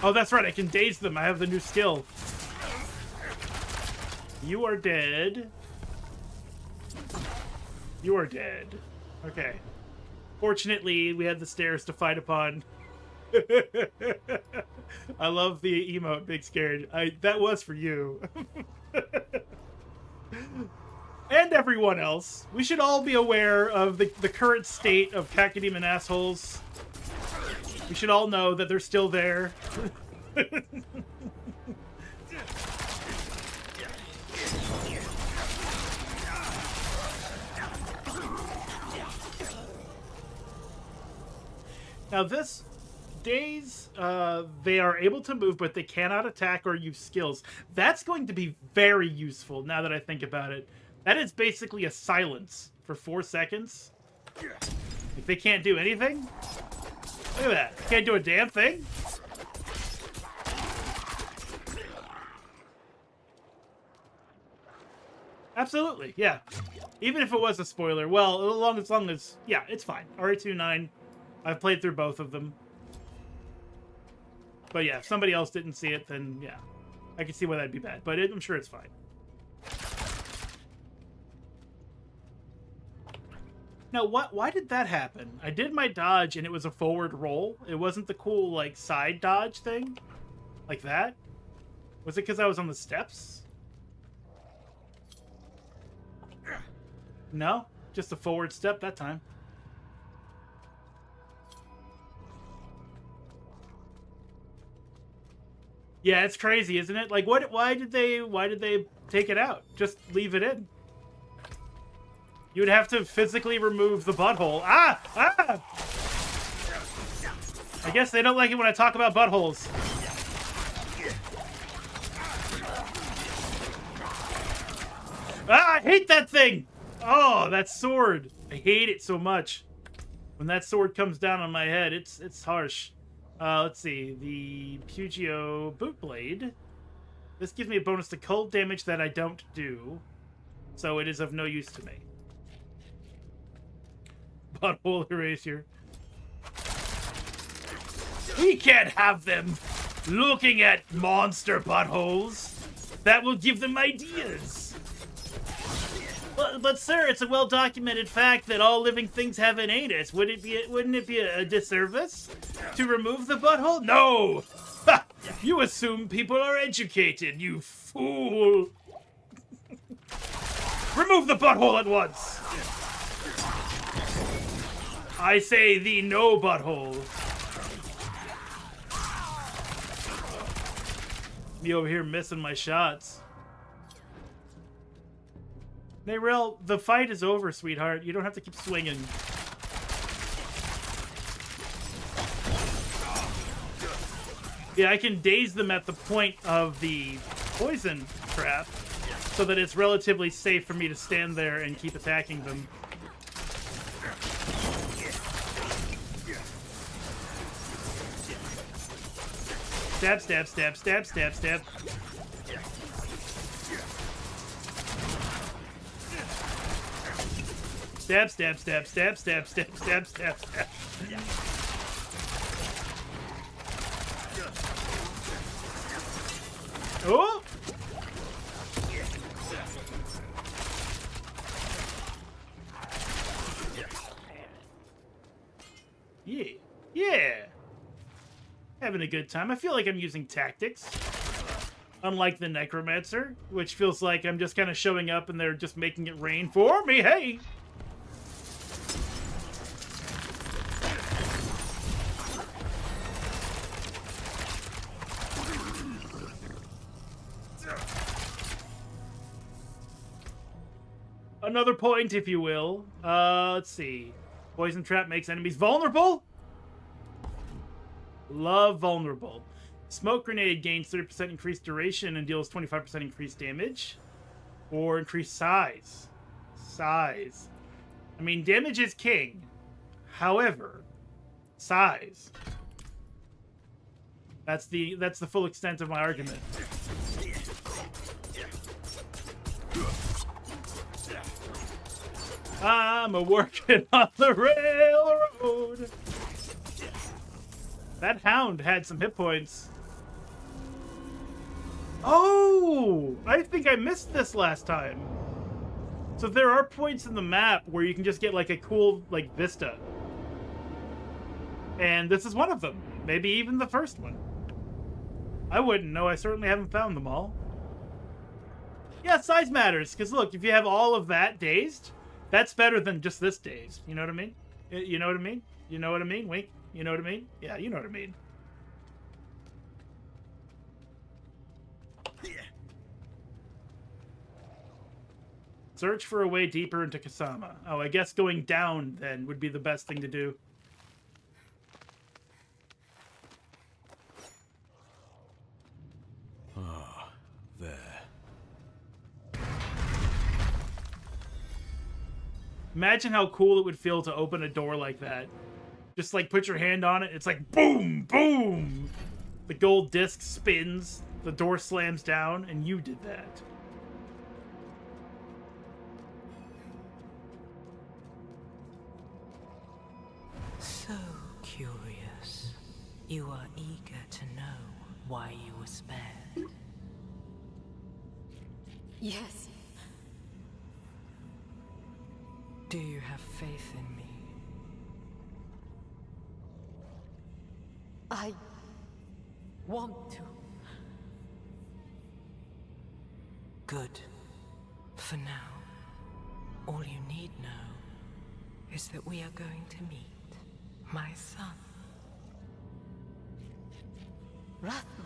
Oh, that's right. I can daze them. I have the new skill. You are dead. You are dead. Okay. Fortunately, we had the stairs to fight upon. I love the emote, Big Scared. That was for you. And everyone else. We should all be aware of the current state of Cacodemon assholes. We should all know that they're still there. Now this days, they are able to move, but they cannot attack or use skills. That's going to be very useful now that I think about it. That is basically a silence for 4 seconds. If they can't do anything. Look at that. Can't do a damn thing. Absolutely, yeah. Even if it was a spoiler, well, as long as yeah, it's fine. RE29, I've played through both of them. But yeah, if somebody else didn't see it, then yeah, I can see why that'd be bad. But I'm sure it's fine. Now, why did that happen? I did my dodge and it was a forward roll. It wasn't the cool, like, side dodge thing? Like that? Was it because I was on the steps? No, just a forward step that time. Yeah, it's crazy, isn't it? Like, what? Why did they take it out? Just leave it in. You would have to physically remove the butthole. Ah! Ah! I guess they don't like it when I talk about buttholes. Ah! I hate that thing! Oh, that sword. I hate it so much. When that sword comes down on my head, it's harsh. Let's see. The Pugio Boot Blade. This gives me a bonus to cold damage that I don't do. So it is of no use to me. Butthole erasure. We can't have them looking at monster buttholes. That will give them ideas. But sir, it's a well-documented fact that all living things have an anus. Wouldn't it be a disservice to remove the butthole? No! Ha! You assume people are educated, you fool! Remove the butthole at once! I say the no butthole. Me over here missing my shots. Nayrel, the fight is over, sweetheart. You don't have to keep swinging. Yeah, I can daze them at the point of the poison trap so that it's relatively safe for me to stand there and keep attacking them. Stab, stab, stab, stab, stab, stab. Stab, stab, stab, stab, stab, stab, stab, stab, stab. Oh! Yeah. Yeah. Having a good time. I feel like I'm using tactics. Unlike the Necromancer, which feels like I'm just kind of showing up and they're just making it rain for me. Hey! Another point, if you will. Let's see. Poison trap makes enemies vulnerable? Love vulnerable. Smoke grenade gains 30% increased duration and deals 25% increased damage. Or increased size. Size. I mean, damage is king. However, size. That's the full extent of my argument. I'm a-working on the railroad. That hound had some hit points. Oh! I think I missed this last time. So there are points in the map where you can just get like a cool like vista. And this is one of them. Maybe even the first one. I wouldn't know. I certainly haven't found them all. Yeah, size matters. Because look, if you have all of that dazed, that's better than just this dazed. You know what I mean? You know what I mean? You know what I mean? Wink. You know what I mean? Yeah, you know what I mean. Search for a way deeper into Kasama. Oh, I guess going down, then, would be the best thing to do. Ah, there. Imagine how cool it would feel to open a door like that. Just, like, put your hand on it, it's like, boom, boom! The gold disc spins, the door slams down, and you did that. So curious. You are eager to know why you were spared. Yes. Do you have faith in me? I want to. Good. For now. All you need know is that we are going to meet my son. Rathma,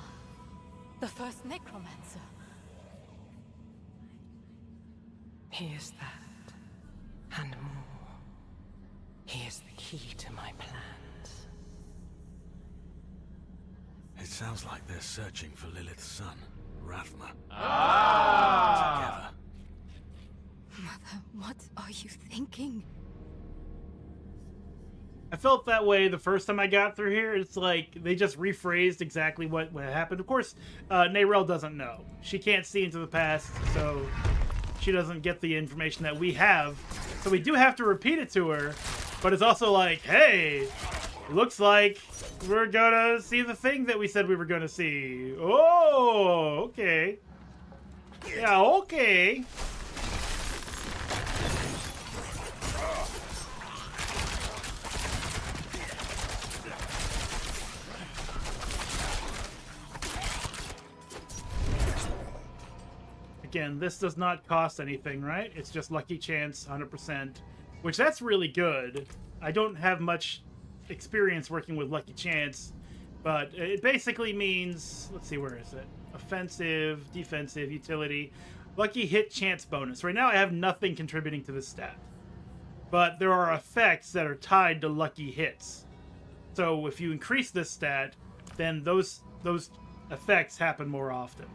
the first necromancer. He is that, and more. He is the key to my plans. It sounds like they're searching for Lilith's son, Rathma. Ah! Mother, what are you thinking? I felt that way the first time I got through here. It's like they just rephrased exactly what happened. Of course, Nayrel doesn't know. She can't see into the past, so she doesn't get the information that we have. So we do have to repeat it to her. But it's also like, hey, looks like we're gonna see the thing that we said we were gonna see. Oh, okay. Yeah, okay. Again, this does not cost anything, right? It's just lucky chance, 100%, which that's really good. I don't have much experience working with lucky chance, but it basically means, let's see, where is it? Offensive, defensive, utility, lucky hit chance bonus. Right now I have nothing contributing to this stat, but there are effects that are tied to lucky hits. So if you increase this stat, then those effects happen more often.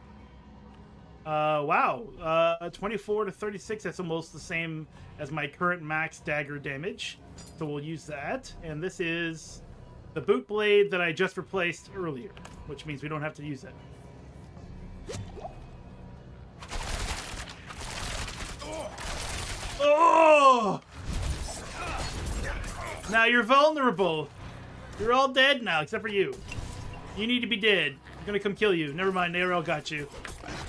Wow. 24 to 36, that's almost the same as my current max dagger damage. So we'll use that. And this is the boot blade that I just replaced earlier, which means we don't have to use it. Oh! Now you're vulnerable. You're all dead now, except for you. You need to be dead. I'm gonna come kill you. Never mind, Nayrel got you.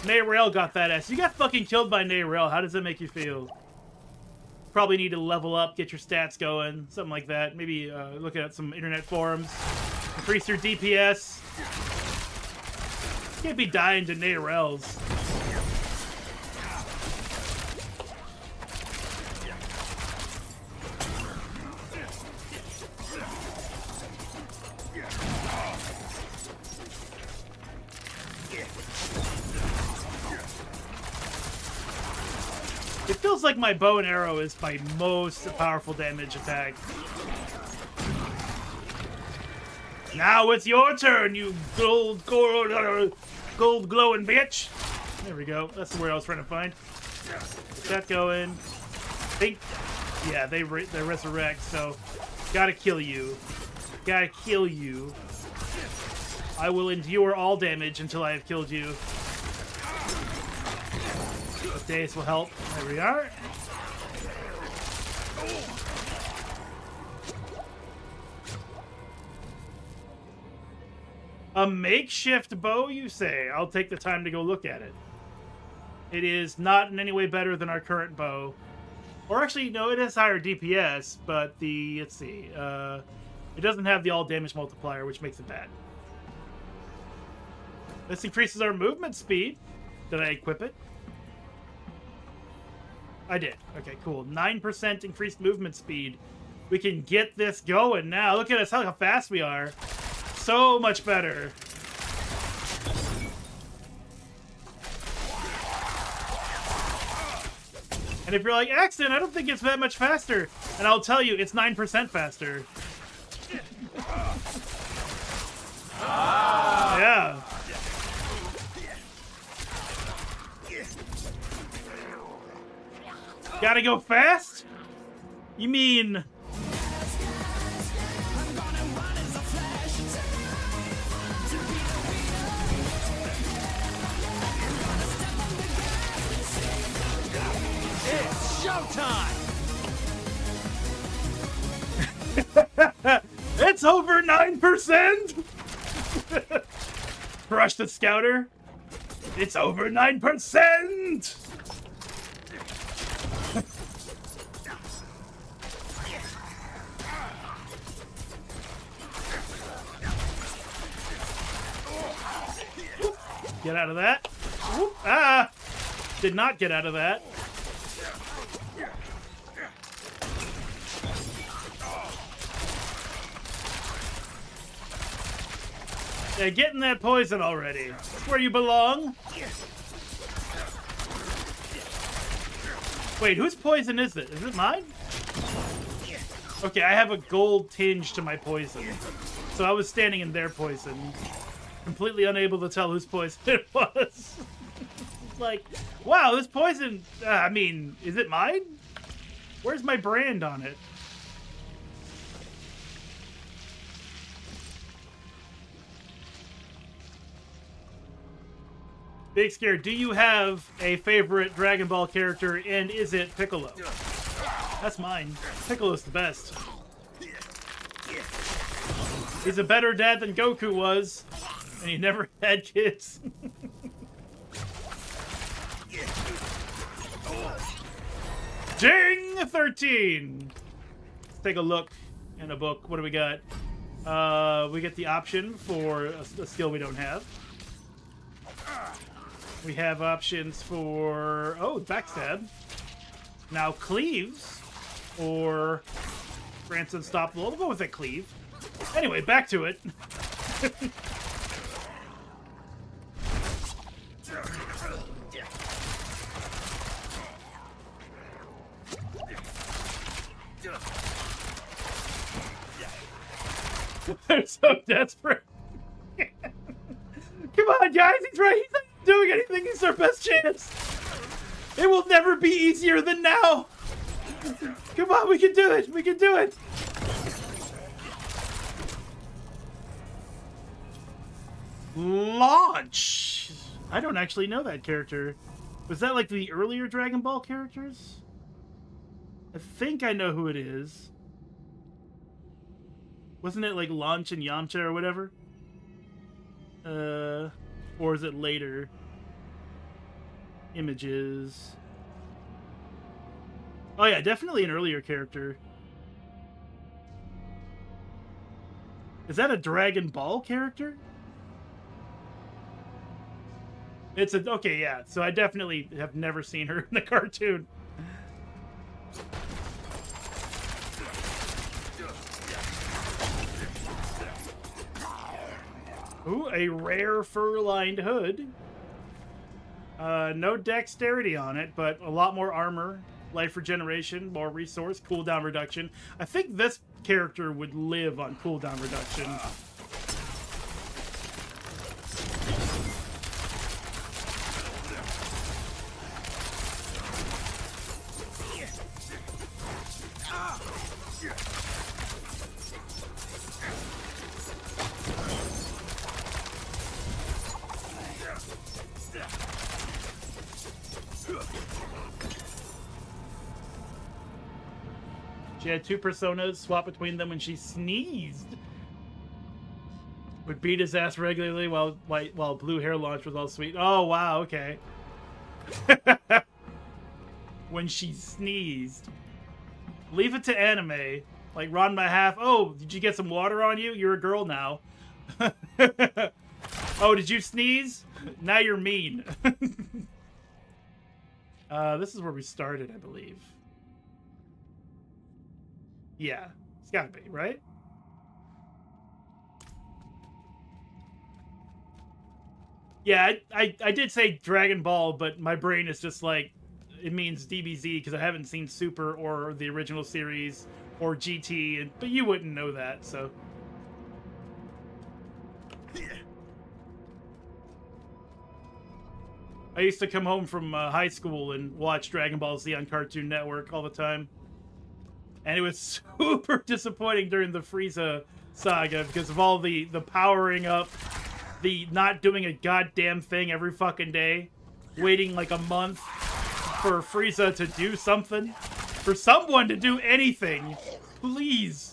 Nayrel got that ass. You got fucking killed by Nayrel. How does that make you feel? Probably need to level up, get your stats going, something like that. Maybe look at some internet forums. Increase your DPS. Can't be dying to Nayrels. It feels like my bow and arrow is my most powerful damage attack. Now it's your turn, you gold glowing bitch. There we go. That's the word I was trying to find. Get that going. Think. Yeah, they resurrect. So, gotta kill you. Gotta kill you. I will endure all damage until I have killed you. Days will help. There we are. A makeshift bow, you say? I'll take the time to go look at it. It is not in any way better than our current bow. Or actually, no, it has higher DPS, but let's see. It doesn't have the all damage multiplier, which makes it bad. This increases our movement speed. Did I equip it? I did. Okay, cool. 9% increased movement speed. We can get this going now. Look at us, how fast we are. So much better. And if you're like, Axton, I don't think it's that much faster. And I'll tell you, it's 9% faster. Yeah. Gotta go fast? You mean... It's showtime! It's over 9%! Crush the scouter. It's over 9%! Get out of that. Whoop. Ah! Did not get out of that. Yeah, get in that poison already. That's where you belong. Wait, whose poison is it? Is it mine? Okay, I have a gold tinge to my poison. So I was standing in their poison. Completely unable to tell whose poison it was. It's like, wow, this poison... I mean, is it mine? Where's my brand on it? Big Scare, do you have a favorite Dragon Ball character, and is it Piccolo? That's mine. Piccolo's the best. He's a better dad than Goku was, and he never had kids. Ding! 13! Let's take a look in a book. What do we got? We get the option for a skill we don't have. We have options for... Oh, backstab. Now cleaves. Or grants unstoppable. We'll go with a cleave. Anyway, back to it. They're so desperate. Come on, guys. He's right. He's not doing anything. He's our best chance. It will never be easier than now. Come on, we can do it. We can do it. Launch. I don't actually know that character. Was that like the earlier Dragon Ball characters? I think I know who it is. Wasn't it like Launch and Yamcha or whatever? Or is it later? Images. Oh yeah, definitely an earlier character. Is that a Dragon Ball character? It's a... Okay, yeah. So I definitely have never seen her in the cartoon. Ooh, a rare fur-lined hood. No dexterity on it, but a lot more armor, life regeneration, more resource, cooldown reduction. I think this character would live on cooldown reduction. She had two personas, swap between them when she sneezed. Would beat his ass regularly while blue hair launch was all sweet. Oh, wow, okay. When she sneezed. Leave it to anime. Like Ron my half. Oh, did you get some water on you? You're a girl now. Oh, did you sneeze? Now you're mean. This is where we started, I believe. Yeah, it's gotta be, right? Yeah, I did say Dragon Ball, but my brain is just like, it means DBZ because I haven't seen Super or the original series or GT, but you wouldn't know that, so. I used to come home from high school and watch Dragon Ball Z on Cartoon Network all the time. And it was super disappointing during the Frieza saga because of all the powering up, the not doing a goddamn thing every fucking day, waiting like a month for Frieza to do something, for someone to do anything, please.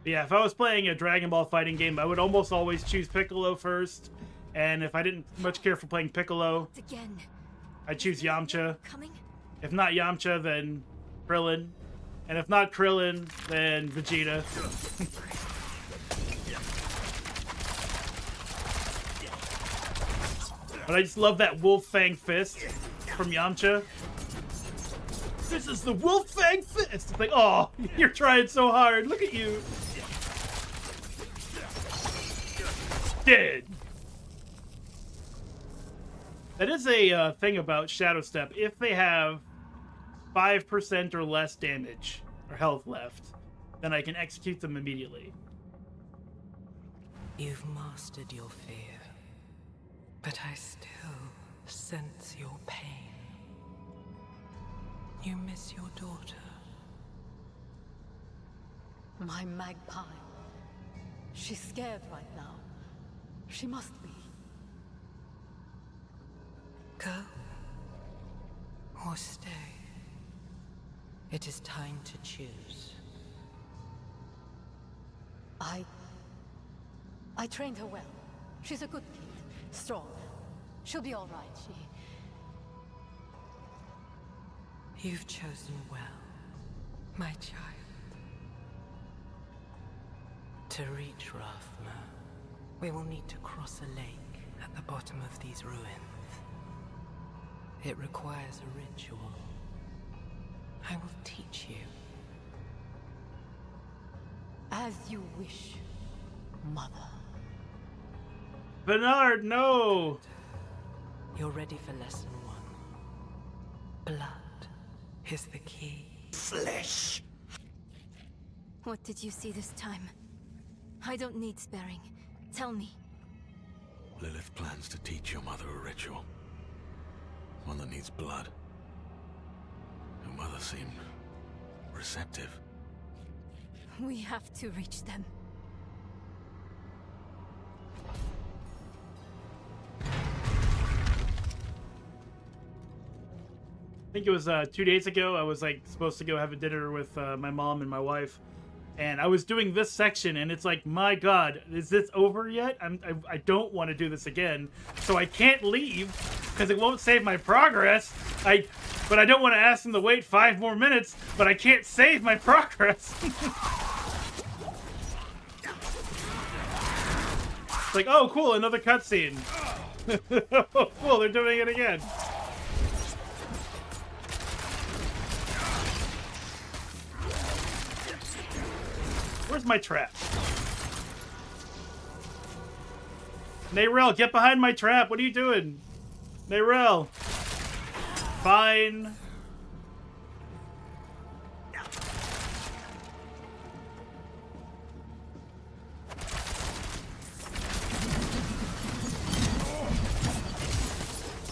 Yeah, if I was playing a Dragon Ball fighting game, I would almost always choose Piccolo first. And if I didn't much care for playing Piccolo, I'd choose Yamcha. If not Yamcha, then Krillin. And if not Krillin, then Vegeta. But I just love that Wolf Fang Fist from Yamcha. This is the Wolf Fang Fist! It's like, oh, you're trying so hard. Look at you. Dead. That is a thing about Shadow Step. If they have 5% or less damage or health left, then I can execute them immediately. You've mastered your fear, but I still sense your pain. You miss your daughter. My magpie. She's scared right now. She must be. Go or stay. It is time to choose. I trained her well. She's a good kid. Strong. She'll be all right. You've chosen well, my child. To reach Rathma, we will need to cross a lake at the bottom of these ruins. It requires a ritual. I will teach you. As you wish, Mother. Bernard, no! You're ready for lesson 1. Blood is the key. Flesh! What did you see this time? I don't need sparing. Tell me. Lilith plans to teach your mother a ritual. One that needs blood. Your mother seemed receptive. We have to reach them. I think it was 2 days ago. I was like supposed to go have a dinner with my mom and my wife, and I was doing this section, and it's like, my God, is this over yet? I don't want to do this again, so I can't leave because it won't save my progress. But I don't want to ask them to wait 5 more minutes, but I can't save my progress. It's like, oh, cool, another cutscene. Oh, cool, they're doing it again. Where's my trap? Nayrel, get behind my trap. What are you doing? Nayrel. Fine.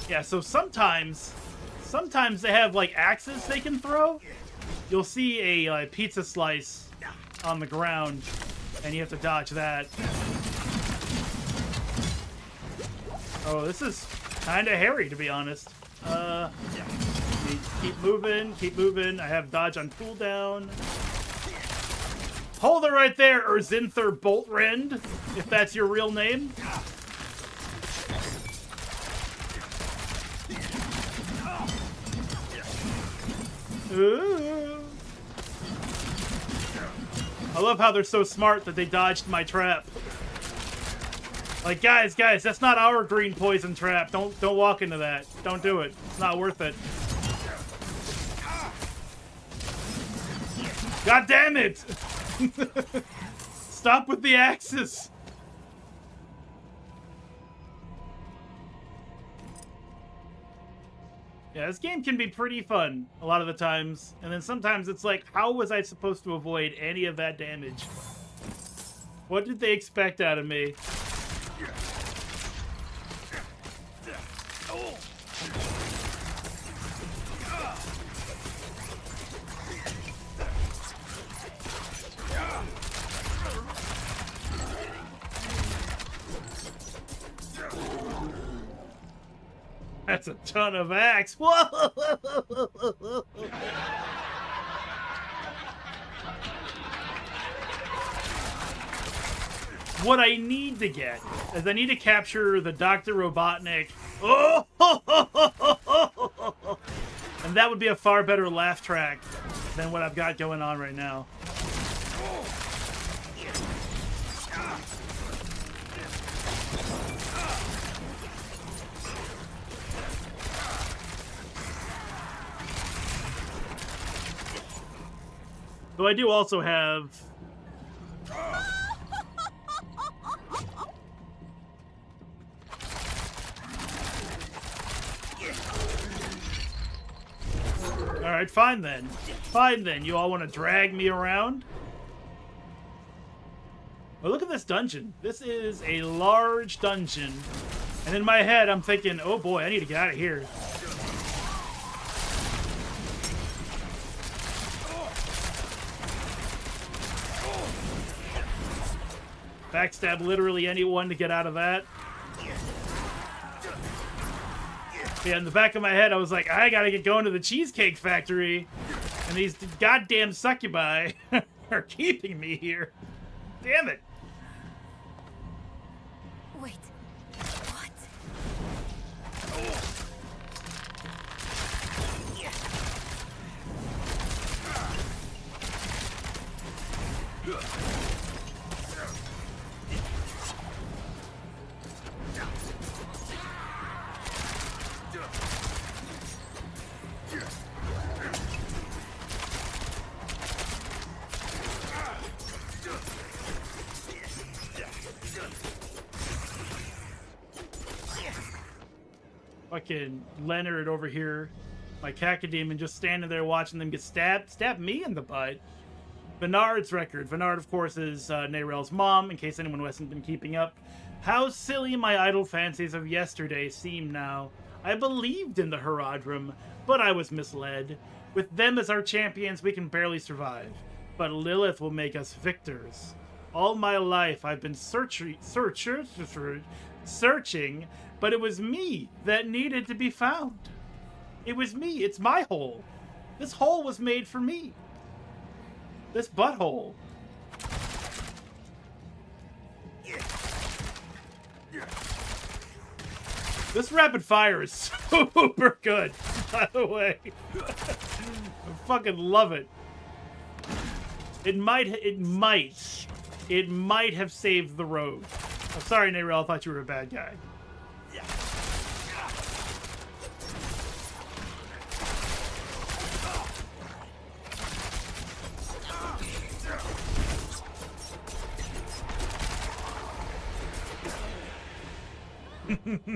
Yeah, so sometimes they have like axes they can throw. You'll see a pizza slice on the ground, and you have to dodge that. Oh, this is kind of hairy, to be honest. Keep moving. I have dodge on cooldown. Hold it right there, Urzinther Boltrend, if that's your real name. Ooh. I love how they're so smart that they dodged my trap. Like, guys, that's not our green poison trap. Don't walk into that. Don't do it. It's not worth it. God damn it! Stop with the axes. Yeah, this game can be pretty fun a lot of the times, and then sometimes it's like, how was I supposed to avoid any of that damage? What did they expect out of me? That's a ton of axe. Whoa! What I need to get is I need to capture the Dr. Robotnik. Oh! And that would be a far better laugh track than what I've got going on right now. Though I do also have... Alright, fine then. Fine then. You all want to drag me around? Well, look at this dungeon. This is a large dungeon. And in my head, I'm thinking, oh boy, I need to get out of here. Backstab literally anyone to get out of that. Yeah, in the back of my head, I was like, I gotta get going to the Cheesecake Factory. And these goddamn succubi are keeping me here. Damn it. Wait. What? Fucking Leonard over here, my cacodemon, just standing there watching them get stabbed. Stab me in the butt. Bernard's record. Bernard, of course, is Nerel's mom, in case anyone hasn't been keeping up. How silly my idle fancies of yesterday seem now. I believed in the Herodrum, but I was misled. With them as our champions, we can barely survive. But Lilith will make us victors. All my life, I've been searching, but it was me that needed to be found. It was me. It's my hole. This hole was made for me. This butthole. This rapid fire is super good, by the way. I fucking love it. It might have saved the road. I'm sorry, Nerel, I thought you were a bad guy.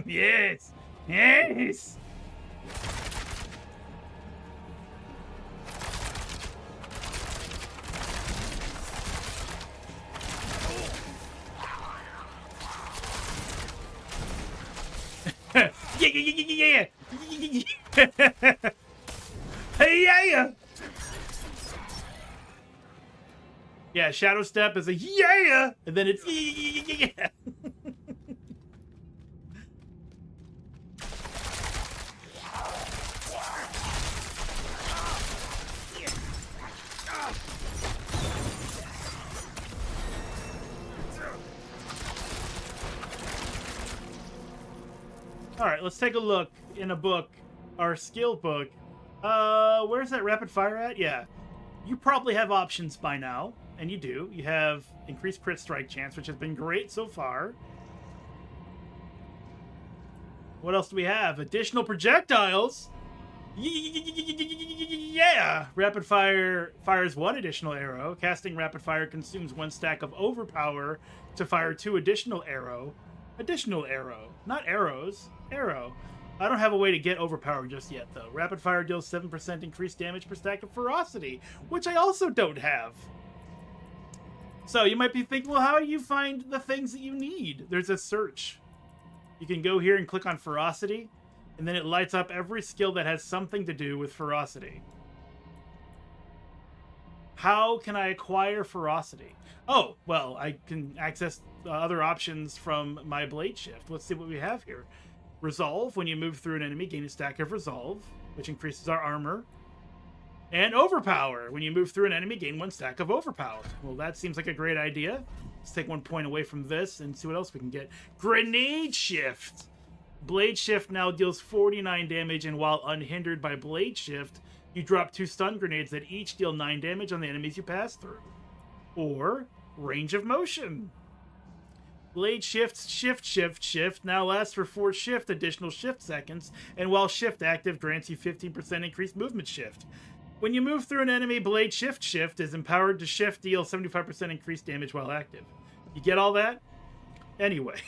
Yes! Yes! Yeah! Hey, yeah! Yeah, Shadow Step is a yeah! And then it's yeah! Alright, let's take a look in a book, our skill book. Where's that rapid fire at? Yeah. You probably have options by now, and you do. You have increased crit strike chance, which has been great so far. What else do we have? Additional projectiles? Yeah! Rapid fire fires 1 additional arrow. Casting rapid fire consumes 1 stack of overpower to fire 2 additional arrow. Additional arrow. Not arrows. Arrow. I don't have a way to get overpowered just yet, though. Rapid fire deals 7% increased damage per stack of ferocity, which I also don't have. So you might be thinking, well, how do you find the things that you need? There's a search. You can go here and click on ferocity, and then it lights up every skill that has something to do with ferocity. How can I acquire ferocity? Oh, well, I can access other options from my blade shift. Let's see what we have here. Resolve. When you move through an enemy, gain a stack of resolve, which increases our armor. And overpower. When you move through an enemy, gain 1 stack of overpower. Well, that seems like a great idea. Let's take 1 point away from this and see what else we can get. Grenade shift. Blade shift now deals 49 damage, and while unhindered by blade shift, you drop 2 stun grenades that each deal 9 damage on the enemies you pass through. Or range of motion. Blade shifts shift now lasts for 4 additional shift seconds, and while shift active grants you 15% increased movement shift. When you move through an enemy, Blade Shift is empowered to shift, deal 75% increased damage while active. You get all that? Anyway.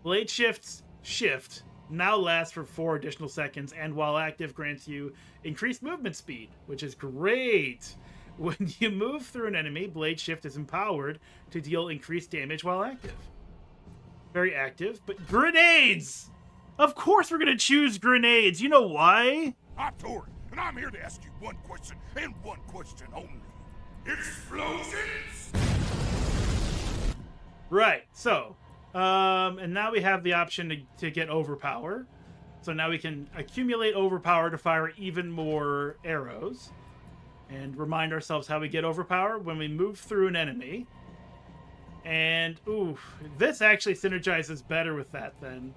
Blade Shift now lasts for 4 additional seconds, and while active grants you increased movement speed, which is great. When you move through an enemy, Blade Shift is empowered to deal increased damage while active. Very active, but grenades! Of course we're gonna choose grenades. You know why? I'm Tori, and I'm here to ask you one question, and one question only. Explosions! Right, so, and now we have the option to get overpower. So now we can accumulate overpower to fire even more arrows. And remind ourselves how we get overpower when we move through an enemy. And, ooh, this actually synergizes better with that then.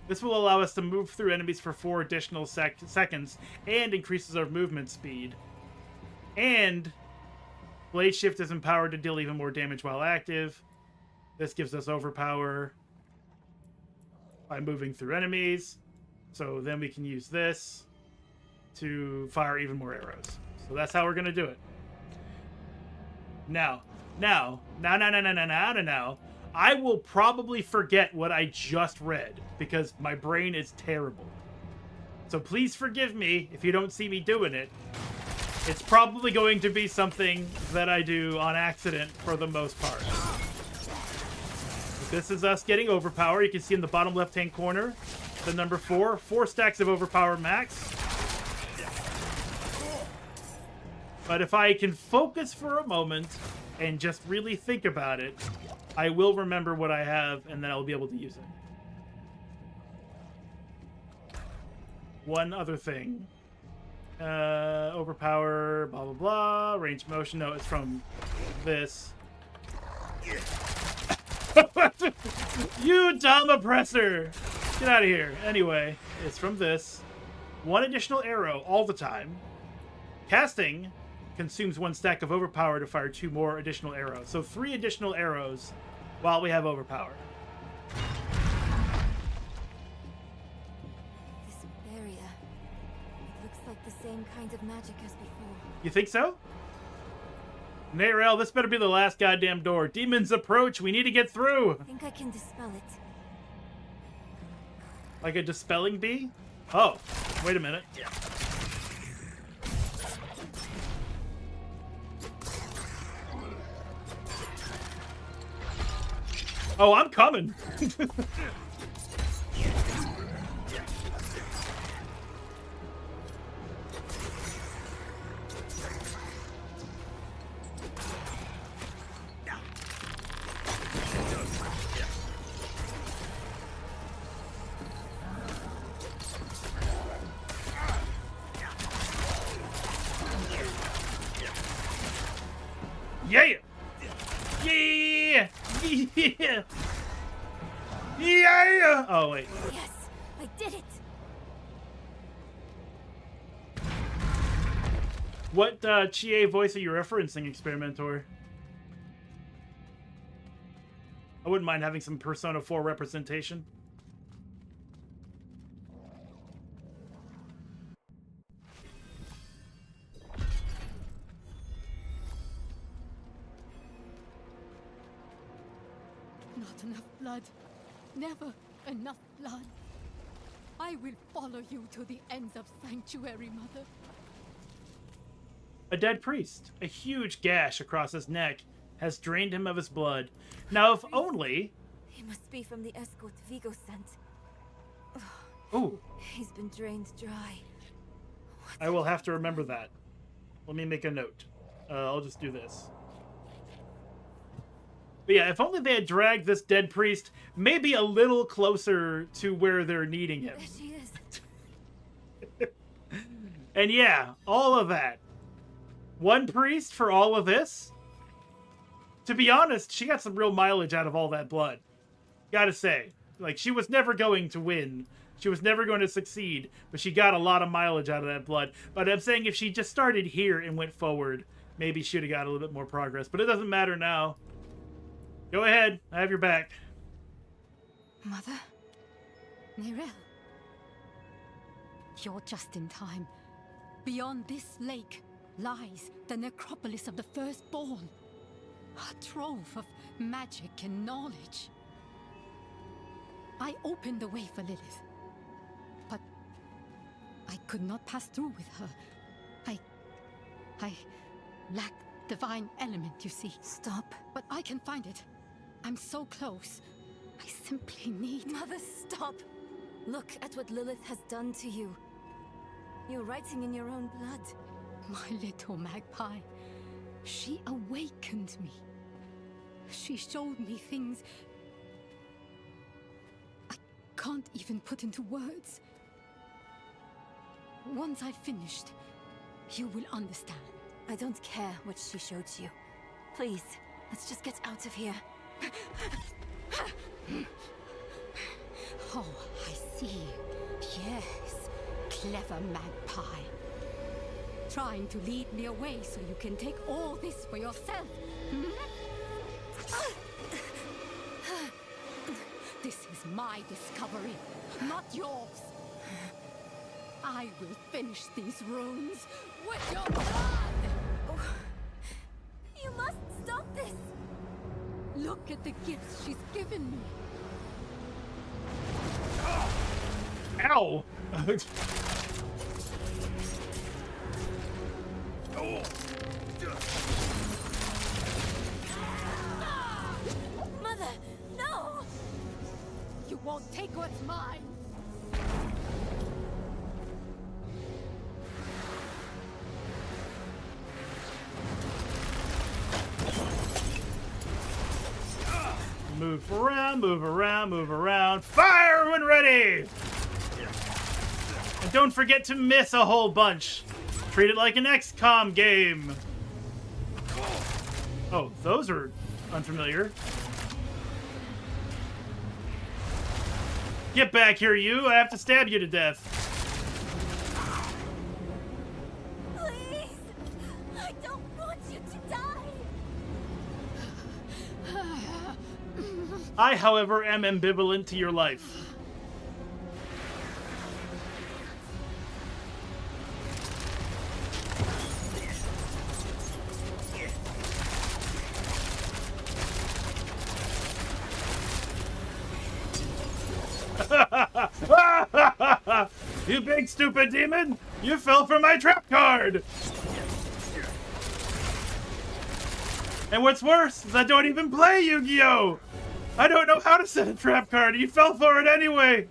This will allow us to move through enemies for 4 additional seconds and increases our movement speed. And Blade Shift is empowered to deal even more damage while active. This gives us overpower by moving through enemies. So then we can use this to fire even more arrows. So that's how we're going to do it. Now, I will probably forget what I just read because my brain is terrible. So please forgive me if you don't see me doing it. It's probably going to be something that I do on accident for the most part. But this is us getting overpower. You can see in the bottom left-hand corner, the number 4. 4 stacks of overpower max. But if I can focus for a moment and just really think about it, I will remember what I have, and then I'll be able to use it. One other thing. Overpower, blah, blah, blah. Range motion. No, it's from this. You dumb oppressor! Get out of here. Anyway, it's from this. 1 additional arrow all the time. Casting consumes 1 stack of overpower to fire 2 more additional arrows. So 3 additional arrows while we have overpower. This barrier. It looks like the same kind of magic as before. You think so? Nayrel, this better be the last goddamn door. Demons approach. We need to get through. I think I can dispel it. Like a dispelling bee? Oh, wait a minute. Oh, I'm coming. Yeah! Yeah! Yeah! Yeah! Oh, wait. Yes, I did it! What Chie voice are you referencing, Experimenter? I wouldn't mind having some Persona 4 representation. Not enough blood. Never enough blood. I will follow you to the ends of Sanctuary, Mother. A dead priest. A huge gash across his neck has drained him of his blood. Now, if only... He must be from the escort Vigo sent. Ooh. He's been drained dry. I will have to remember that. Let me make a note. I'll just do this. But yeah, if only they had dragged this dead priest maybe a little closer to where they're needing him. There she is. And yeah, all of that. 1 priest for all of this? To be honest, she got some real mileage out of all that blood. Gotta say. Like, she was never going to win. She was never going to succeed. But she got a lot of mileage out of that blood. But I'm saying if she just started here and went forward, maybe she'd have got a little bit more progress. But it doesn't matter now. Go ahead. I have your back. Mother? Nayrel? You're just in time. Beyond this lake lies the necropolis of the Firstborn. A trove of magic and knowledge. I opened the way for Lilith. But I could not pass through with her. I lack divine element, you see. Stop. But I can find it. I'm so close. I simply need... Mother, stop! Look at what Lilith has done to you. You're writing in your own blood. My little magpie. She awakened me. She showed me things I can't even put into words. Once I've finished, you will understand. I don't care what she showed you. Please, let's just get out of here. Oh, I see. Yes, clever magpie. Trying to lead me away so you can take all this for yourself. This is my discovery, not yours. I will finish these runes with your blood! Oh, you must stop this! Look at the gifts she's given me. Ow! Mother, no! You won't take what's mine! Move around, move around, move around. Fire when ready! And don't forget to miss a whole bunch. Treat it like an XCOM game. Oh, those are unfamiliar. Get back here, you! I have to stab you to death. Please! I don't want you to die! I, however, am ambivalent to your life. You big stupid demon! You fell for my trap card! And what's worse is I don't even play Yu-Gi-Oh! I don't know how to set a trap card. You fell for it anyway.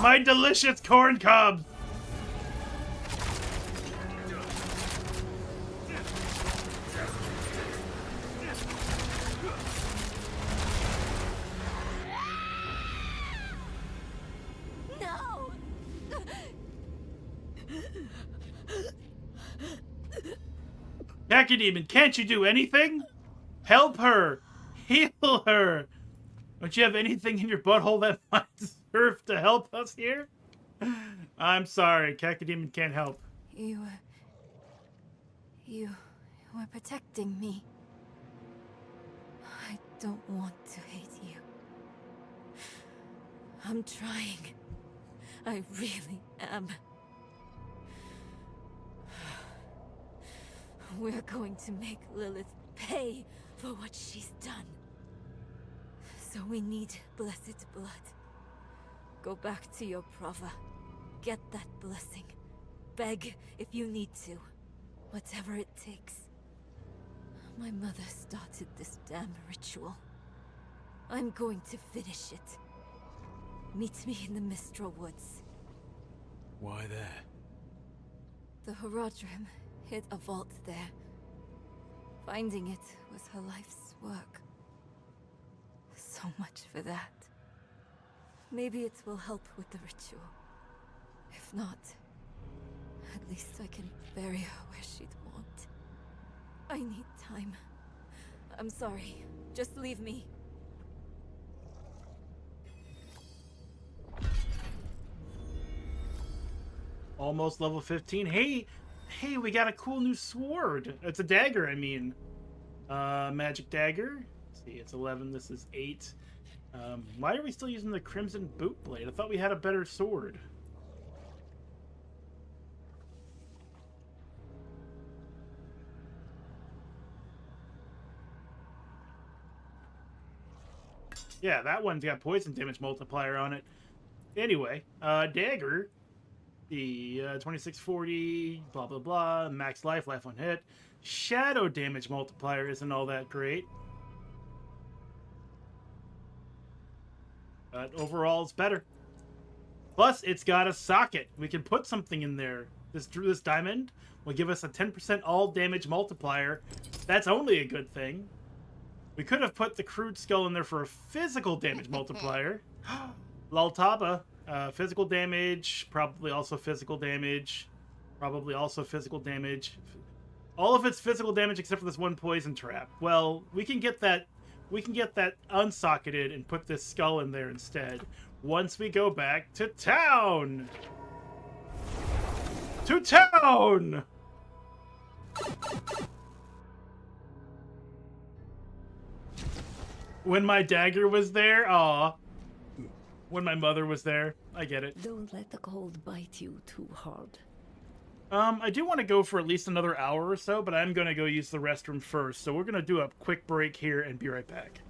My delicious corn cobs. Demon, can't you do anything? Help her! Heal her! Don't you have anything in your butthole that might serve to help us here? I'm sorry, Demon can't help. You were protecting me. I don't want to hate you. I'm trying. I really am. We're going to make Lilith pay for what she's done. So we need blessed blood. Go back to your Prava. Get that blessing. Beg if you need to. Whatever it takes. My mother started this damn ritual. I'm going to finish it. Meet me in the Mistral Woods. Why there? The Horadrim hid a vault there. Finding it was her life's work. So much for that. Maybe it will help with the ritual. If not, at least I can bury her where she'd want. I need time. I'm sorry. Just leave me. Almost level 15. Hey, we got a cool new sword. It's a dagger, I mean. Magic dagger. Let's see, it's 11. This is 8. Why are we still using the Crimson Boot Blade? I thought we had a better sword. Yeah, that one's got poison damage multiplier on it. Anyway, dagger. The 2640, blah, blah, blah. Max life, life on hit. Shadow damage multiplier isn't all that great. But overall, it's better. Plus, it's got a socket. We can put something in there. This diamond will give us a 10% all damage multiplier. That's only a good thing. We could have put the crude skull in there for a physical damage multiplier. Laltaba, physical damage, probably also physical damage, probably also physical damage. All of it's physical damage except for this one poison trap. Well, we can get that unsocketed and put this skull in there instead once we go back to town. To town! When my dagger was there, aw. When my mother was there, I get it. Don't let the cold bite you too hard. I do want to go for at least another hour or so, but I'm going to go use the restroom first. So we're going to do a quick break here and be right back.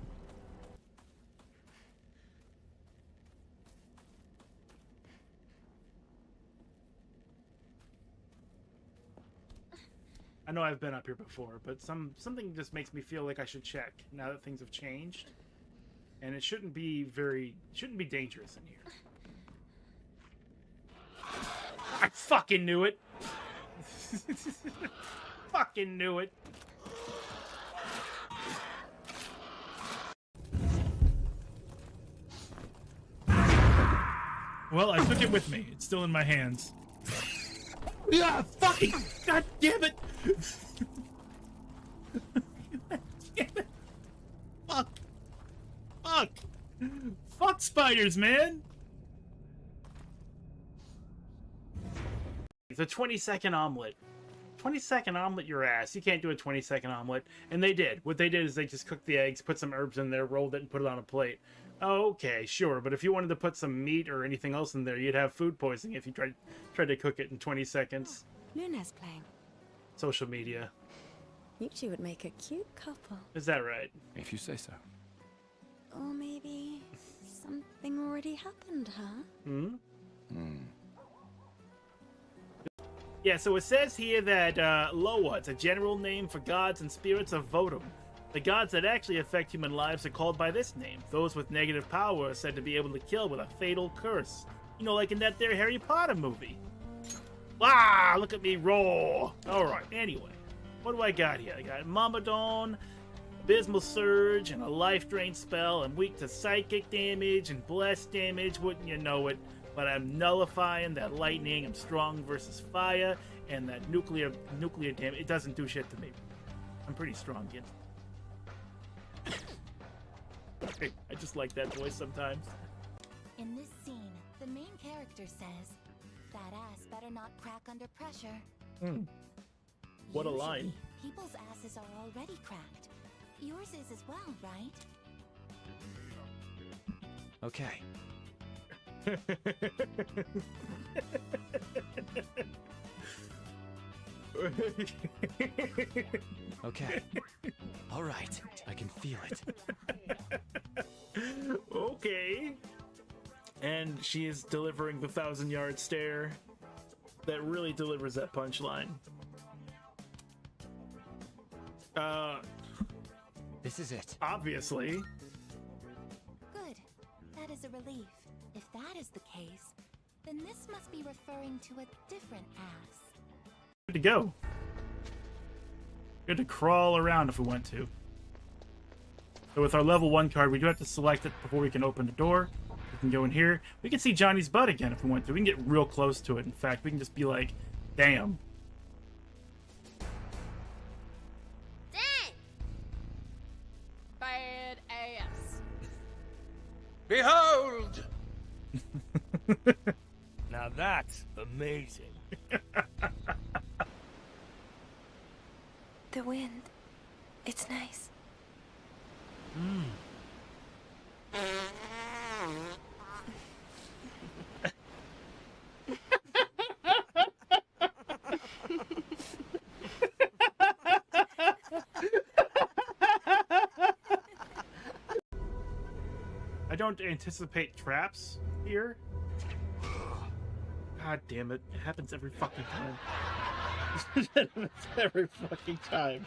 I know I've been up here before, but something just makes me feel like I should check now that things have changed. And it shouldn't be dangerous in here. I fucking knew it. Fucking knew it. Well, I took it with me. It's still in my hands. Yeah, fucking god damn it. God damn it. Fuck. Fuck. Fuck spiders, man. It's a 20-second omelet. 20-second omelet your ass. You can't do a 20-second omelet. And they did. What they did is they just cooked the eggs, put some herbs in there, rolled it, and put it on a plate. Okay, sure. But if you wanted to put some meat or anything else in there, you'd have food poisoning if you tried to cook it in 20 seconds. Luna's playing. Social media. You two would make a cute couple. Is that right? If you say so. Or maybe something already happened, huh? Hmm? Yeah, so it says here that Loa, it's a general name for gods and spirits of Vodum. The gods that actually affect human lives are called by this name. Those with negative power are said to be able to kill with a fatal curse. You know, like in that there Harry Potter movie. Wow, look at me roar. Alright, anyway. What do I got here? I got Mamadon, Abysmal Surge, and a Life Drain spell. I'm weak to psychic damage and blessed damage, wouldn't you know it. But I'm nullifying that lightning. I'm strong versus fire, and that nuclear damage. It doesn't do shit to me. I'm pretty strong, kid. I just like that voice sometimes. In this scene, the main character says, "That ass better not crack under pressure." What a Usually, line. People's asses are already cracked. Yours is as well, right? Okay. Okay. All right. I can feel it. Okay. And she is delivering the 1,000-yard stare that really delivers that punchline. This is it. Obviously. Good. That is a relief. If that is the case, then this must be referring to a different ass. Good to go. Good to crawl around if we want to. So with our level 1 card, we do have to select it before we can open the door. We can go in here. We can see Johnny's butt again if we want to. We can get real close to it. In fact, we can just be like, damn. Dang! Bad ass. Behold! Now that's the Amazing. The wind. It's nice. I don't anticipate traps here. God damn it. It happens every fucking time. It happens every fucking time.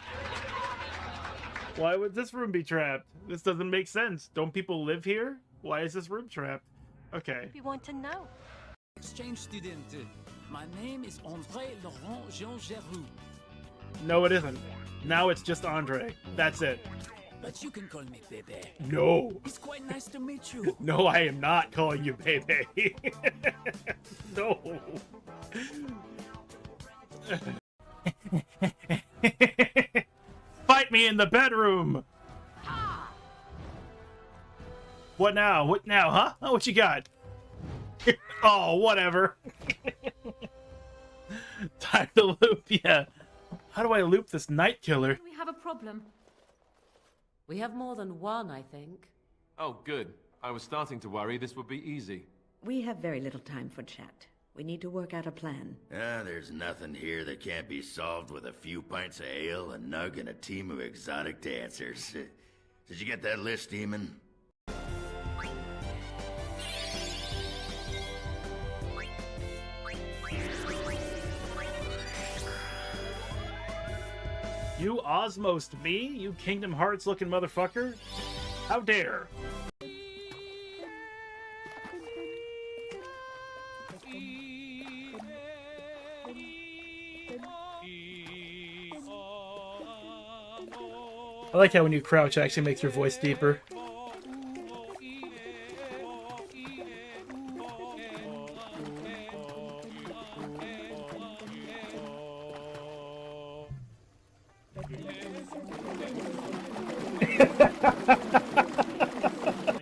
Why would this room be trapped? This doesn't make sense. Don't people live here? Why is this room trapped? Okay. We want to know. Exchange student. My name is André Laurent Jean Geroux. No, it isn't. Now it's just Andre. That's it. But you can call me Bebe. No. It's quite nice to meet you. No, I am not calling you Bebe. No. Fight me in the bedroom. What now? What now, huh? Oh, what you got? Oh, whatever. Time to loop, yeah. How do I loop this night killer? We have a problem. We have more than one, I think. Oh, good. I was starting to worry this would be easy. We have very little time for chat. We need to work out a plan. There's nothing here that can't be solved with a few pints of ale, a nug, and a team of exotic dancers. Did you get that list, Demon? You osmosed me, you Kingdom Hearts looking motherfucker? How dare? I like how when you crouch, it actually makes your voice deeper.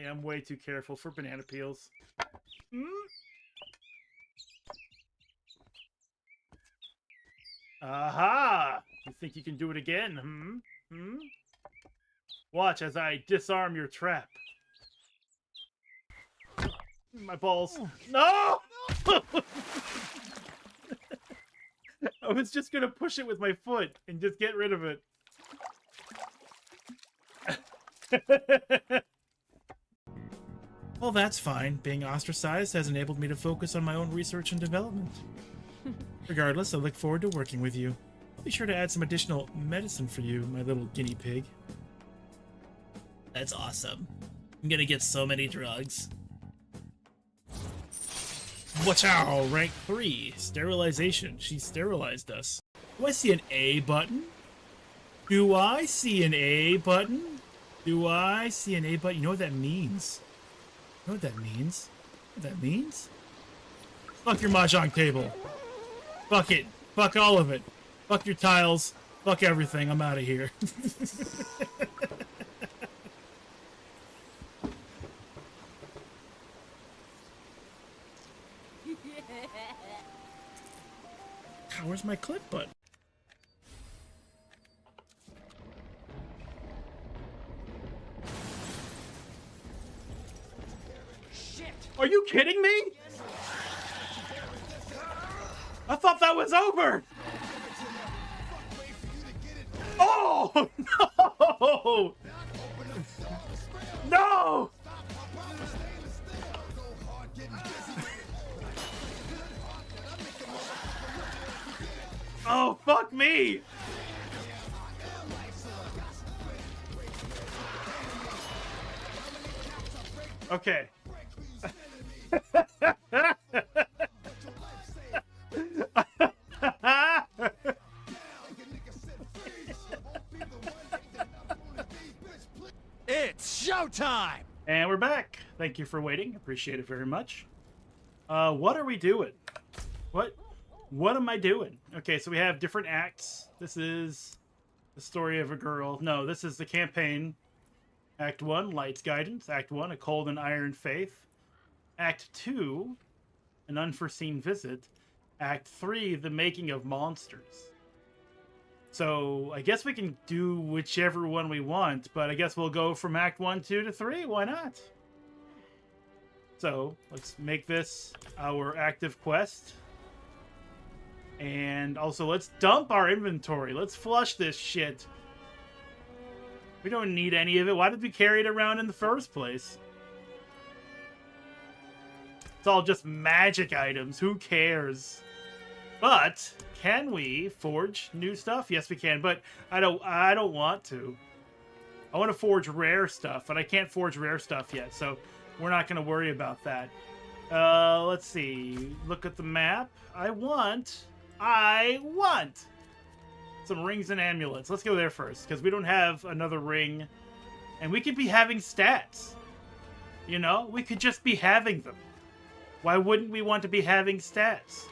I'm way too careful for banana peels. Aha! You think you can do it again, Watch as I disarm your trap. My balls. No! I was just gonna push it with my foot and just get rid of it. Well, that's fine. Being ostracized has enabled me to focus on my own research and development. Regardless, I look forward to working with you. I'll be sure to add some additional medicine for you, my little guinea pig. That's awesome. I'm gonna get so many drugs. Watch out! Rank 3. Sterilization. She sterilized us. Do I see an A button? Do I see an A button? Do I see an A button? You know what that means? You know what that means? You know what that means? Fuck your mahjong table. Fuck it. Fuck all of it. Fuck your tiles. Fuck everything. I'm out of here. God, where's my clip button? Are you kidding me? I thought that was over. Oh, no! No! Oh, fuck me! Okay. It's showtime! And we're back. Thank you for waiting. Appreciate it very much. What are we doing? What am I doing? Okay, so we have different acts. This is the story of a girl. No, this is the campaign. Act 1, Light's Guidance. Act 1, A Cold and Iron Faith. Act 2, An Unforeseen Visit. Act 3, The Making of Monsters. So I guess we can do whichever one we want, but I guess we'll go from Act 1, 2 to 3. Why not? So let's make this our active quest. And also let's dump our inventory. Let's flush this shit. We don't need any of it. Why did we carry it around in the first place? It's all just magic items. Who cares? But can we forge new stuff? Yes, we can, but I don't want to. I want to forge rare stuff, but I can't forge rare stuff yet, so we're not going to worry about that. Let's see. Look at the map. I want some rings and amulets. Let's go there first, because we don't have another ring. And we could be having stats. You know? We could just be having them. Why wouldn't we want to be having stats?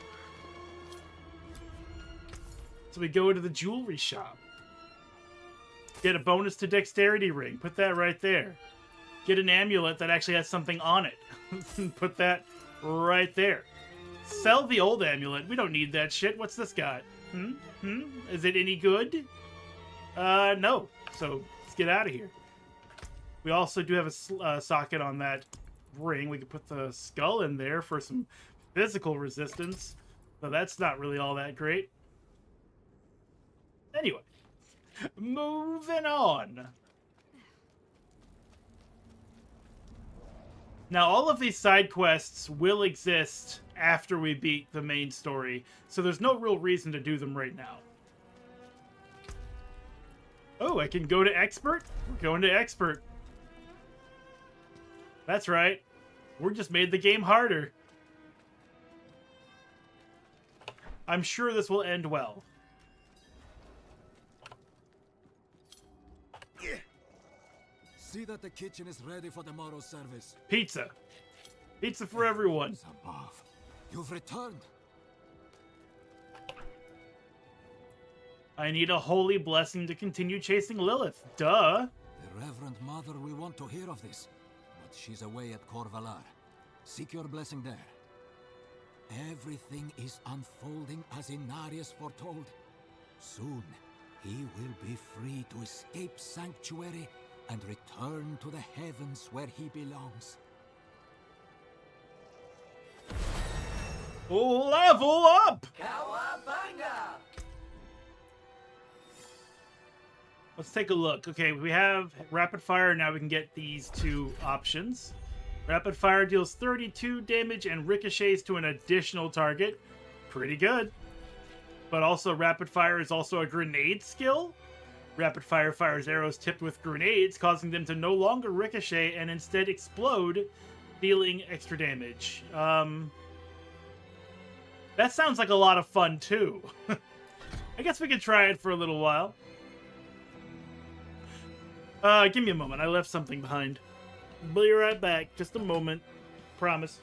So we go to the jewelry shop. Get a bonus to dexterity ring. Put that right there. Get an amulet that actually has something on it. Put that right there. Sell the old amulet. We don't need that shit. What's this got? Is it any good? No. So let's get out of here. We also do have a socket on that ring. We could put the skull in there for some physical resistance. So that's not really all that great. Anyway, moving on. Now, all of these side quests will exist after we beat the main story, so there's no real reason to do them right now. Oh, I can go to Expert? We're going to Expert. That's right. We just made the game harder. I'm sure this will end well. See that the kitchen is ready for tomorrow's service. Pizza. Pizza for everyone. Above. You've returned. I need a holy blessing to continue chasing Lilith. Duh. The Reverend Mother will want to hear of this, but she's away at Corvalar. Seek your blessing there. Everything is unfolding as Inarius foretold. Soon, he will be free to escape Sanctuary and return to the heavens where he belongs. Level up! Cowabunga! Let's take a look. Okay, we have Rapid Fire. Now we can get these two options. Rapid Fire deals 32 damage and ricochets to an additional target. Pretty good. But also, Rapid Fire is also a grenade skill. Rapid Fire fires arrows tipped with grenades, causing them to no longer ricochet and instead explode, dealing extra damage. That sounds like a lot of fun, too. I guess we could try it for a little while. Give me a moment. I left something behind. Be right back. Just a moment. Promise.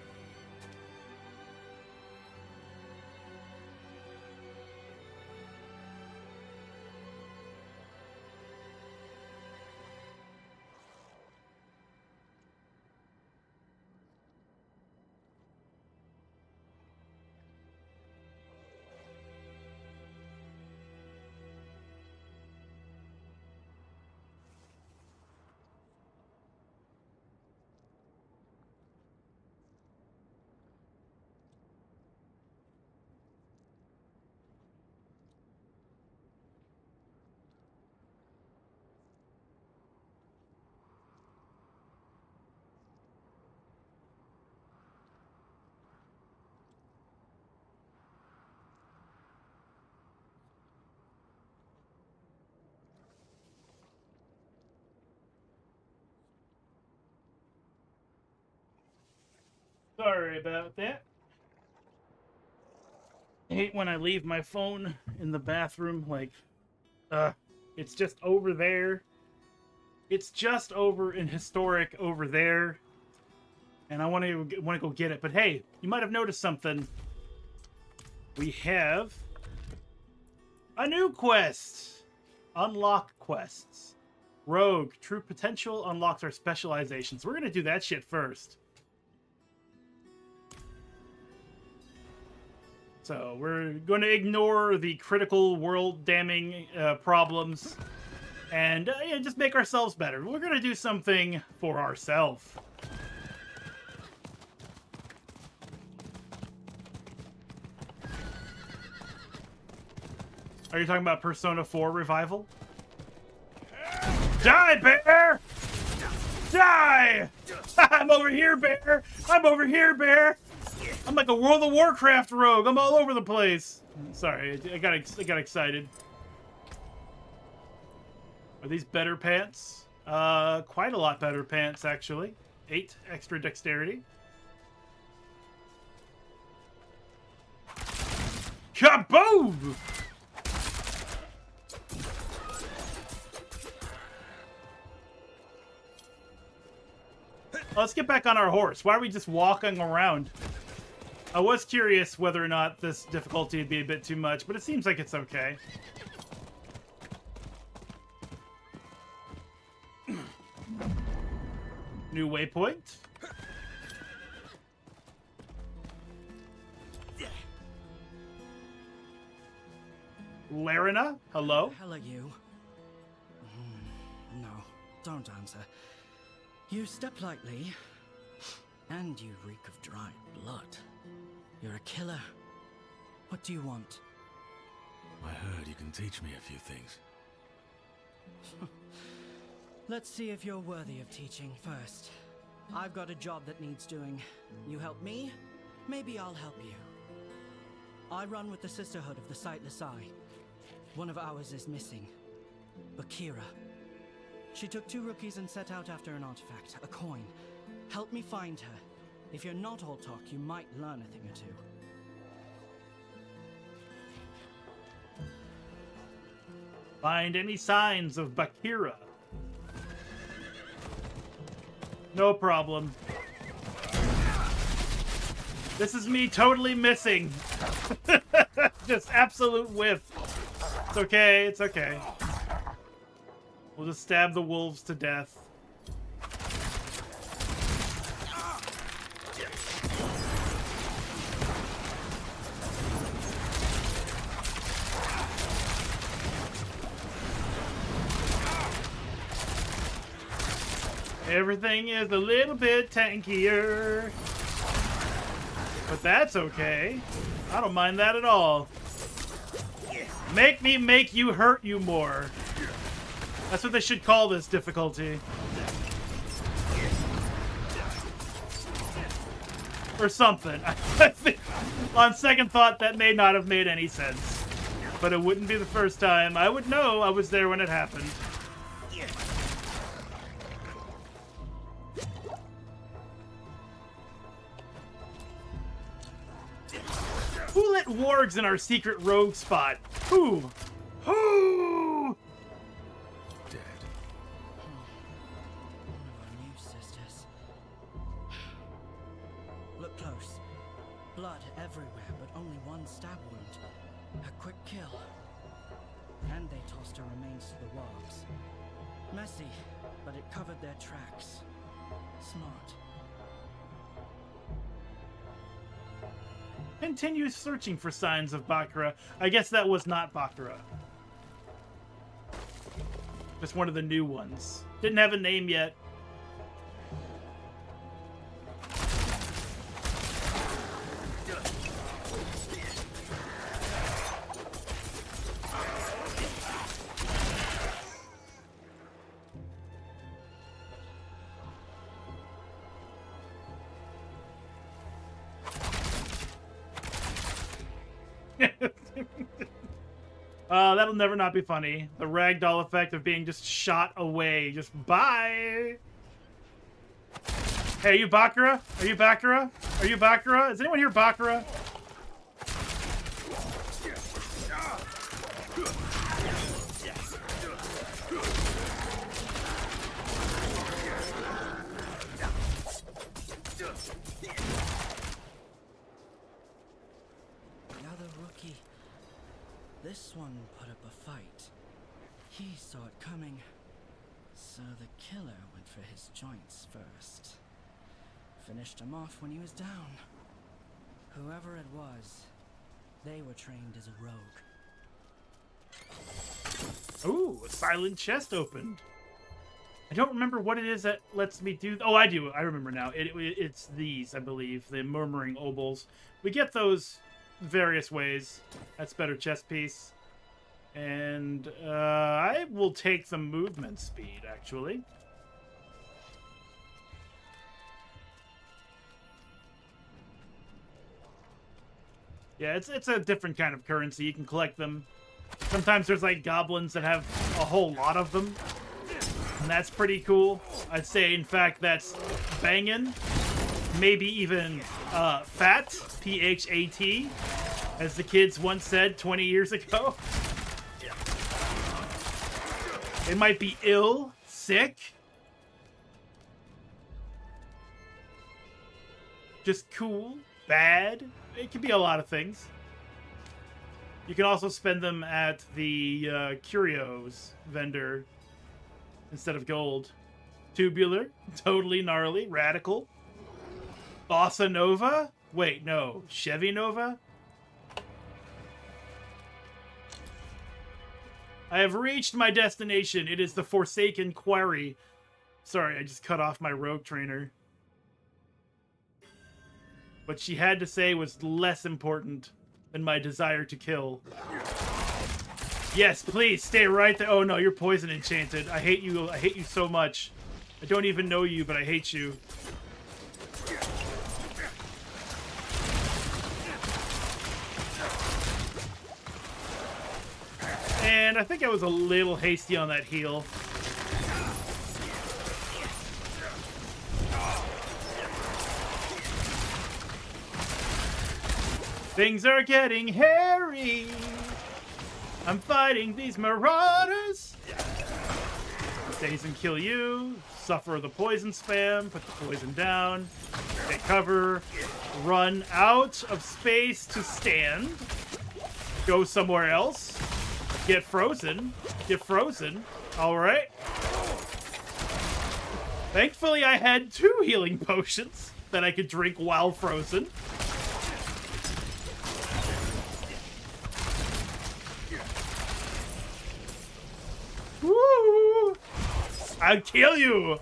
Sorry about that. I hate when I leave my phone in the bathroom, like, it's just over there. It's just over in Historic over there. And I want to go get it. But hey, you might have noticed something. We have a new quest. Unlock quests. Rogue. True potential unlocks our specializations. We're going to do that shit first. So we're going to ignore the critical world-damning problems and yeah, just make ourselves better. We're going to do something for ourselves. Are you talking about Persona 4 Revival? Die, bear! Die! I'm over here, bear! I'm over here, bear! I'm like a World of Warcraft rogue. I'm all over the place. Sorry, I got excited. Are these better pants? Quite a lot better pants, actually. 8 extra dexterity. Kaboom! Let's get back on our horse. Why are we just walking around? I was curious whether or not this difficulty would be a bit too much, but it seems like it's okay. New waypoint. Larina, hello? Hello, you. No, don't answer. You step lightly, and you reek of dried blood. You're a killer. What do you want? I heard you can teach me a few things. Let's see if you're worthy of teaching first. I've got a job that needs doing. You help me, maybe I'll help you. I run with the Sisterhood of the Sightless Eye. One of ours is missing. Bakira. She took 2 rookies and set out after an artifact, a coin. Help me find her. If you're not all talk, you might learn a thing or two. Find any signs of Bakira. No problem. This is me totally missing. Just absolute whiff. It's okay, it's okay. We'll just stab the wolves to death. Everything is a little bit tankier. But that's okay. I don't mind that at all. Make me make you hurt you more. That's what they should call this difficulty. Or something. I think, on second thought, that may not have made any sense. But it wouldn't be the first time. I would know I was there when it happened. Who let wargs in our secret rogue spot? Who? Who? Dead. One of our new sisters. Look close. Blood everywhere, but only one stab wound. A quick kill. And they tossed her remains to the wargs. Messy, but it covered their tracks. Smart. Continue searching for signs of Bakura. I guess that was not Bakura. Just one of the new ones. Didn't have a name yet. That'll never not be funny. The ragdoll effect of being just shot away. Just bye. Hey, are you Bakura? Are you Bakura? Are you Bakura? Is anyone here Bakura? Another rookie. This one put up a fight. He saw it coming. So the killer went for his joints first. Finished him off when he was down. Whoever it was, They were trained as a rogue. Ooh, a silent chest opened. I don't remember what it is that lets me do... Oh, I do. I remember now. It's these, I believe. The Murmuring Obols. We get those various ways. That's better chest piece. And I will take the movement speed, actually. Yeah, it's a different kind of currency. You can collect them. Sometimes there's like goblins that have a whole lot of them. And that's pretty cool. I'd say, in fact, that's bangin'. Maybe even fat, P-H-A-T, as the kids once said 20 years ago. It might be ill, sick. Just cool, bad. It could be a lot of things. You can also spend them at the curios vendor instead of gold. Tubular, totally gnarly, radical. Bossa Nova? Wait, no. Chevy Nova? I have reached my destination. It is the Forsaken Quarry. Sorry, I just cut off my rogue trainer. What she had to say was less important than my desire to kill. Yes, please, stay right there. Oh no, you're poison enchanted. I hate you. I hate you so much. I don't even know you, but I hate you. And I think I was a little hasty on that heal. Things are getting hairy. I'm fighting these marauders. Daze and kill you. Suffer the poison spam. Put the poison down. Take cover. Run out of space to stand. Go somewhere else. Get frozen. Get frozen. Alright. Thankfully, I had 2 healing potions that I could drink while frozen. Woo! I'll kill you!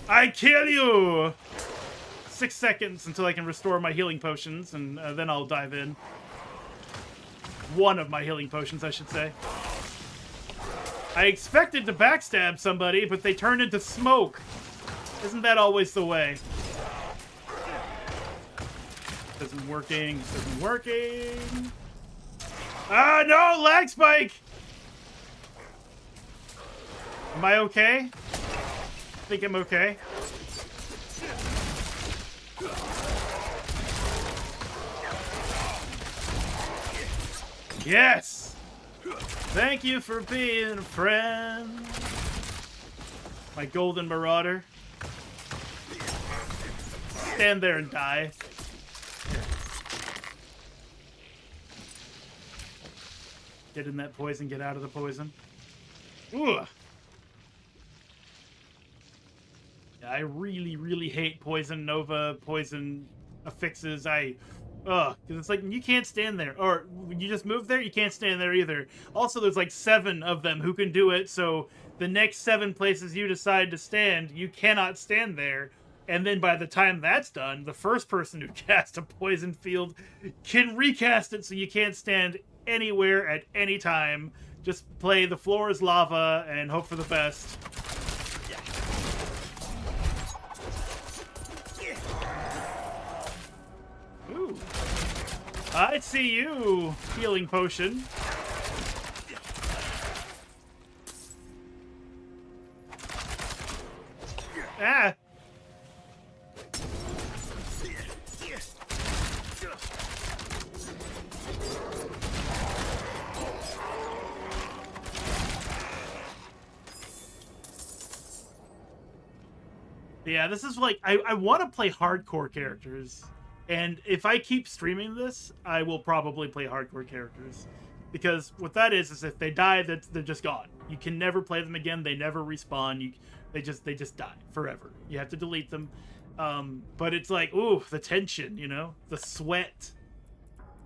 I kill you! 6 seconds until I can restore my healing potions, and then I'll dive in. One of my healing potions, I should say. I expected to backstab somebody, but they turned into smoke. Isn't that always the way? This isn't working. This isn't working. Ah, no! Lag spike! Am I okay? I think I'm okay. Yes! Thank you for being a friend. My golden marauder. Stand there and die. Get in that poison, get out of the poison. Ugh. Yeah, I really, really hate poison nova, poison affixes. Because it's like, you can't stand there. Or, when you just move there, you can't stand there either. Also, there's like 7 of them who can do it, so the next 7 places you decide to stand, you cannot stand there. And then by the time that's done, the first person who casts a poison field can recast it so you can't stand anywhere at any time. Just play the floor is lava and hope for the best. Ooh. I see you, healing potion. Ah! Yeah, this is like, I want to play hardcore characters. And if I keep streaming this, I will probably play hardcore characters. Because what that is if they die, they're just gone. You can never play them again. They never respawn. They just die forever. You have to delete them. But it's like, ooh, the tension, you know? The sweat.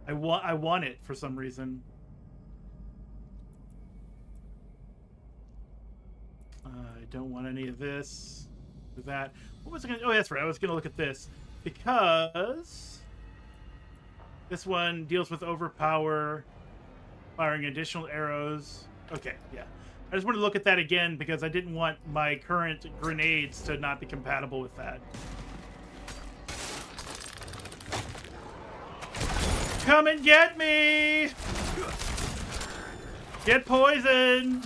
I want it for some reason. I don't want any of this. Or that. What was I gonna? Oh, that's right. I was gonna look at this because this one deals with overpower, firing additional arrows. Okay, yeah. I just wanted to look at that again because I didn't want my current grenades to not be compatible with that. Come and get me! Get poisoned!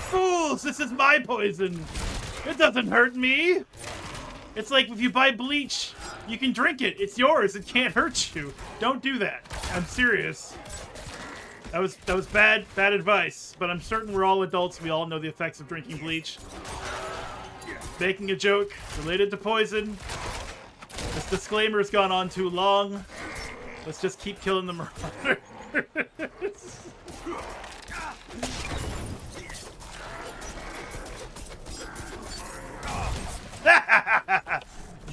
Fools! This is my poison! It doesn't hurt me! It's like if you buy bleach, you can drink it. It's yours. It can't hurt you. Don't do that. I'm serious. That was bad advice, but I'm certain we're all adults. We all know the effects of drinking bleach. Making a joke related to poison. This disclaimer's gone on too long. Let's just keep killing the marauders.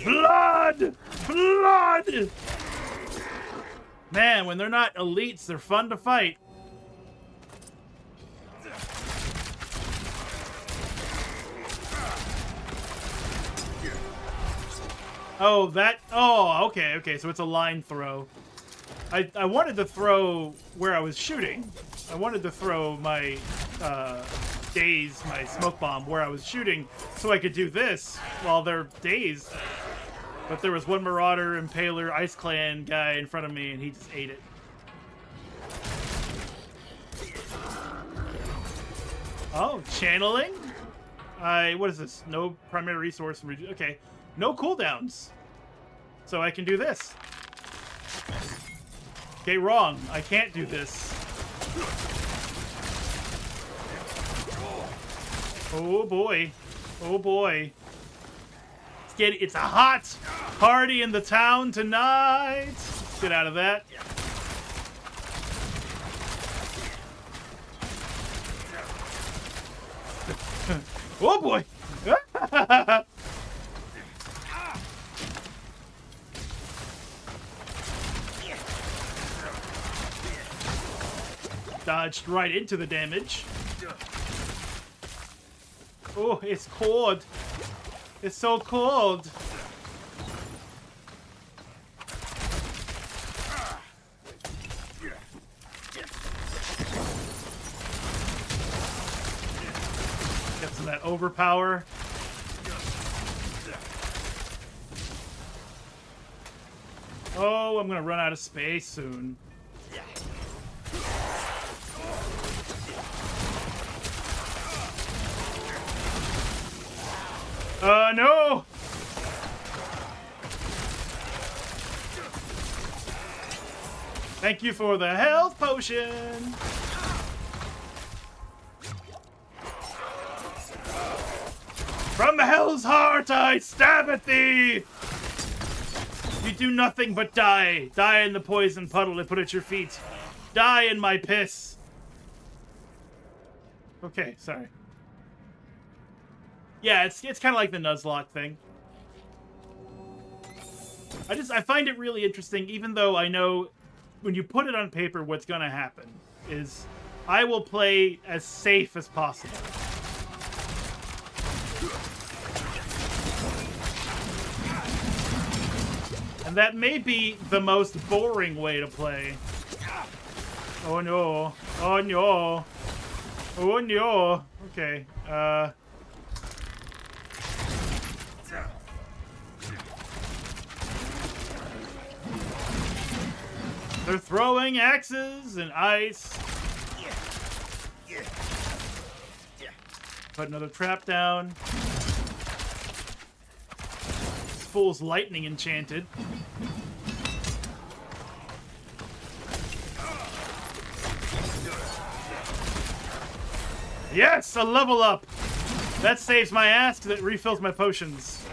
Blood! Blood! Man, when they're not elites, they're fun to fight. Oh, that... Oh, okay, okay. So it's a line throw. I wanted to throw where I was shooting. I wanted to throw my daze, my smoke bomb, where I was shooting so I could do this while they're dazed. But there was one Marauder, Impaler, Ice Clan guy in front of me, and he just ate it. Oh, channeling? What is this? No primary resource. Okay. No cooldowns. So I can do this. Okay, wrong. I can't do this. Oh boy. Oh boy. It's a hot party in the town tonight. Let's get out of that. Oh boy. Dodged right into the damage. Oh, it's cold. It's so cold. Get some of that overpower. Oh, I'm gonna run out of space soon. No! Thank you for the health potion! From hell's heart I stab at thee! You do nothing but die. Die in the poison puddle I put at your feet. Die in my piss. Okay, sorry. Yeah, it's kind of like the Nuzlocke thing. I find it really interesting, even though I know when you put it on paper, what's gonna happen is I will play as safe as possible. And that may be the most boring way to play. Oh no. Oh no. Oh no. Okay, they're throwing axes and ice. Put another trap down. This fool's lightning enchanted. Yes, a level up. That saves my ass because it refills my potions.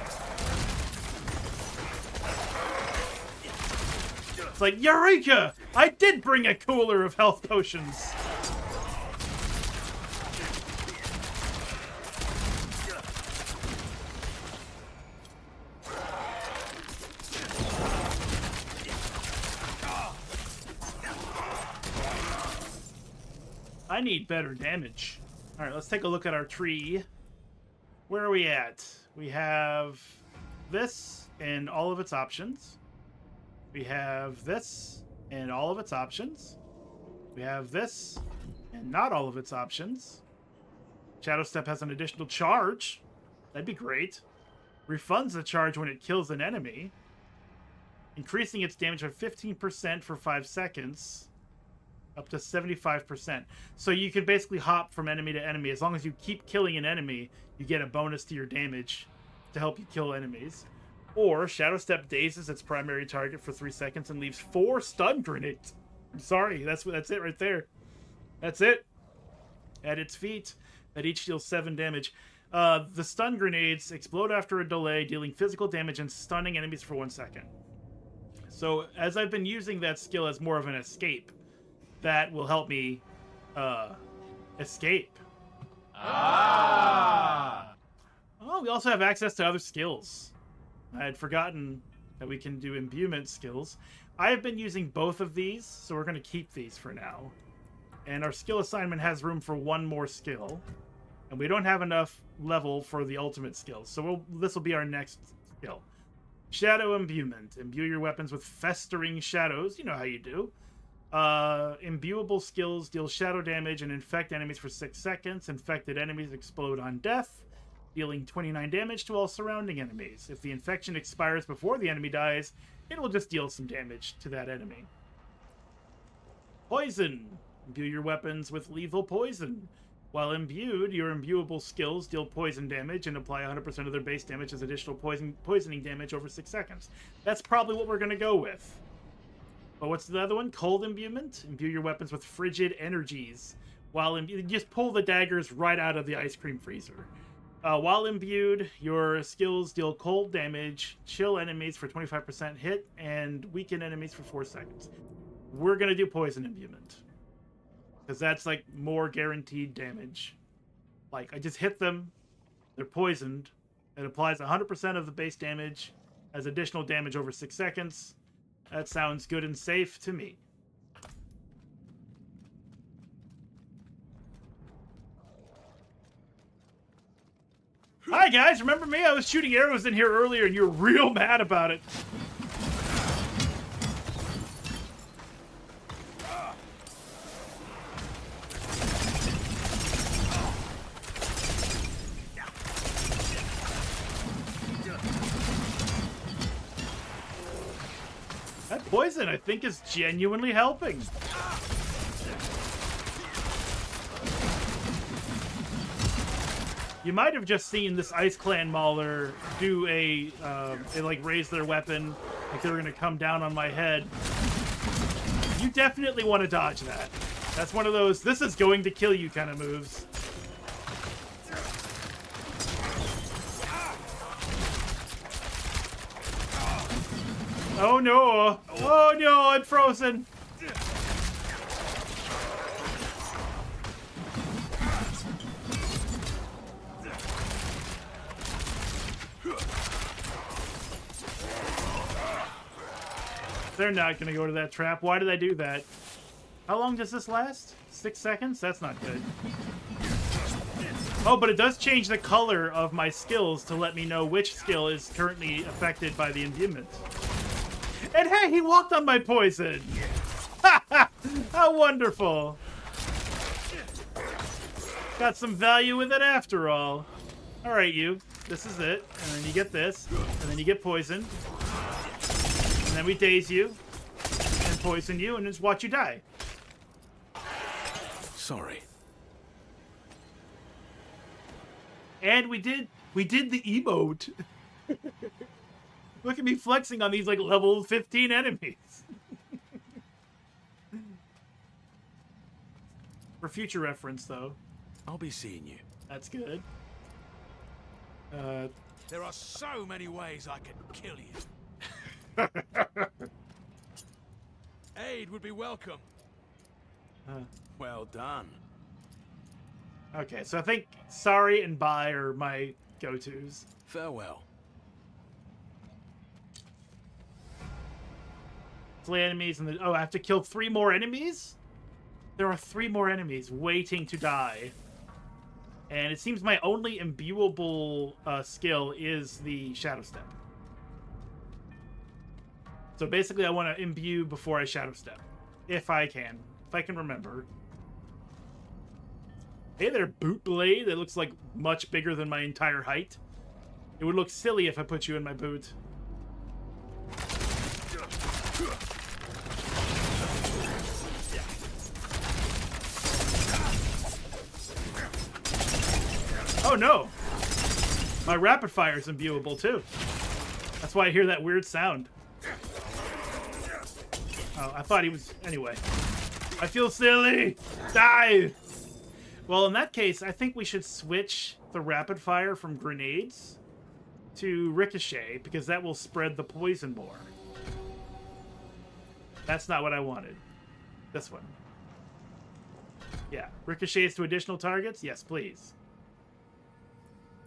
It's like, Eureka! I did bring a cooler of health potions. I need better damage. All right, let's take a look at our tree. Where are we at? We have this and all of its options. We have this and all of its options. We have this and not all of its options. Shadow Step has an additional charge. That'd be great. Refunds the charge when it kills an enemy. Increasing its damage by 15% for 5 seconds. Up to 75%. So you can basically hop from enemy to enemy. As long as you keep killing an enemy, you get a bonus to your damage to help you kill enemies. Or Shadow Step dazes its primary target for 3 seconds and leaves 4 stun grenades. I'm sorry, that's it right there. That's it. At its feet, that each deals 7 damage. The stun grenades explode after a delay, dealing physical damage and stunning enemies for 1 second. So as I've been using that skill as more of an escape, that will help me escape. Ah! Oh, we also have access to other skills. I had forgotten that we can do imbuement skills. I have been using both of these, so we're going to keep these for now. And our skill assignment has room for 1 more skill. And we don't have enough level for the ultimate skill, so this will be our next skill. Shadow Imbuement. Imbue your weapons with festering shadows. You know how you do. Imbuable skills deal shadow damage and infect enemies for 6 seconds. Infected enemies explode on death, dealing 29 damage to all surrounding enemies. If the infection expires before the enemy dies, it will just deal some damage to that enemy. Poison. Imbue your weapons with lethal poison. While imbued, your imbuable skills deal poison damage and apply 100% of their base damage as additional poisoning damage over 6 seconds. That's probably what we're going to go with. But what's the other one? Cold Imbuement. Imbue your weapons with frigid energies. While imbued, just pull the daggers right out of the ice cream freezer. While imbued, your skills deal cold damage, chill enemies for 25% hit, and weaken enemies for 4 seconds. We're going to do Poison Imbuement. Because that's, like, more guaranteed damage. Like, I just hit them. They're poisoned. It applies 100% of the base damage as additional damage over 6 seconds. That sounds good and safe to me. Hi, guys. Remember me? I was shooting arrows in here earlier, and you were real mad about it. That poison, I think, is genuinely helping. You might have just seen this Ice Clan Mauler do they like raise their weapon, like they were gonna come down on my head. You definitely want to dodge that. That's one of those, this is going to kill you kind of moves. Oh no! Oh no, I'm frozen! They're not gonna go to that trap. Why did I do that? How long does this last? 6 seconds? That's not good. Oh, but it does change the color of my skills to let me know which skill is currently affected by the imbuement. And hey, he walked on my poison! How wonderful! Got some value with it after all. Alright, you. This is it. And then you get this. And then you get poisoned. And then we daze you. And poison you, and just watch you die. Sorry. And we did the emote. Look at me flexing on these, like, level 15 enemies. For future reference, though. I'll be seeing you. That's good. There are so many ways I can kill you. Aid would be welcome. Well done. Okay, so I think sorry and bye are my go-tos. Farewell. Slay enemies and I have to kill 3 more enemies? There are 3 more enemies waiting to die. And it seems my only imbuable skill is the Shadow Step. So basically I want to imbue before I Shadow Step. If I can. If I can remember. Hey there, Boot Blade. It looks like much bigger than my entire height. It would look silly if I put you in my boot. Oh no! My rapid fire is imbuable too. That's why I hear that weird sound. Oh, I thought he was... Anyway. I feel silly! Die! Well, in that case, I think we should switch the rapid fire from grenades to ricochet, because that will spread the poison more. That's not what I wanted. This one. Yeah. Ricochets to additional targets? Yes, please.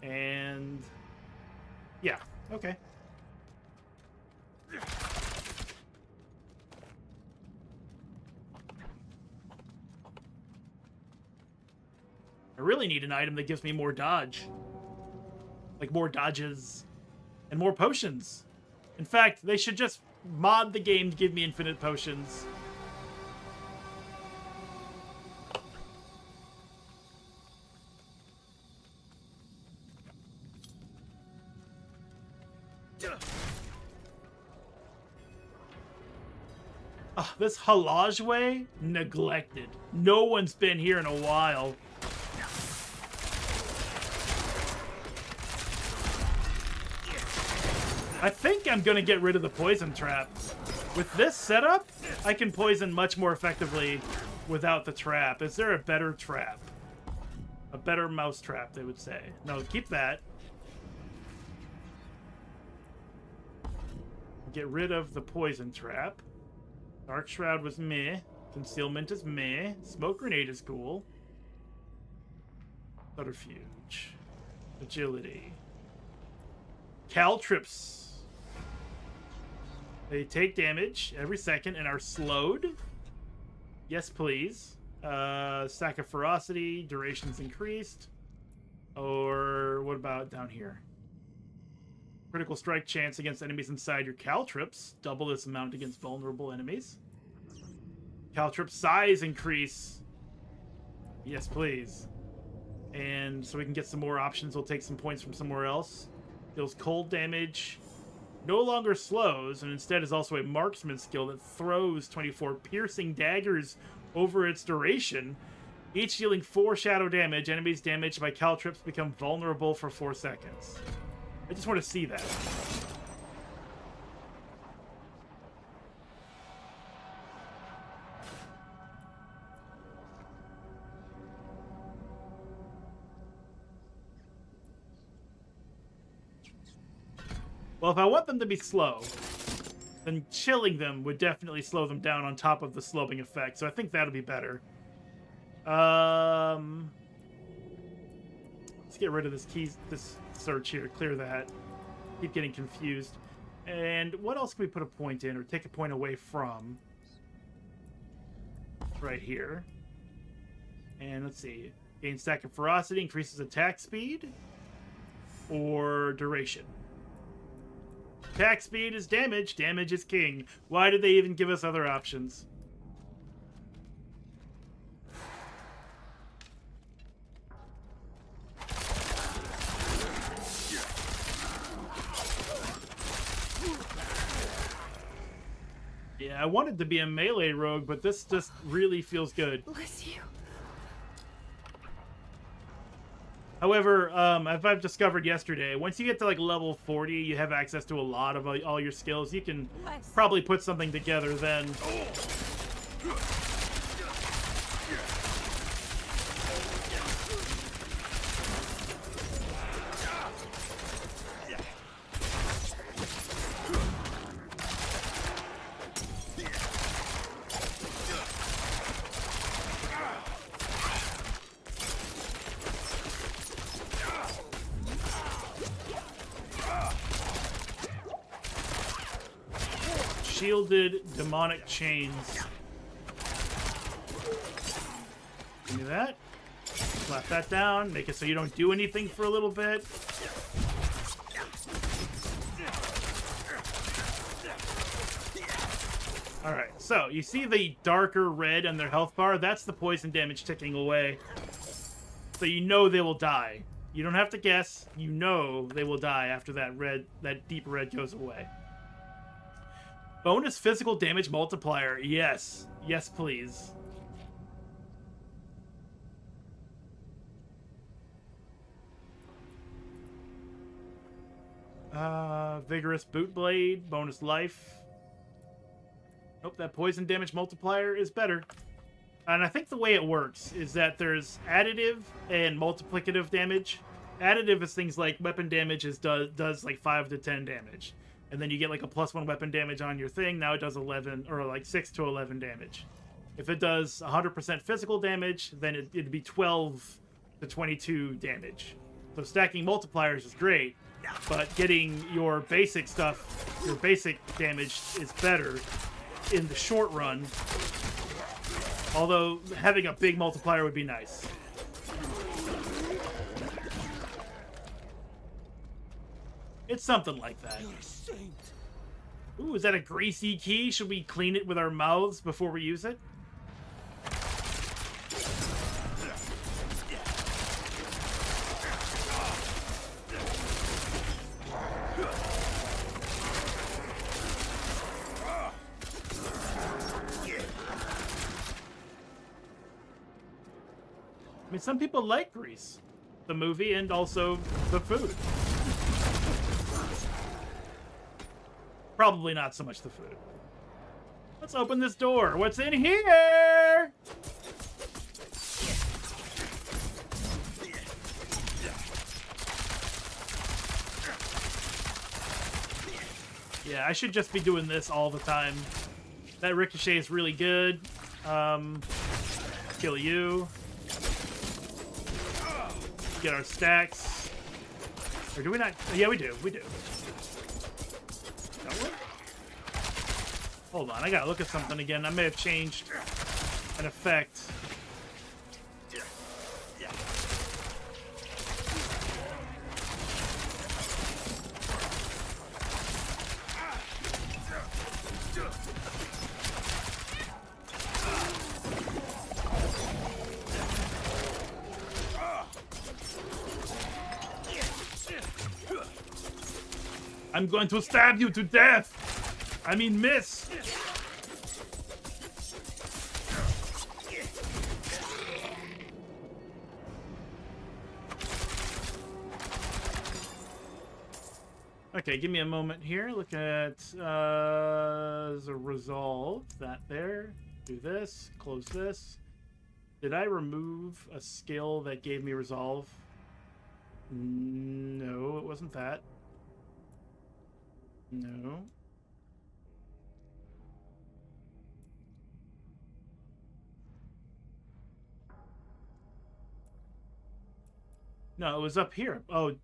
And... yeah. Okay. I really need an item that gives me more dodge. Like more dodges. And more potions. In fact, they should just mod the game to give me infinite potions. This Halaj way? Neglected. No one's been here in a while. I think I'm gonna get rid of the poison trap. With this setup, I can poison much more effectively without the trap. Is there a better trap? A better mouse trap, they would say. No, keep that. Get rid of the poison trap. Dark Shroud was meh. Concealment is meh. Smoke Grenade is cool. Subterfuge. Agility. Caltrips. They take damage every second and are slowed. Yes, please. Stack of Ferocity. Duration's increased. Or what about down here? Critical strike chance against enemies inside your caltrips. Double this amount against vulnerable enemies. Caltrip size increase. Yes, please. And so we can get some more options. We'll take some points from somewhere else. Deals cold damage. No longer slows, and instead is also a marksman skill that throws 24 piercing daggers over its duration. Each dealing 4 shadow damage. Enemies damaged by caltrips become vulnerable for 4 seconds. I just want to see that. Well, if I want them to be slow, then chilling them would definitely slow them down on top of the slowing effect. So I think that'll be better. Let's get rid of this search here. Clear that. Keep getting confused. And what else can we put a point in or take a point away from? Right here. And let's see. Gain stack of ferocity, increases attack speed, or duration. Attack speed is damage. Damage is king. Why did they even give us other options? Yeah, I wanted to be a melee rogue, but this just really feels good. Bless you. However, as I've discovered yesterday, once you get to like level 40, you have access to a lot of all your skills. You can probably put something together then. Shielded demonic chains. that. Slap that down. Make it so you don't do anything for a little bit. Alright, so you see the darker red on their health bar? That's the poison damage ticking away. So you know they will die. You don't have to guess. You know they will die after that deep red goes away. Bonus physical damage multiplier. Yes. Yes, please. Vigorous boot blade. Bonus life. Nope, that poison damage multiplier is better. And I think the way it works is that there's additive and multiplicative damage. Additive is things like weapon damage does like 5 to 10 damage. And then you get like a +1 weapon damage on your thing. Now it does 11, or like 6 to 11 damage. If it does 100% physical damage, then it'd be 12 to 22 damage. So stacking multipliers is great, but getting your basic stuff, your basic damage is better in the short run. Although having a big multiplier would be nice. It's something like that. Ooh, is that a greasy key? Should we clean it with our mouths before we use it? I mean, some people like Grease, the movie, and also the food. Probably not so much the food. Let's open this door. What's in here? Yeah, I should just be doing this all the time. That ricochet is really good. Kill you. Get our stacks. Or do we not? Yeah, we do. We do. Don't we? Hold on, I gotta look at something again. I may have changed an effect. I'm going to stab you to death! I mean, miss! Okay, give me a moment here. Look at the resolve. That there. Do this. Close this. Did I remove a skill that gave me resolve? No, it wasn't that. No. No, it was up here. Oh,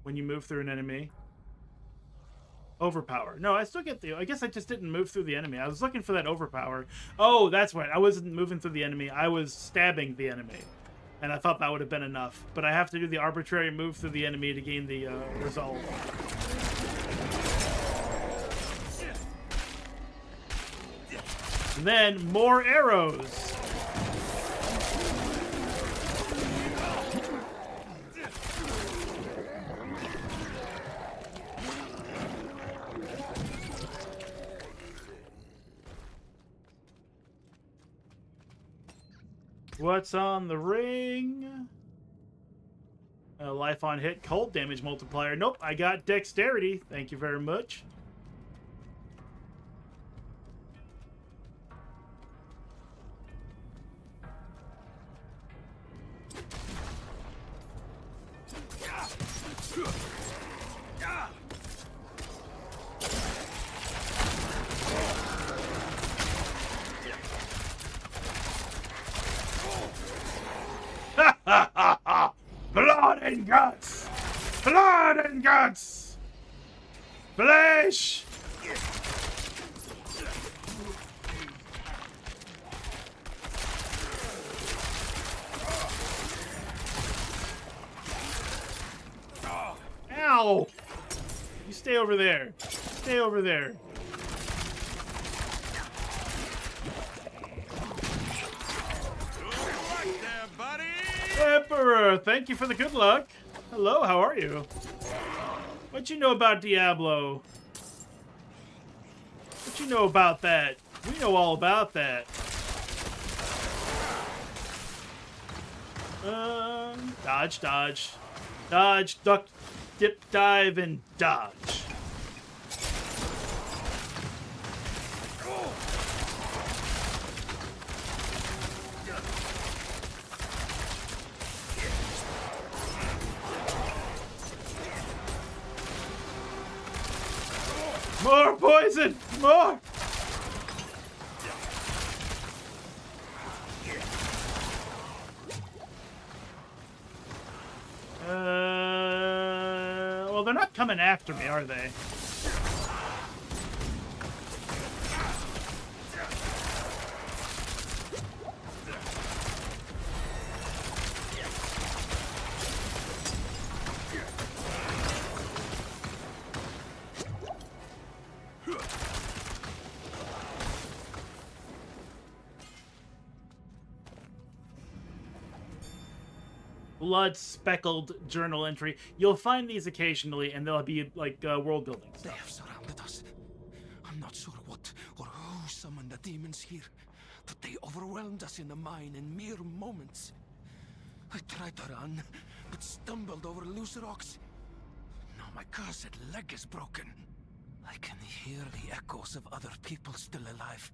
when you move through an enemy. Overpower. No, I still get the... I guess I just didn't move through the enemy. I was looking for that overpower. Oh, that's right. I wasn't moving through the enemy. I was stabbing the enemy. And I thought that would have been enough. But I have to do the arbitrary move through the enemy to gain the resolve. And then more arrows. What's on the ring? Life on hit, cold damage multiplier. Nope, I got dexterity. Thank you very much. Blood and guts! Blood and guts! Flesh! Ow! You stay over there. Stay over there. Emperor, thank you for the good luck. Hello, how are you? What you know about Diablo? What you know about that? We know all about that. Dodge, dodge. Dodge, duck, dip, dive, and dodge. More poison! More! Well, they're not coming after me, are they? Blood-speckled journal entry. You'll find these occasionally, and they'll be like world building stuff. They have surrounded us. I'm not sure what or who summoned the demons here, but they overwhelmed us in the mine in mere moments. I tried to run, but stumbled over loose rocks. Now my cursed leg is broken. I can hear the echoes of other people still alive,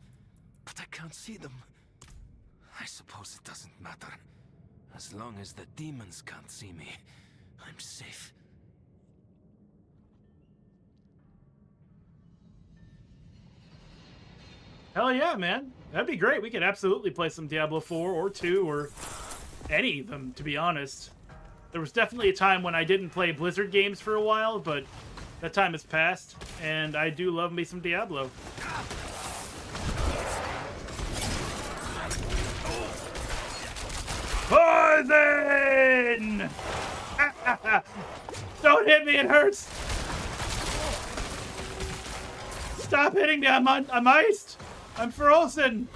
but I can't see them. I suppose it doesn't matter. As long as the demons can't see me, I'm safe. Hell yeah, man. That'd be great. We could absolutely play some Diablo 4 or 2 or any of them, to be honest. There was definitely a time when I didn't play Blizzard games for a while, but that time has passed, and I do love me some Diablo. Poison! Don't hit me, it hurts! Stop hitting me, I'm iced! I'm frozen!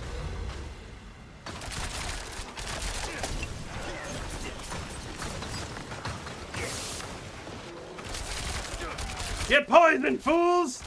Get poisoned, fools!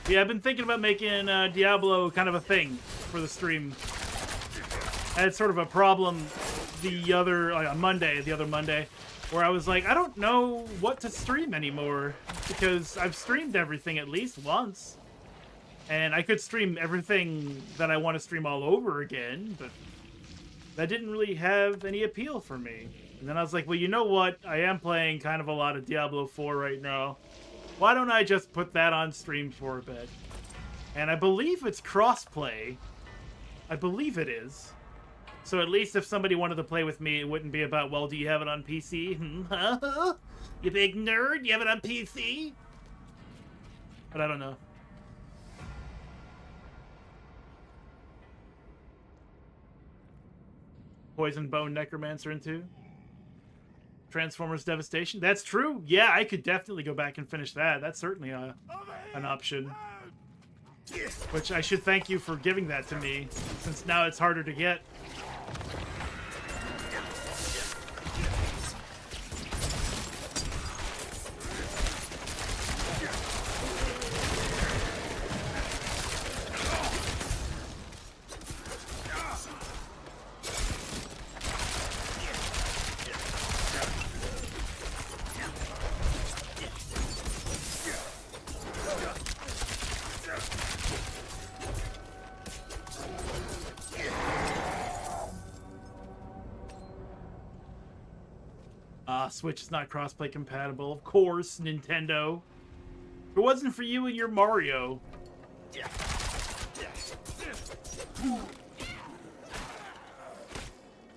Yeah, I've been thinking about making Diablo kind of a thing for the stream. I had sort of a problem the other Monday, where I was like, I don't know what to stream anymore, because I've streamed everything at least once. And I could stream everything that I want to stream all over again, but that didn't really have any appeal for me. And then I was like, well, you know what? I am playing kind of a lot of Diablo 4 right now. Why don't I just put that on stream for a bit? And I believe it's cross-play. I believe it is. So at least if somebody wanted to play with me, it wouldn't be about, well, do you have it on PC? You big nerd? You have it on PC? But I don't know. Poison Bone Necromancer into Transformers Devastation. That's true. Yeah, I could definitely go back and finish that. That's certainly an option. Which I should thank you for giving that to me, since now it's harder to get. Switch is not crossplay compatible. Of course, Nintendo. If it wasn't for you and your Mario.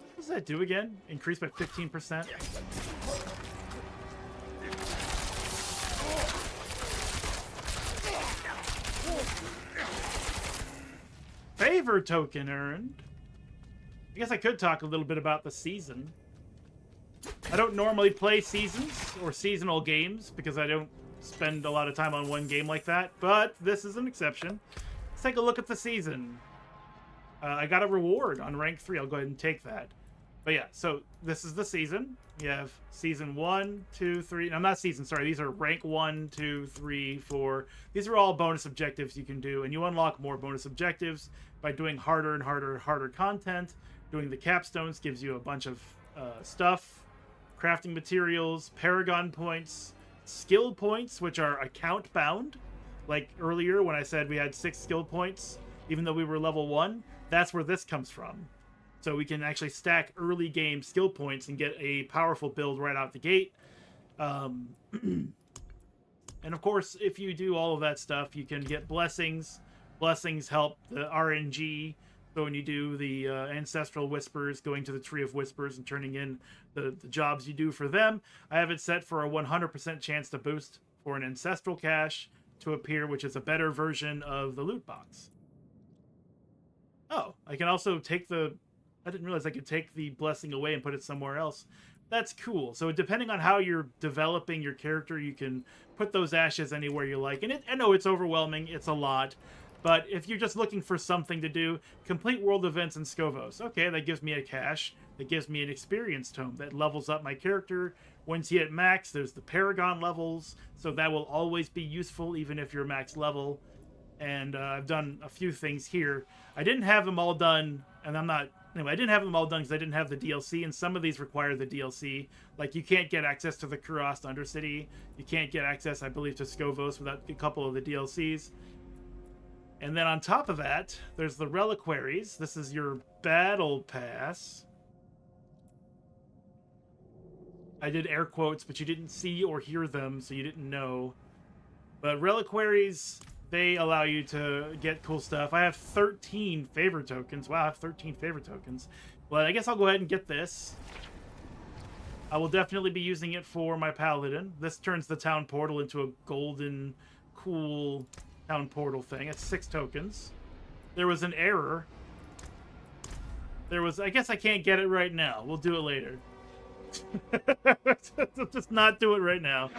What does that do again? Increase by 15%? Favor token earned. I guess I could talk a little bit about the season. I don't normally play seasons or seasonal games because I don't spend a lot of time on one game like that, but this is an exception. Let's take a look at the season. I got a reward on rank 3. I'll go ahead and take that. But yeah, so this is the season. You have season 1, 2, 3. No, not season, sorry. These are rank 1, 2, 3, 4. These are all bonus objectives you can do, and you unlock more bonus objectives by doing harder and harder and harder content. Doing the capstones gives you a bunch of stuff, crafting materials, paragon points, skill points, which are account bound. Like earlier when I said we had 6 skill points, even though we were level 1, that's where this comes from. So we can actually stack early game skill points and get a powerful build right out the gate. And of course, if you do all of that stuff, you can get blessings. Blessings help the RNG. So when you do the Ancestral Whispers, going to the Tree of Whispers and turning in the jobs you do for them, I have it set for a 100% chance to boost for an Ancestral Cache to appear, which is a better version of the loot box. Oh, I can also take the... I didn't realize I could take the blessing away and put it somewhere else. That's cool. So depending on how you're developing your character, you can put those ashes anywhere you like. And I know it's overwhelming. It's a lot. But if you're just looking for something to do, complete world events in Scovos. Okay, that gives me a cache. That gives me an experience tome. That levels up my character. Once you hit max, there's the Paragon levels. So that will always be useful, even if you're max level. And I've done a few things here. I didn't have them all done, and I'm not... Anyway, I didn't have them all done because I didn't have the DLC, and some of these require the DLC. Like, you can't get access to the Kurast Undercity. You can't get access, I believe, to Scovos without a couple of the DLCs. And then on top of that, there's the Reliquaries. This is your Battle Pass. I did air quotes, but you didn't see or hear them, so you didn't know. But Reliquaries... they allow you to get cool stuff. I have 13 favor tokens. Wow, I have 13 favor tokens. Well, I guess I'll go ahead and get this. I will definitely be using it for my Paladin. This turns the town portal into a golden, cool town portal thing. It's 6 tokens. There was an error. There was... I guess I can't get it right now. We'll do it later. Just not do it right now.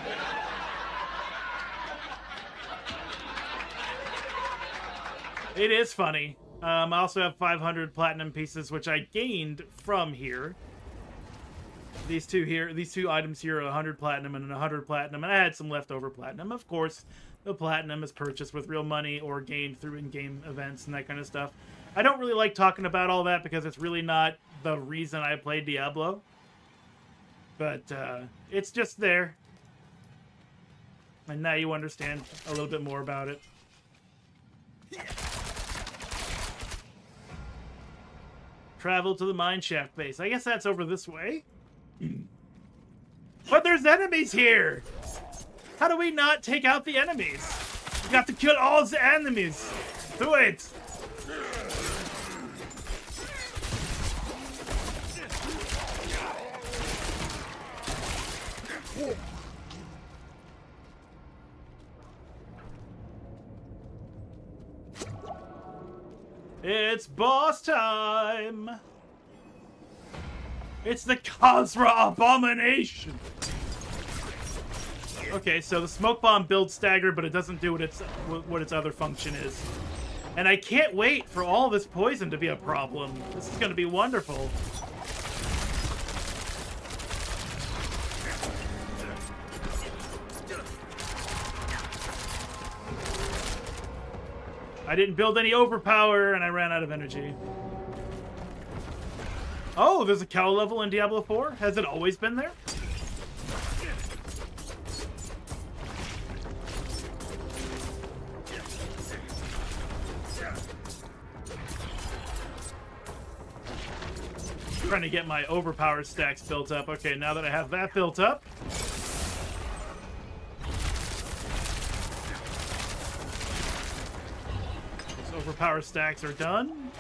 It is funny. I also have 500 platinum pieces, which I gained from here. These two items here are 100 platinum and 100 platinum, and I had some leftover platinum. Of course, the platinum is purchased with real money or gained through in-game events and that kind of stuff. I don't really like talking about all that because it's really not the reason I played Diablo. But it's just there. And now you understand a little bit more about it. Travel to the mineshaft base. I guess that's over this way. But there's enemies here! How do we not take out the enemies? We got to kill all the enemies! Do it! It's boss time! It's the Khazra Abomination! Okay, so the smoke bomb builds stagger, but it doesn't do what its other function is. And I can't wait for all this poison to be a problem. This is going to be wonderful. I didn't build any overpower, and I ran out of energy. Oh, there's a cow level in Diablo 4? Has it always been there? Trying to get my overpower stacks built up. Okay, now that I have that built up, those overpower stacks are done.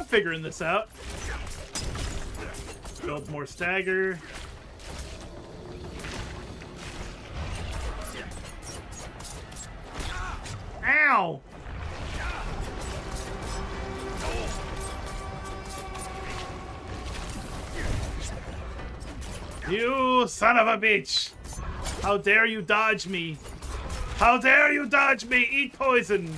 Figuring this out. Build more stagger. Ow! You son of a bitch! How dare you dodge me? How dare you dodge me? Eat poison!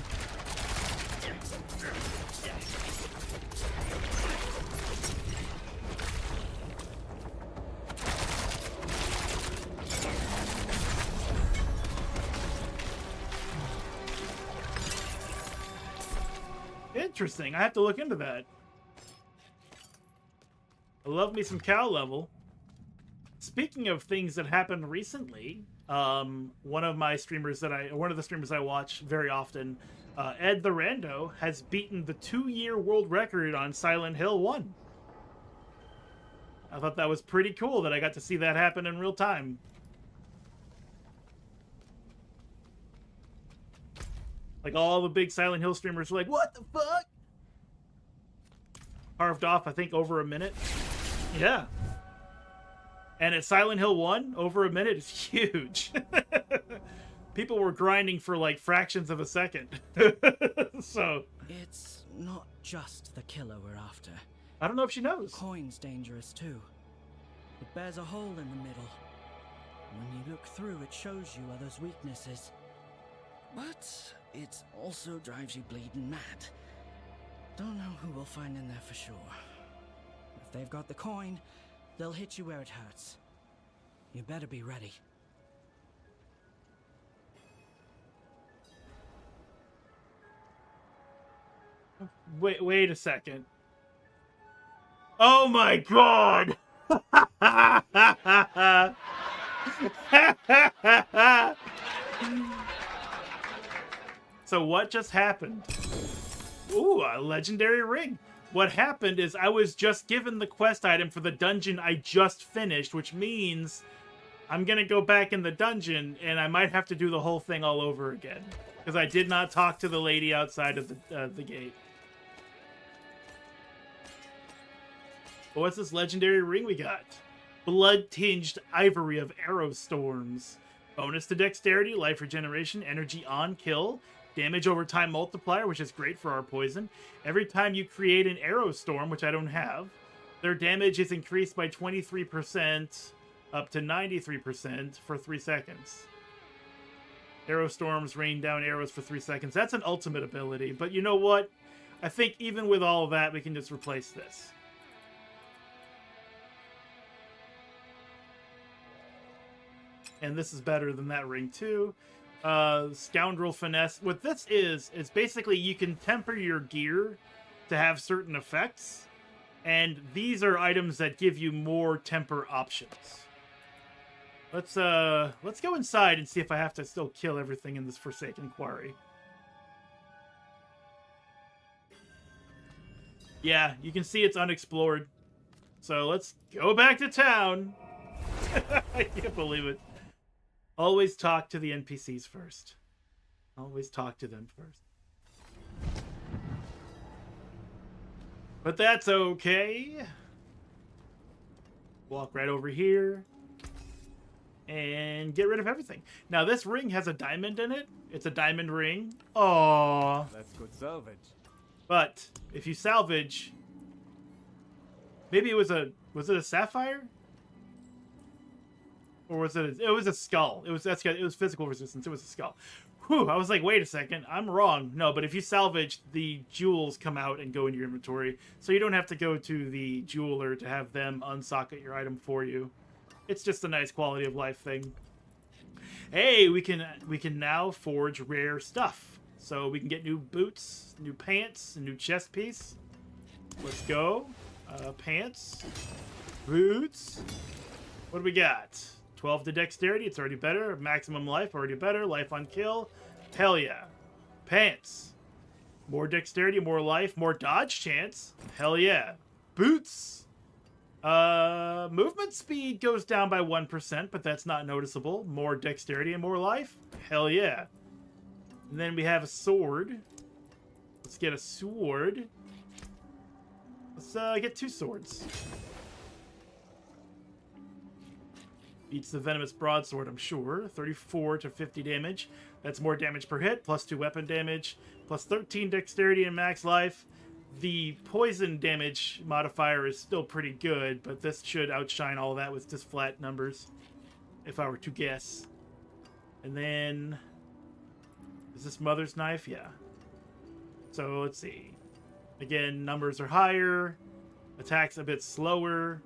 Interesting. I have to look into that. I love me some cow level. Speaking of things that happened recently, one of the streamers I watch very often, Ed the Rando, has beaten the 2-year world record on Silent Hill 1. I thought that was pretty cool that I got to see that happen in real time. Like, all the big Silent Hill streamers were like, what the fuck? Carved off, I think, over a minute. Yeah. And at Silent Hill 1, over a minute is huge. People were grinding for, like, fractions of a second. So... It's not just the killer we're after. I don't know if she knows. Coin's dangerous, too. It bears a hole in the middle. When you look through, it shows you others' weaknesses. But it also drives you bleeding mad. Don't know who we'll find in there for sure. If they've got the coin, they'll hit you where it hurts. You better be ready. Wait a second. Oh my god! So what just happened? Ooh, a legendary ring. What happened is I was just given the quest item for the dungeon I just finished, which means I'm gonna go back in the dungeon and I might have to do the whole thing all over again. Because I did not talk to the lady outside of the gate. But what's this legendary ring we got? Blood-tinged ivory of arrow storms. Bonus to dexterity, life regeneration, energy on kill, damage over time multiplier, which is great for our poison. Every time you create an arrow storm, which I don't have, their damage is increased by 23% up to 93% for 3 seconds. Arrow storms rain down arrows for 3 seconds. That's an ultimate ability, but you know what? I think even with all of that, we can just replace this. And this is better than that ring too. Scoundrel finesse. What this is basically you can temper your gear to have certain effects, and these are items that give you more temper options. Let's go inside and see if I have to still kill everything in this Forsaken Quarry. Yeah, you can see it's unexplored. So let's go back to town. I can't believe it. Always talk to the NPCs first. Always talk to them first. But that's okay. Walk right over here. And get rid of everything. Now, this ring has a diamond in it. It's a diamond ring. Aww. That's good salvage. But if you salvage... Maybe it was a... Was it a sapphire? Or was it? It was a skull. It was physical resistance. It was a skull. Whew, I was like, wait a second, I'm wrong. No, but if you salvage, the jewels come out and go into your inventory, so you don't have to go to the jeweler to have them unsocket your item for you. It's just a nice quality of life thing. Hey, we can now forge rare stuff. So we can get new boots, new pants, a new chest piece. Let's go. Pants. Boots. What do we got? 12 to dexterity, it's already better. Maximum life, already better. Life on kill. Hell yeah. Pants. More dexterity, more life, more dodge chance. Hell yeah. Boots. Movement speed goes down by 1%, but that's not noticeable. More dexterity and more life. Hell yeah. And then we have a sword. Let's get a sword. Let's get 2 swords. Beats the venomous broadsword, I'm sure. 34 to 50 damage. That's more damage per hit, plus 2 weapon damage, plus 13 dexterity and max life. The poison damage modifier is still pretty good, but this should outshine all that with just flat numbers, if I were to guess. And then... is this Mother's Knife? Yeah. So, let's see. Again, numbers are higher. Attacks a bit slower.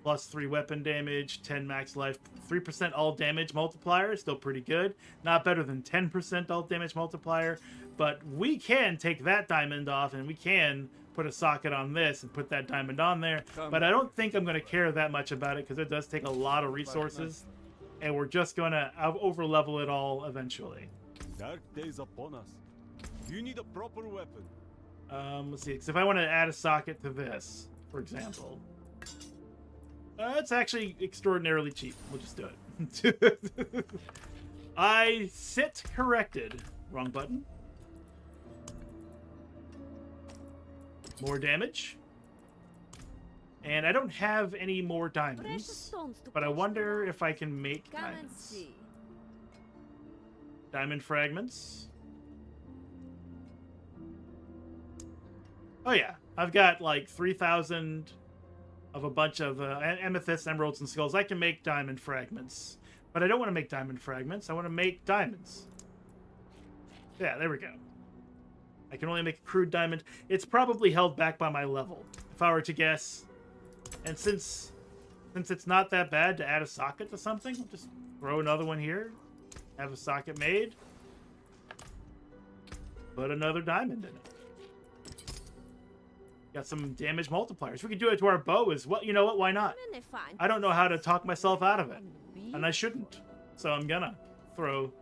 Plus 3 weapon damage, 10 max life, 3% all damage multiplier, still pretty good. Not better than 10% all damage multiplier, but we can take that diamond off and we can put a socket on this and put that diamond on there. But I don't think I'm going to care that much about it because it does take a lot of resources and we're just going to over level it all eventually. Dark days upon us. You need a proper weapon. Let's see, because if I want to add a socket to this, for example... it's actually extraordinarily cheap. We'll just do it. I sit corrected. Wrong button. More damage. And I don't have any more diamonds. But I wonder if I can make diamonds. Diamond fragments. Oh yeah. I've got like 3,000... of a bunch of amethysts, emeralds, and skulls. I can make diamond fragments. But I don't want to make diamond fragments. I want to make diamonds. Yeah, there we go. I can only make a crude diamond. It's probably held back by my level, if I were to guess. And since it's not that bad to add a socket to something, I'll just throw another one here. Have a socket made. Put another diamond in it. Got some damage multipliers. We could do it to our bow as well. You know what? Why not? I don't know how to talk myself out of it. And I shouldn't. So I'm gonna throw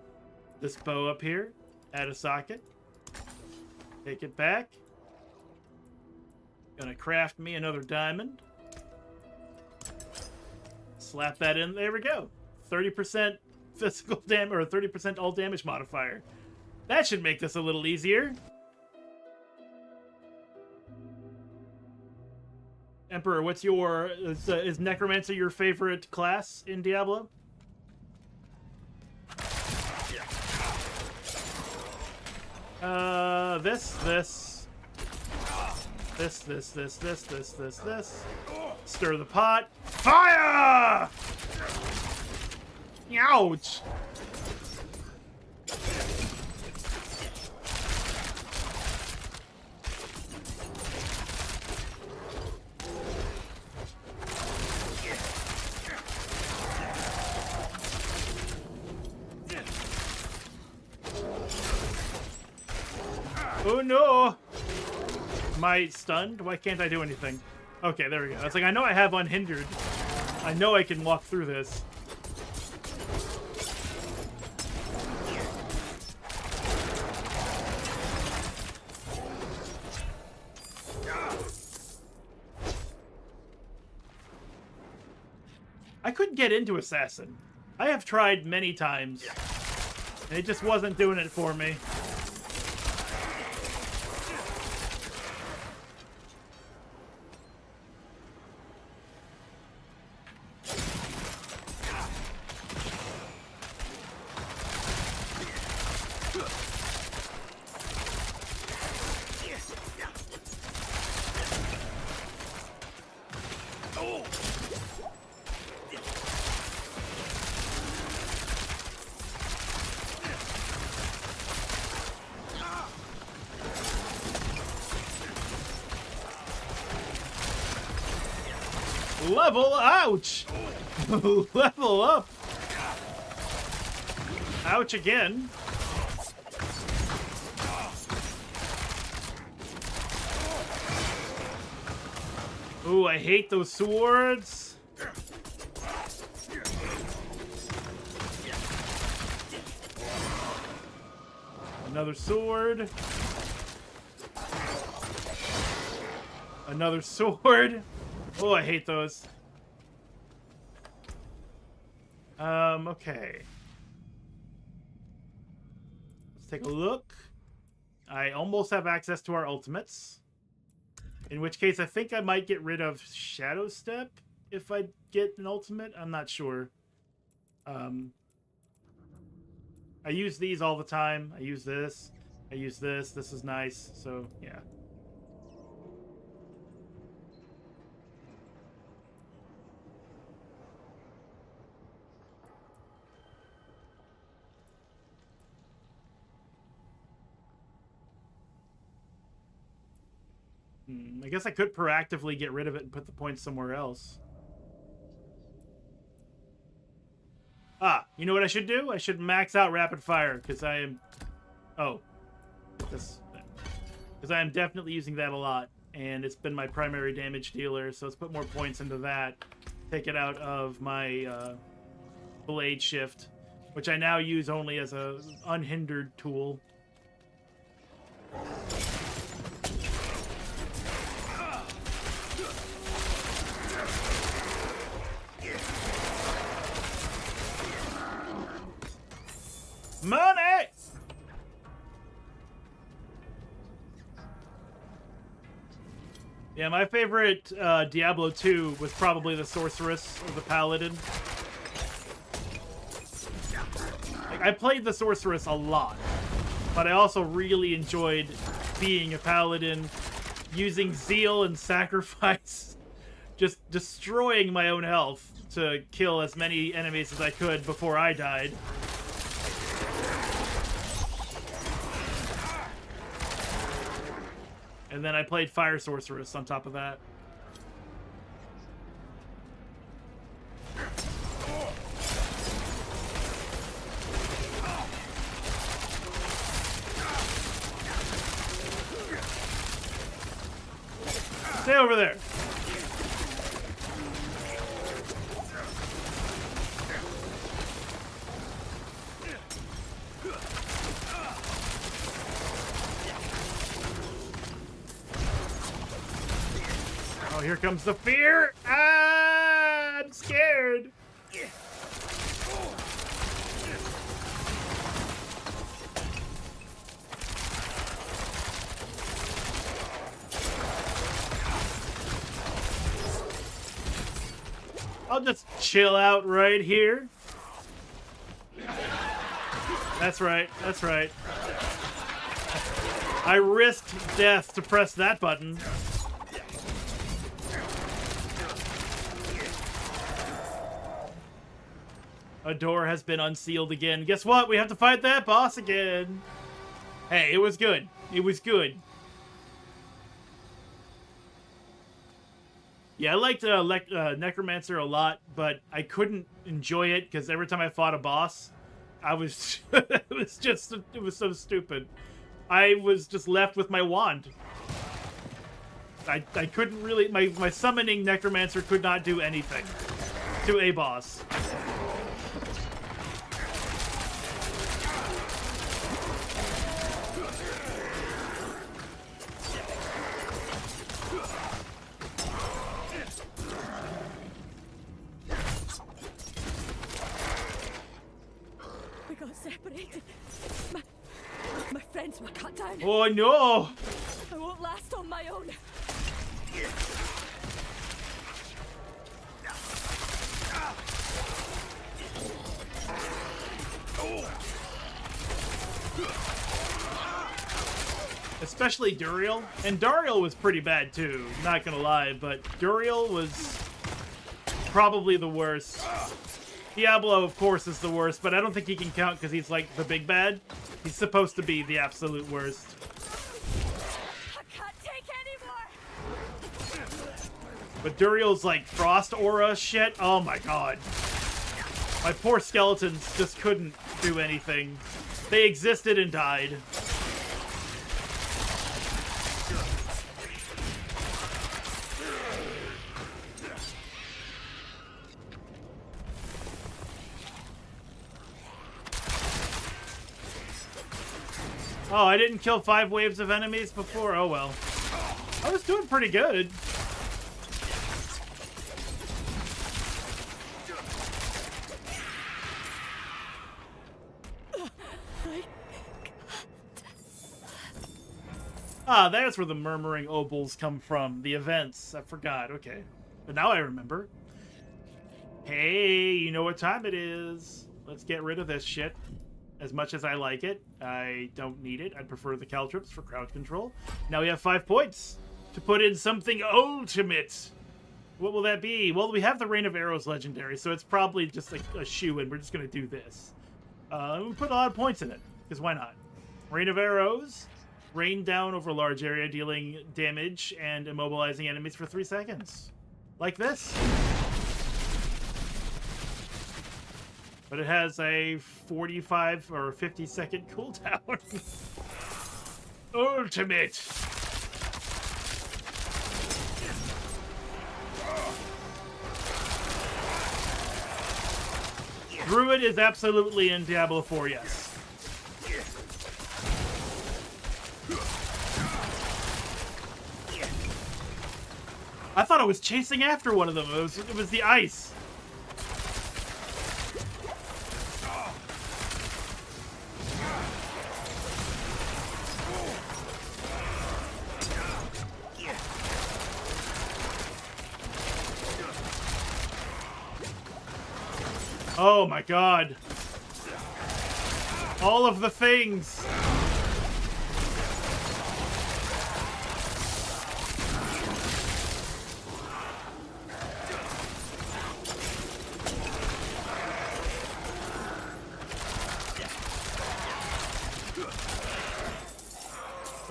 this bow up here. Add a socket. Take it back. Gonna craft me another diamond. Slap that in. There we go. 30% physical damage, or 30% all damage modifier. That should make this a little easier. Emperor, what's your... is Necromancer your favorite class in Diablo? This. Stir the pot. Fire! Ouch! Oh no! Am I stunned? Why can't I do anything? Okay, there we go. It's like, I know I have unhindered. I know I can walk through this. I couldn't get into Assassin. I have tried many times. And it just wasn't doing it for me. Level, ouch! Level up! Ouch again. Ooh, I hate those swords. Another sword. Another sword. Oh, I hate those. Okay. Let's take a look. I almost have access to our ultimates. In which case, I think I might get rid of Shadow Step if I get an ultimate. I'm not sure. I use these all the time. I use this. I use this. This is nice. So, yeah. I guess I could proactively get rid of it and put the points somewhere else. Ah, you know what I should do? I should max out rapid fire, because I am... Oh. This... Because I am definitely using that a lot, and it's been my primary damage dealer, so let's put more points into that. Take it out of my blade shift, which I now use only as a unhindered tool. Money! Yeah, my favorite Diablo 2 was probably the Sorceress or the Paladin. Like, I played the Sorceress a lot, but I also really enjoyed being a Paladin, using zeal and sacrifice, just destroying my own health to kill as many enemies as I could before I died. And then I played Fire Sorceress on top of that. Stay over there. Oh, here comes the fear! Ah, I'm scared! I'll just chill out right here. That's right, that's right. I risked death to press that button. A door has been unsealed again. Guess what? We have to fight that boss again. Hey, it was good. It was good. Yeah, I liked Necromancer a lot, but I couldn't enjoy it because every time I fought a boss, I was... it was so stupid. I was just left with my wand. I couldn't really... My summoning Necromancer could not do anything to a boss. Separated. My friends were cut down. Oh no! I won't last on my own. Especially Duriel. And Dariel was pretty bad too, not gonna lie, but Duriel was probably the worst. Diablo, of course, is the worst, but I don't think he can count because he's like the big bad. He's supposed to be the absolute worst. I can't take any more. But Duriel's like frost aura shit. Oh my god. My poor skeletons just couldn't do anything. They existed and died. Oh, I didn't kill 5 waves of enemies before? Oh well. I was doing pretty good. Ah, that's where the murmuring obols come from. The events. I forgot. Okay. But now I remember. Hey, you know what time it is. Let's get rid of this shit. As much as I like it, I don't need it. I prefer the caltrops for crowd control. Now we have 5 points to put in something ultimate. What will that be? Well, we have the Rain of Arrows legendary, so it's probably just like a shoe-in. We're just going to do this. We put a lot of points in it, because why not? Rain of Arrows. Rain down over a large area, dealing damage and immobilizing enemies for 3 seconds. Like this. But it has a 45 or 50 second cooldown. Ultimate. Druid is absolutely in Diablo 4, yes. I thought I was chasing after one of them. It was the ice. Oh my god. All of the things.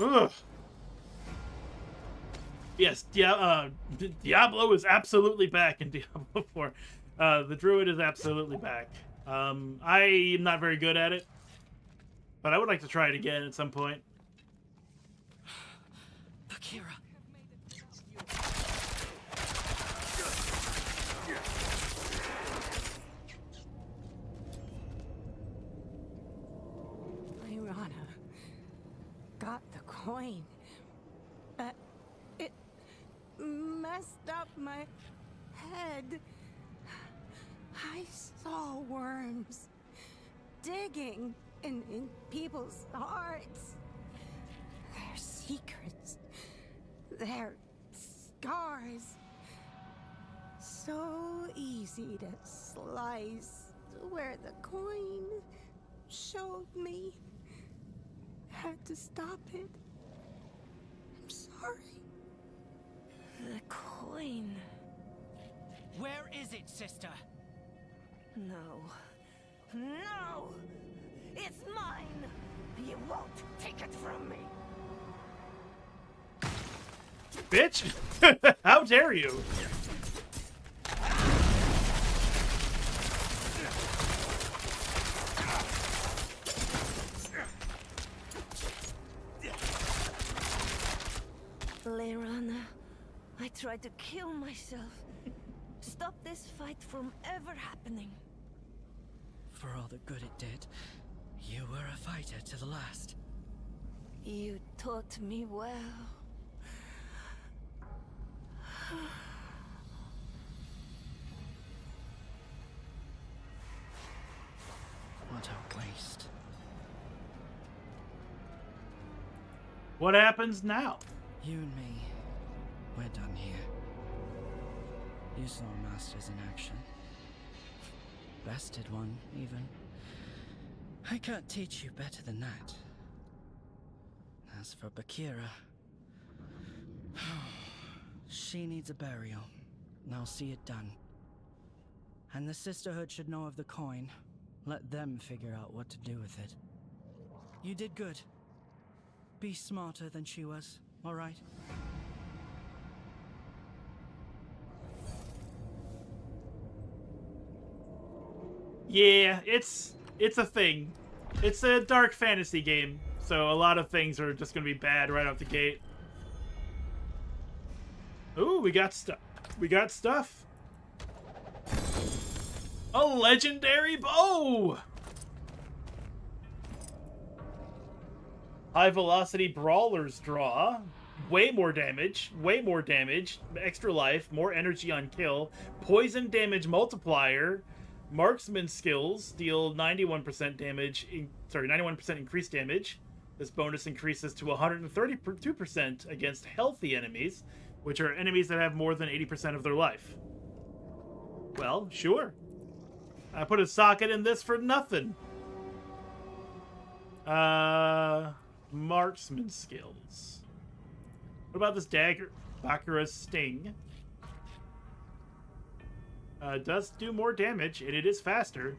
Ugh. Yes, Diablo is absolutely back in Diablo 4. The Druid is absolutely back. I am not very good at it, but I would like to try it again at some point. Bakira. Lyrana got the coin. It messed up my head. I saw worms digging in people's hearts. Their secrets, their scars. So easy to slice where the coin showed me. Had to stop it. I'm sorry. The coin. Where is it, sister? No. No! It's mine! You won't take it from me! Bitch! How dare you? Lyrana, I tried to kill myself. Stop this fight from ever happening. For all the good it did, you were a fighter to the last. You taught me well. What a waste. What happens now? You and me, we're done here. You saw Masters in action. Bested one, even. I can't teach you better than that. As for Bakira, she needs a burial. I'll see it done. And the Sisterhood should know of the coin. Let them figure out what to do with it. You did good. Be smarter than she was, all right? Yeah, it's a thing. It's a dark fantasy game, so a lot of things are just gonna be bad right out the gate. Ooh, we got stuff. We got stuff. A legendary bow! High velocity brawlers draw. Way more damage, extra life, more energy on kill, poison damage multiplier, marksman skills deal 91% damage, 91% increased damage. This bonus increases to 132% against healthy enemies, which are enemies that have more than 80% of their life. Well, sure. I put a socket in this for nothing. Marksman skills. What about this dagger? Bakura's Sting. Does do more damage, and it is faster.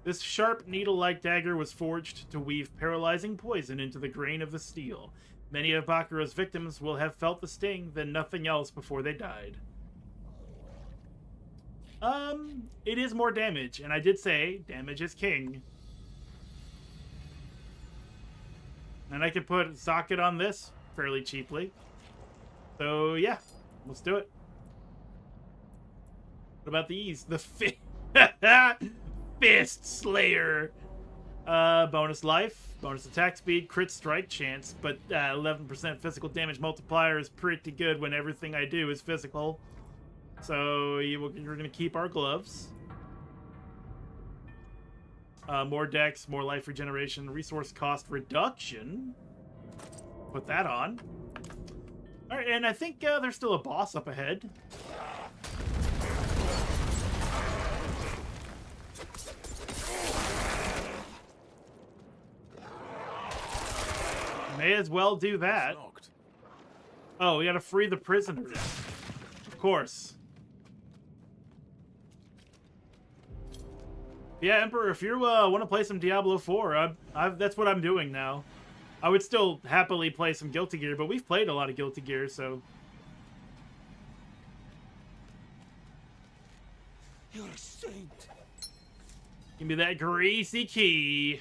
This sharp, needle-like dagger was forged to weave paralyzing poison into the grain of the steel. Many of Bakura's victims will have felt the sting, then nothing else before they died. It is more damage, and I did say damage is king. And I could put a socket on this fairly cheaply. So, yeah. Let's do it. What about these? The Fist Slayer. Bonus life, bonus attack speed, crit strike chance, but 11% physical damage multiplier is pretty good when everything I do is physical. So, you're going to keep our gloves. More dex, more life regeneration, resource cost reduction. Put that on. Alright, and I think there's still a boss up ahead. May as well do that. Oh, we gotta free the prisoners. Of course. Yeah, Emperor, if you want to play some Diablo 4, that's what I'm doing now. I would still happily play some Guilty Gear, but we've played a lot of Guilty Gear, so... You're a saint. Give me that greasy key.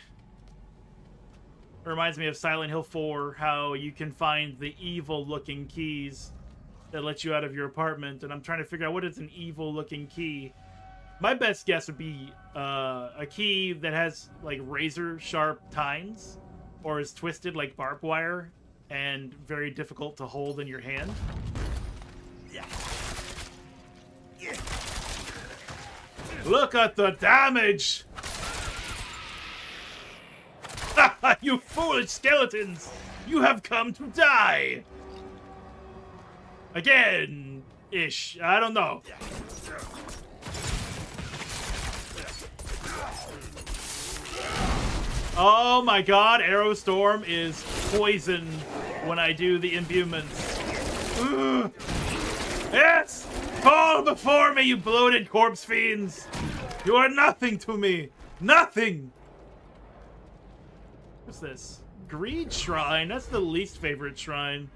It reminds me of Silent Hill 4, how you can find the evil-looking keys that let you out of your apartment, and I'm trying to figure out what is an evil-looking key. My best guess would be a key that has, like, razor-sharp tines, or is twisted like barbed wire, and very difficult to hold in your hand. Look at the damage! You foolish skeletons! You have come to die! Again-ish. I don't know. Oh my god, Arrow Storm is poison when I do the imbuements. Ugh. Yes! Fall before me, you bloated corpse fiends! You are nothing to me! Nothing! What's this? Greed Shrine? That's the least favorite shrine.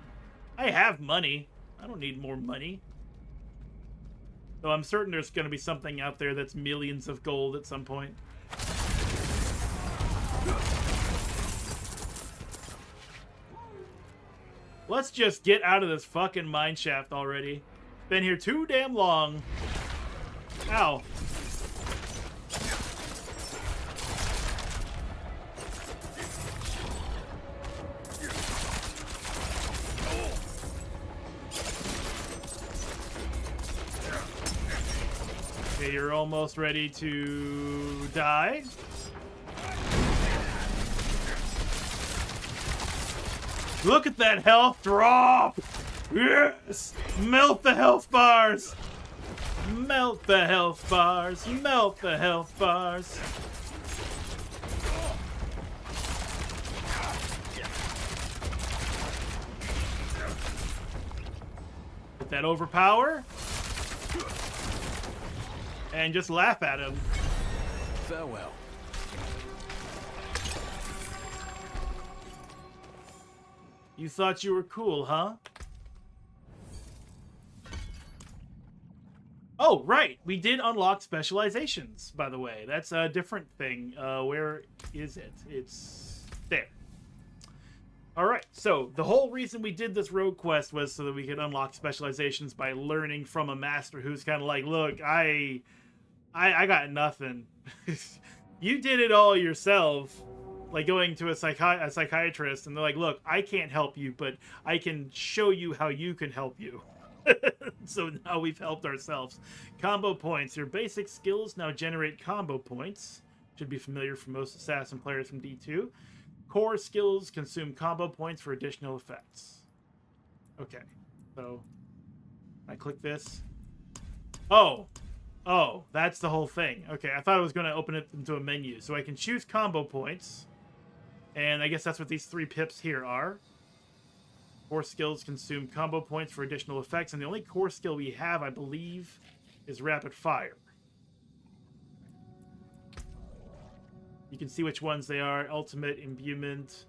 I have money. I don't need more money. Though I'm certain there's gonna be something out there that's millions of gold at some point. Let's just get out of this fucking mineshaft already. Been here too damn long. Ow. Okay, you're almost ready to die. Look at that health drop! Yes! Melt the health bars! Melt the health bars! Melt the health bars! Let that overpower. And just laugh at him. Farewell. You thought you were cool, huh? Oh, right. We did unlock specializations, by the way. That's a different thing. Where is it? It's there. All right. So the whole reason we did this rogue quest was so that we could unlock specializations by learning from a master who's kind of like, look, I got nothing. You did it all yourself. Like going to a psychiatrist, and they're like, look, I can't help you, but I can show you how you can help you. So now we've helped ourselves. Combo points. Your basic skills now generate combo points. Should be familiar for most assassin players from D2. Core skills consume combo points for additional effects. Okay, so I click this. Oh, that's the whole thing. Okay, I thought I was going to open it into a menu. So I can choose combo points. And I guess that's what these 3 pips here are. Core skills consume combo points for additional effects. And the only core skill we have, I believe, is rapid fire. You can see which ones they are. Ultimate, imbuement,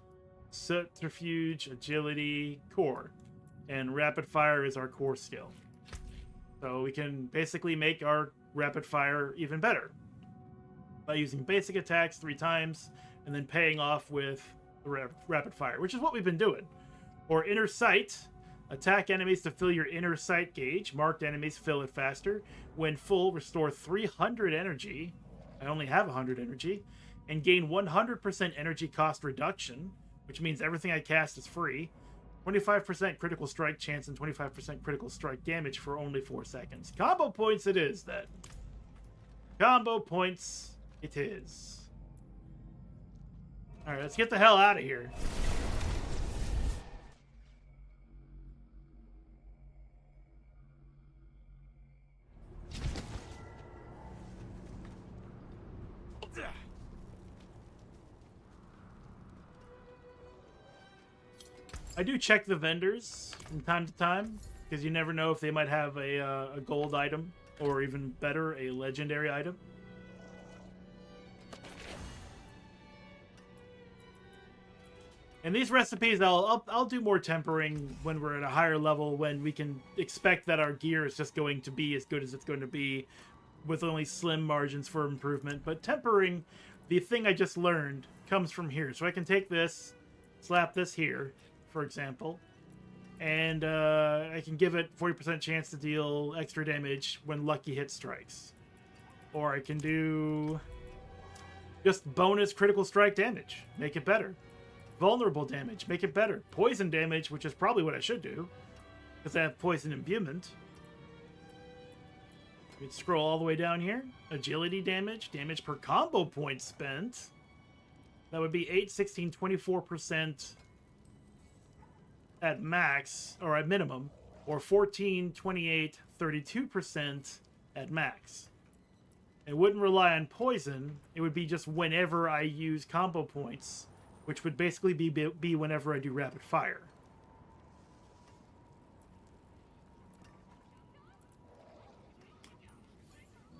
subterfuge, agility, core. And rapid fire is our core skill. So we can basically make our rapid fire even better by using basic attacks 3 times and then paying off with the rapid fire, which is what we've been doing. Or inner sight. Attack enemies to fill your inner sight gauge. Marked enemies fill it faster. When full, restore 300 energy. I only have 100 energy. And gain 100% energy cost reduction, which means everything I cast is free. 25% critical strike chance and 25% critical strike damage for only 4 seconds. Combo points it is, then. Combo points it is. Alright, let's get the hell out of here. I do check the vendors from time to time, because you never know if they might have a gold item, or even better, a legendary item. And these recipes, I'll do more tempering when we're at a higher level, when we can expect that our gear is just going to be as good as it's going to be, with only slim margins for improvement. But tempering, the thing I just learned, comes from here. So I can take this, slap this here, for example, and I can give it 40% chance to deal extra damage when lucky hit strikes. Or I can do just bonus critical strike damage, make it better. Vulnerable damage, make it better. Poison damage, which is probably what I should do, because I have poison imbuement. We can scroll all the way down here. Agility damage, damage per combo point spent. That would be 8, 16, 24% at max, or at minimum, or 14, 28, 32% at max. It wouldn't rely on poison. It would be just whenever I use combo points, which would basically be whenever I do rapid fire.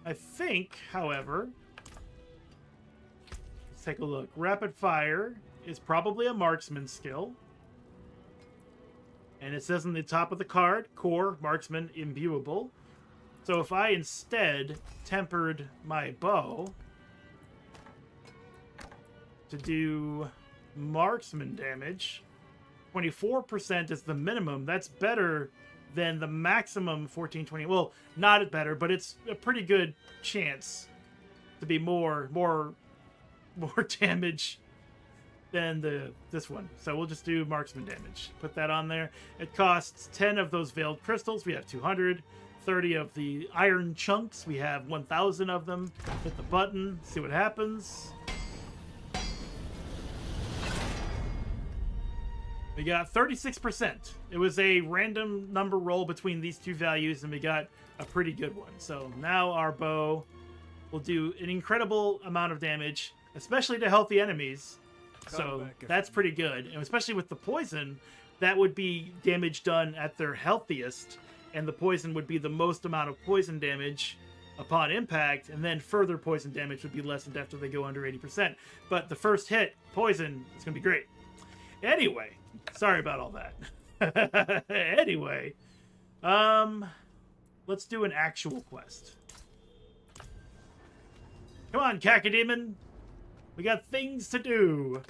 I think, however, let's take a look. Rapid fire is probably a marksman skill. And it says on the top of the card, core, marksman, imbuable. So if I instead tempered my bow to do marksman damage, 24% is the minimum. That's better than the maximum 14, 20. Well, not better, but it's a pretty good chance to be more damage than this one. So we'll just do marksman damage. Put that on there. It costs 10 of those veiled crystals. We have 200. 30 of the iron chunks. We have 1,000 of them. Hit the button. See what happens. We got 36%. It was a random number roll between these two values, and we got a pretty good one. So now our bow will do an incredible amount of damage, especially to healthy enemies. So that's pretty good. And especially with the poison, that would be damage done at their healthiest, and the poison would be the most amount of poison damage upon impact, and then further poison damage would be lessened after they go under 80%. But the first hit, poison, is going to be great. Anyway, sorry about all that. Anyway, let's do an actual quest. Come on, Cacodemon. We got things to do.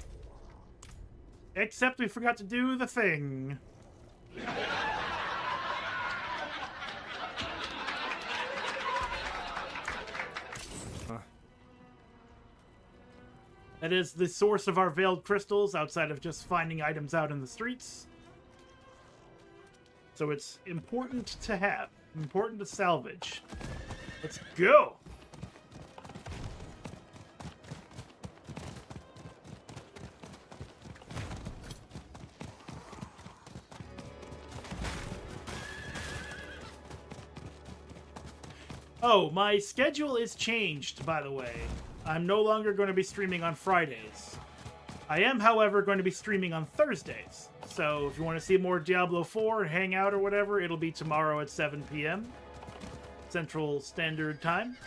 Except we forgot to do the thing. That is the source of our veiled crystals outside of just finding items out in the streets. So it's important to have. Important to salvage. Let's go! Oh, my schedule is changed, by the way. I'm no longer going to be streaming on Fridays. I am, however, going to be streaming on Thursdays. So if you want to see more Diablo 4 and hang out or whatever, it'll be tomorrow at 7 p.m. Central Standard Time.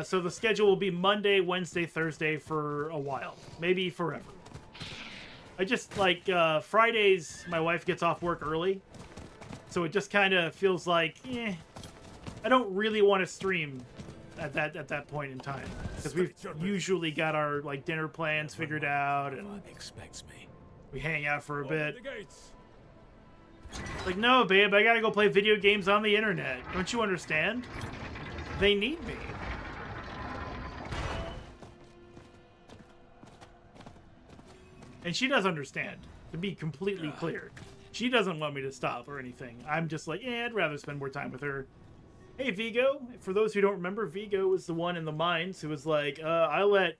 So the schedule will be Monday, Wednesday, Thursday for a while. Maybe forever. I just, like, Fridays, my wife gets off work early. So it just kind of feels like, I don't really want to stream at that point in time, because we've usually got our like dinner plans figured out, and expects me. We hang out for a bit. Like, no, babe, I gotta go play video games on the internet. Don't you understand? They need me. And she does understand, to be completely clear. She doesn't want me to stop or anything. I'm just like, I'd rather spend more time with her. Hey, Vigo. For those who don't remember, Vigo was the one in the mines who was like, I let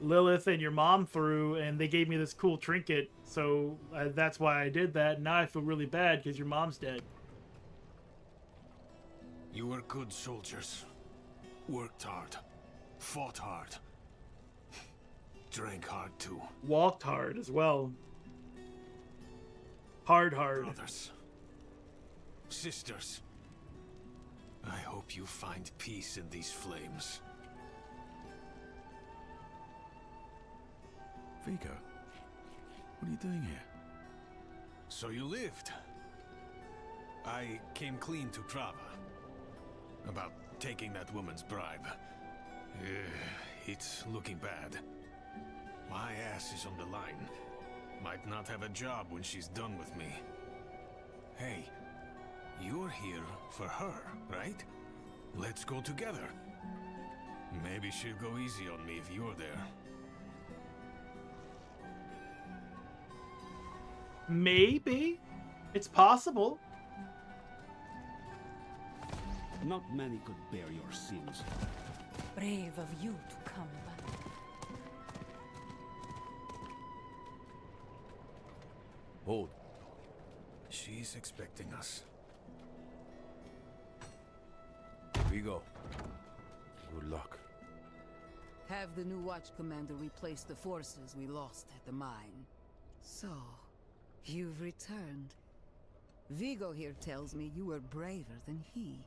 Lilith and your mom through, and they gave me this cool trinket, so that's why I did that. And now I feel really bad because your mom's dead. You were good soldiers. Worked hard. Fought hard. Drank hard, too. Walked hard as well. Hard. Brothers. Sisters. I hope you find peace in these flames. Vigo, what are you doing here? So you lived. I came clean to Trava. About taking that woman's bribe. It's looking bad. My ass is on the line. Might not have a job when she's done with me. Hey, you're here for her, right? Let's go together. Maybe she'll go easy on me if you're there. Maybe. It's possible. Not many could bear your sins. Brave of you to come back. Hold. She's expecting us. Vigo. Good luck. Have the new watch commander replace the forces we lost at the mine. So, you've returned. Vigo here tells me you were braver than he.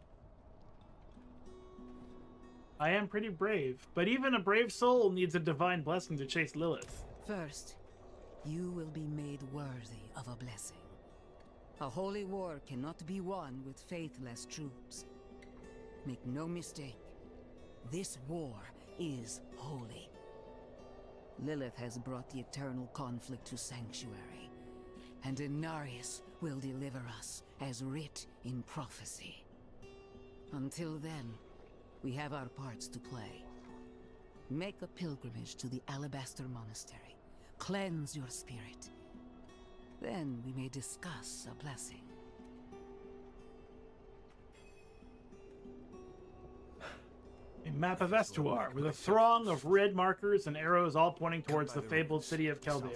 I am pretty brave, but even a brave soul needs a divine blessing to chase Lilith. First, you will be made worthy of a blessing. A holy war cannot be won with faithless troops. Make no mistake, this war is holy. Lilith has brought the eternal conflict to Sanctuary, and Inarius will deliver us as writ in prophecy. Until then, we have our parts to play. Make a pilgrimage to the Alabaster Monastery. Cleanse your spirit. Then we may discuss a blessing. A map of Estuar, with a throng of red markers and arrows all pointing towards the fabled city of Chaldea.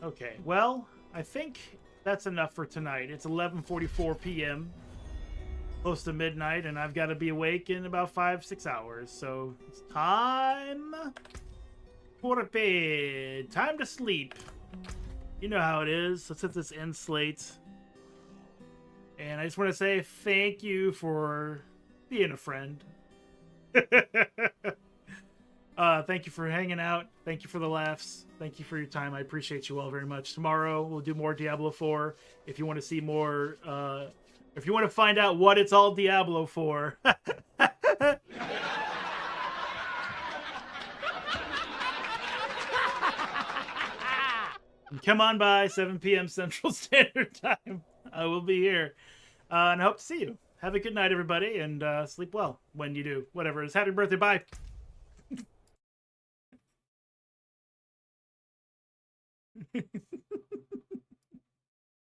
Okay, well, I think that's enough for tonight. It's 11:44 p.m. Close to midnight, and I've got to be awake in about 5-6 hours, so it's time for bed. Time to sleep. You know how it is. Let's hit this end slate. And I just want to say thank you for being a friend. Thank you for hanging out. Thank you for the laughs. Thank you for your time. I appreciate you all very much. Tomorrow we'll do more Diablo 4. If you want to see more, if you want to find out what it's all Diablo for. Come on by 7 p.m. Central Standard Time. I will be here. And I hope to see you. Have a good night, everybody, and sleep well when you do. Whatever it is. Happy birthday. Bye.